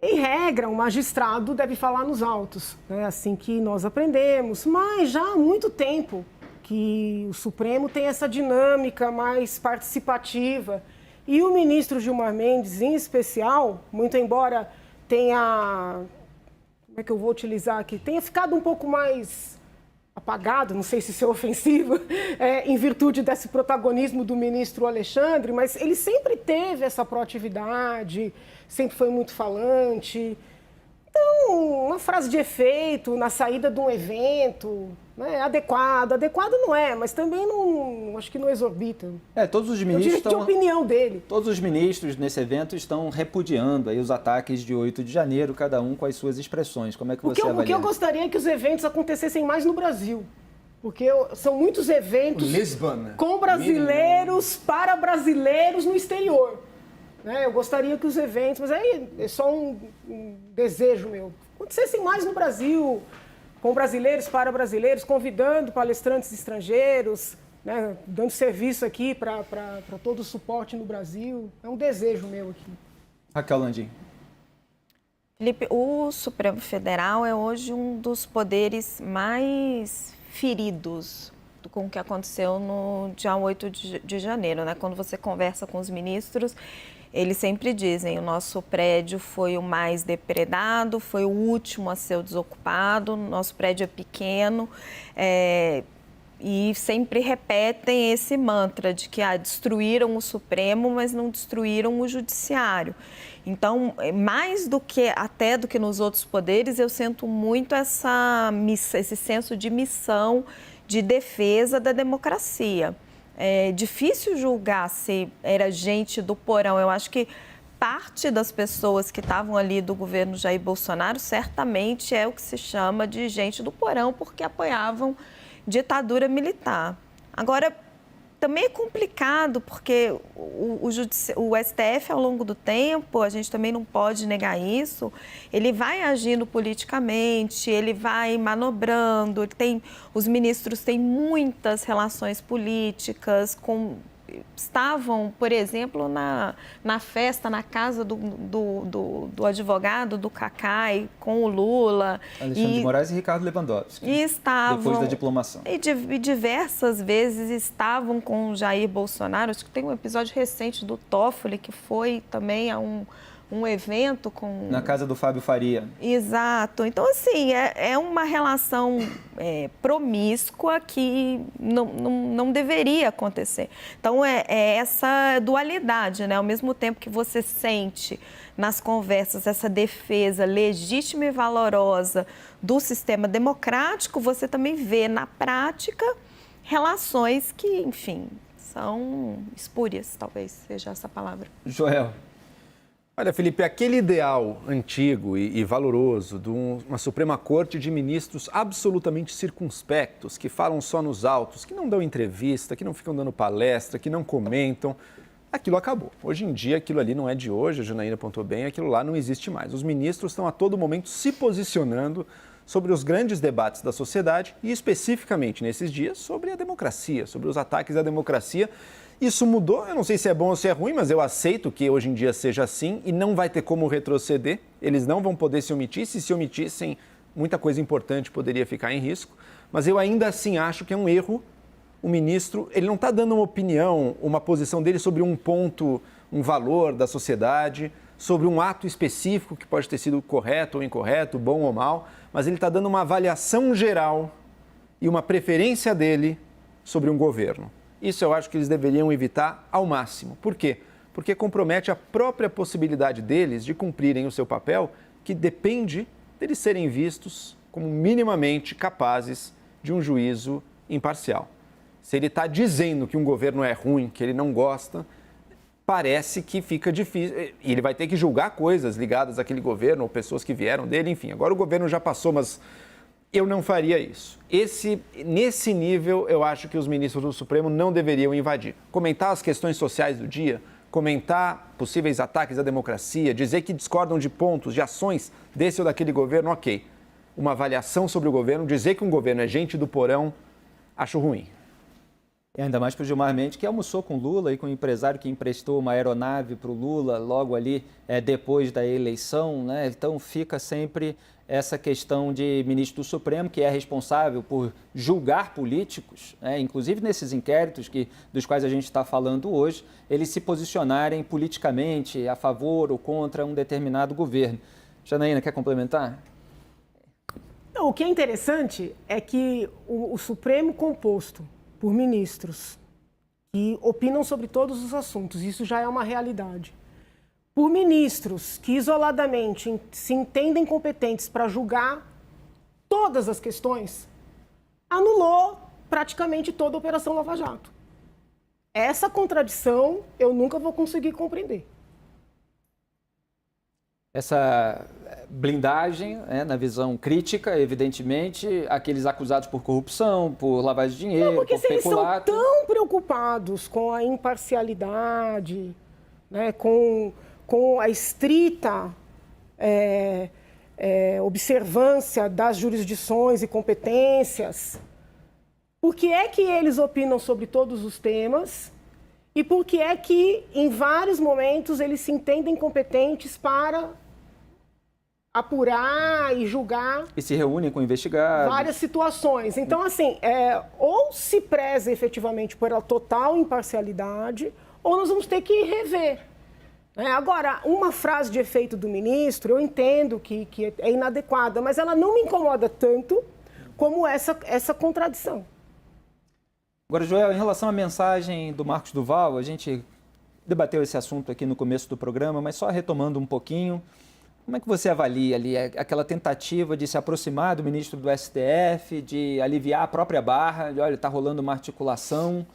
em regra, o magistrado deve falar nos autos, né? Assim que nós aprendemos, mas já há muito tempo que o Supremo tem essa dinâmica mais participativa. E o ministro Gilmar Mendes, em especial, muito embora tenha, como é que eu vou utilizar aqui, tenha ficado um pouco mais apagado, não sei se isso é ofensivo, em virtude desse protagonismo do ministro Alexandre, mas ele sempre teve essa proatividade, sempre foi muito falante. Então, uma frase de efeito na saída de um evento, né, adequado não é, mas também não, acho que não exorbita. Todos os ministros de opinião dele. Todos os ministros nesse evento estão repudiando aí os ataques de 8 de janeiro, cada um com as suas expressões. Como é que você avalia? O que eu gostaria é que os eventos acontecessem mais no Brasil. Porque são muitos eventos com brasileiros, para brasileiros no exterior. Eu gostaria que os eventos, mas aí é só um desejo meu, acontecessem mais no Brasil, com brasileiros para brasileiros, convidando palestrantes estrangeiros, né, dando serviço aqui para todo o suporte no Brasil. É um desejo meu aqui. Raquel Landim. Felipe, o Supremo Federal é hoje um dos poderes mais feridos com o que aconteceu no dia 8 de janeiro, né? Quando você conversa com os ministros, eles sempre dizem, o nosso prédio foi o mais depredado, foi o último a ser desocupado, nosso prédio é pequeno, e sempre repetem esse mantra de que destruíram o Supremo, mas não destruíram o Judiciário. Então, mais do que até do que nos outros poderes, eu sinto muito esse senso de missão, de defesa da democracia. É difícil julgar se era gente do porão. Eu acho que parte das pessoas que estavam ali do governo Jair Bolsonaro certamente é o que se chama de gente do porão, porque apoiavam ditadura militar. Agora, também é complicado, porque o STF, ao longo do tempo, a gente também não pode negar isso, ele vai agindo politicamente, ele vai manobrando, os ministros têm muitas relações políticas com estavam, por exemplo, na festa, na casa do advogado, do Cacai, com o Lula. Alexandre de Moraes e Ricardo Lewandowski. E estavam... Depois da diplomação. E diversas vezes estavam com o Jair Bolsonaro. Acho que tem um episódio recente do Toffoli, que foi também a um evento com... Na casa do Fábio Faria. Exato. Então, assim, é uma relação promíscua que não deveria acontecer. Então, é essa dualidade, né? Ao mesmo tempo que você sente nas conversas essa defesa legítima e valorosa do sistema democrático, você também vê na prática relações que, enfim, são espúrias, talvez seja essa palavra. Joel. Olha, Felipe, aquele ideal antigo e valoroso de uma Suprema Corte de ministros absolutamente circunspectos, que falam só nos autos, que não dão entrevista, que não ficam dando palestra, que não comentam, aquilo acabou. Hoje em dia, aquilo ali não é de hoje, a Janaína apontou bem, aquilo lá não existe mais. Os ministros estão a todo momento se posicionando sobre os grandes debates da sociedade e, especificamente nesses dias, sobre a democracia, sobre os ataques à democracia. Isso mudou, eu não sei se é bom ou se é ruim, mas eu aceito que hoje em dia seja assim e não vai ter como retroceder. Eles não vão poder se omitir. Se omitissem, muita coisa importante poderia ficar em risco. Mas eu ainda assim acho que é um erro. O ministro, ele não está dando uma opinião, uma posição dele sobre um ponto, um valor da sociedade, sobre um ato específico que pode ter sido correto ou incorreto, bom ou mal, mas ele está dando uma avaliação geral e uma preferência dele sobre um governo. Isso eu acho que eles deveriam evitar ao máximo. Por quê? Porque compromete a própria possibilidade deles de cumprirem o seu papel, que depende deles serem vistos como minimamente capazes de um juízo imparcial. Se ele está dizendo que um governo é ruim, que ele não gosta, parece que fica difícil. E ele vai ter que julgar coisas ligadas àquele governo ou pessoas que vieram dele, enfim. Agora o governo já passou, mas eu não faria isso. Nesse nível, eu acho que os ministros do Supremo não deveriam invadir. Comentar as questões sociais do dia, comentar possíveis ataques à democracia, dizer que discordam de pontos, de ações desse ou daquele governo, ok. Uma avaliação sobre o governo, dizer que um governo é gente do porão, acho ruim. E ainda mais para o Gilmar Mendes, que almoçou com Lula e com o empresário que emprestou uma aeronave para o Lula logo ali depois da eleição, né? Então fica sempre essa questão de ministro do Supremo, que é responsável por julgar políticos, né? Inclusive nesses inquéritos dos quais a gente está falando hoje, eles se posicionarem politicamente a favor ou contra um determinado governo. Janaína, quer complementar? Não, o que é interessante é que o Supremo composto por ministros que opinam sobre todos os assuntos, isso já é uma realidade. Por ministros que isoladamente se entendem competentes para julgar todas as questões, anulou praticamente toda a Operação Lava Jato. Essa contradição eu nunca vou conseguir compreender. Essa blindagem, na visão crítica, evidentemente, aqueles acusados por corrupção, por lavagem de dinheiro, não, porque por se peculato. Eles são tão preocupados com a imparcialidade, né, com a estrita observância das jurisdições e competências, por que é que eles opinam sobre todos os temas e por que é que, em vários momentos, eles se entendem competentes para apurar e julgar... E se reúnem com investigados. Várias situações. Então, assim, ou se preza efetivamente por a total imparcialidade, ou nós vamos ter que rever. Agora, uma frase de efeito do ministro, eu entendo que é inadequada, mas ela não me incomoda tanto como essa contradição. Agora, Joel, em relação à mensagem do Marcos Duval, a gente debateu esse assunto aqui no começo do programa, mas só retomando um pouquinho, como é que você avalia ali aquela tentativa de se aproximar do ministro do STF, de aliviar a própria barra, de olha, está rolando uma articulação,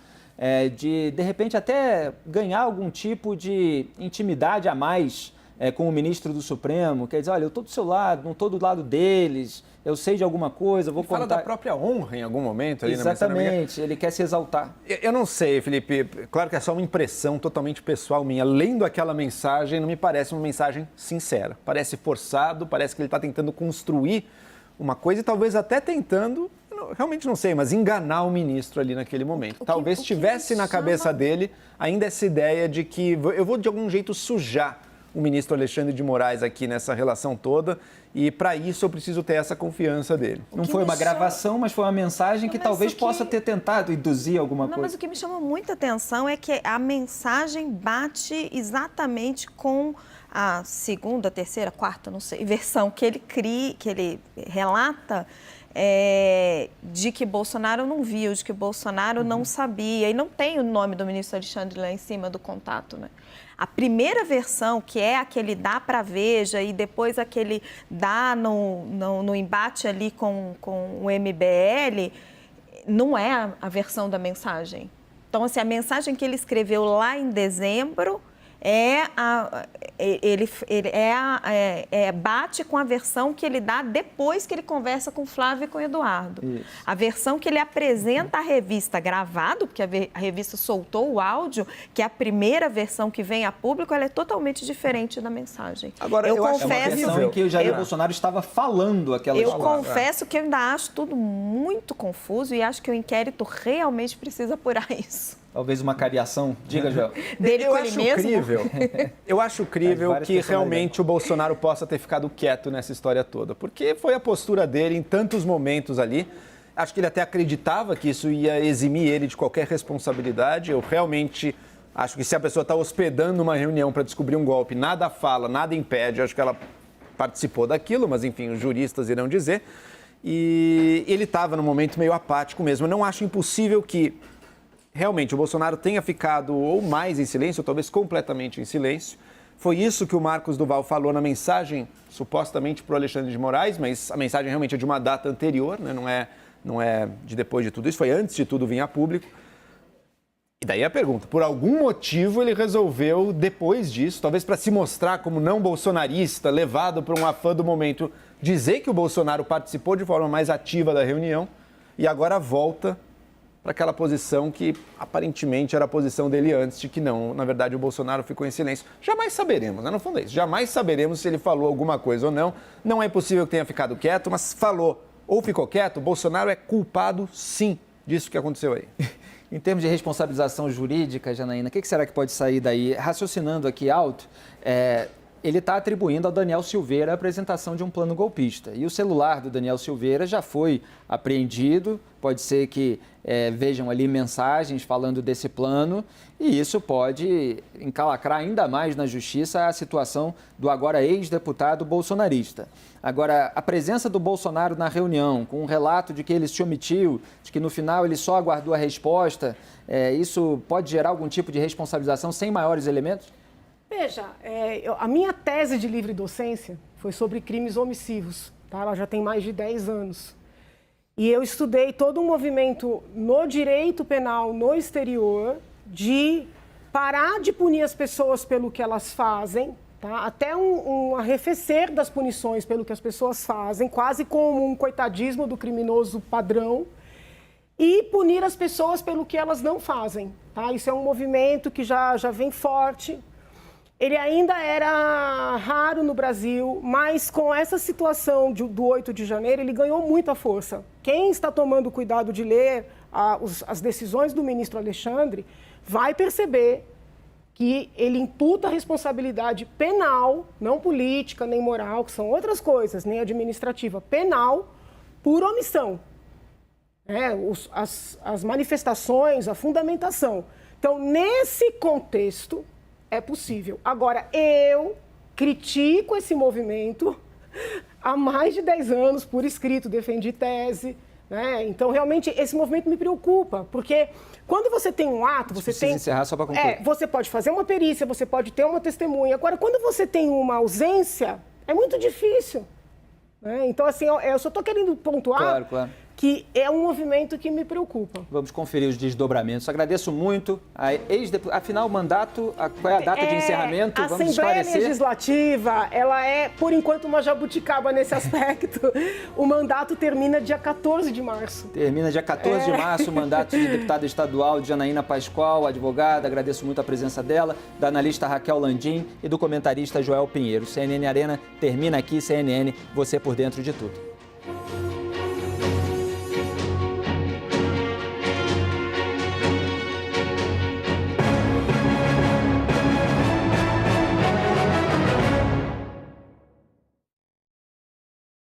de repente até ganhar algum tipo de intimidade a mais com o ministro do Supremo, quer dizer, olha, eu estou do seu lado, não estou do lado deles, eu sei de alguma coisa, vou contar... Fala da própria honra em algum momento. Ali Exatamente, ele quer se exaltar. Eu não sei, Felipe, claro que é só uma impressão totalmente pessoal minha. Lendo aquela mensagem, não me parece uma mensagem sincera. Parece forçado, parece que ele está tentando construir uma coisa e talvez até tentando... realmente não sei, mas enganar o ministro ali naquele momento. Talvez tivesse na cabeça dele ainda essa ideia de que eu vou de algum jeito sujar o ministro Alexandre de Moraes aqui nessa relação toda e para isso eu preciso ter essa confiança dele. Não foi uma gravação, mas foi uma mensagem que talvez possa ter tentado induzir alguma coisa. Mas o que me chama muita atenção é que a mensagem bate exatamente com a segunda, terceira, quarta, não sei, versão que ele cria, que ele relata de que Bolsonaro não viu, de que Bolsonaro não sabia. E não tem o nome do ministro Alexandre lá em cima do contato, né? A primeira versão, que é a que ele dá para a Veja e depois a que ele dá no embate ali com o MBL, não é a versão da mensagem. Então, assim, a mensagem que ele escreveu lá em dezembro bate com a versão que ele dá depois que ele conversa com o Flávio e com o Eduardo. Isso. A versão que ele apresenta à revista gravado, porque a revista soltou o áudio, que é a primeira versão que vem a público, ela é totalmente diferente da mensagem. Agora, eu confesso, é uma versão em que o Jair Bolsonaro estava falando aquelas palavras. Eu confesso que eu ainda acho tudo muito confuso e acho que o inquérito realmente precisa apurar isso. Talvez uma cariação, diga, Joel. Eu acho crível que realmente o Bolsonaro possa ter ficado quieto nessa história toda, porque foi a postura dele em tantos momentos ali. Acho que ele até acreditava que isso ia eximir ele de qualquer responsabilidade. Eu realmente acho que se a pessoa está hospedando uma reunião para descobrir um golpe, nada fala, nada impede, acho que ela participou daquilo, mas enfim, os juristas irão dizer. E ele estava num momento meio apático mesmo. Eu não acho impossível que realmente o Bolsonaro tenha ficado ou mais em silêncio, ou talvez completamente em silêncio. Foi isso que o Marcos Duval falou na mensagem, supostamente para o Alexandre de Moraes, mas a mensagem realmente é de uma data anterior, né? Não é de depois de tudo isso, foi antes de tudo vir a público. E daí a pergunta, por algum motivo ele resolveu, depois disso, talvez para se mostrar como não bolsonarista, levado por um afã do momento, dizer que o Bolsonaro participou de forma mais ativa da reunião e agora volta para aquela posição que aparentemente era a posição dele antes, de que não, na verdade o Bolsonaro ficou em silêncio. Jamais saberemos, né? No fundo é isso, jamais saberemos se ele falou alguma coisa ou não. Não é possível que tenha ficado quieto, mas falou ou ficou quieto, Bolsonaro é culpado sim disso que aconteceu aí. Em termos de responsabilização jurídica, Janaína, o que será que pode sair daí? Raciocinando aqui alto, ele está atribuindo ao Daniel Silveira a apresentação de um plano golpista. E o celular do Daniel Silveira já foi apreendido, pode ser que vejam ali mensagens falando desse plano, e isso pode encalacrar ainda mais na justiça a situação do agora ex-deputado bolsonarista. Agora, a presença do Bolsonaro na reunião, com um relato de que ele se omitiu, de que no final ele só aguardou a resposta, isso pode gerar algum tipo de responsabilização sem maiores elementos? Veja, a minha tese de livre docência foi sobre crimes omissivos, tá? Ela já tem mais de 10 anos. E eu estudei todo um movimento no direito penal no exterior de parar de punir as pessoas pelo que elas fazem, tá? Até um arrefecer das punições pelo que as pessoas fazem, quase como um coitadismo do criminoso padrão, e punir as pessoas pelo que elas não fazem, tá? Isso é um movimento que já vem forte. Ele ainda era raro no Brasil, mas com essa situação do 8 de janeiro, ele ganhou muita força. Quem está tomando cuidado de ler as decisões do ministro Alexandre vai perceber que ele imputa a responsabilidade penal, não política, nem moral, que são outras coisas, nem administrativa, penal, por omissão. As manifestações, a fundamentação. Então, nesse contexto, é possível. Agora, eu critico esse movimento há mais de 10 anos, por escrito, defendi tese, né? Então, realmente, esse movimento me preocupa, porque quando você tem um ato, você tem... encerrar só para concluir. Você pode fazer uma perícia, você pode ter uma testemunha. Agora, quando você tem uma ausência, é muito difícil, né? Então, assim, eu só estou querendo pontuar... Claro. Que é um movimento que me preocupa. Vamos conferir os desdobramentos. Agradeço muito. Afinal, o mandato, qual é a data de encerramento? A Assembleia Legislativa, ela é, por enquanto, uma jabuticaba nesse aspecto. O mandato termina dia 14 de março. Termina dia 14 de março o mandato de deputada estadual de Janaína Pascoal, advogada. Agradeço muito a presença dela, da analista Raquel Landim e do comentarista Joel Pinheiro. CNN Arena termina aqui. CNN, você por dentro de tudo.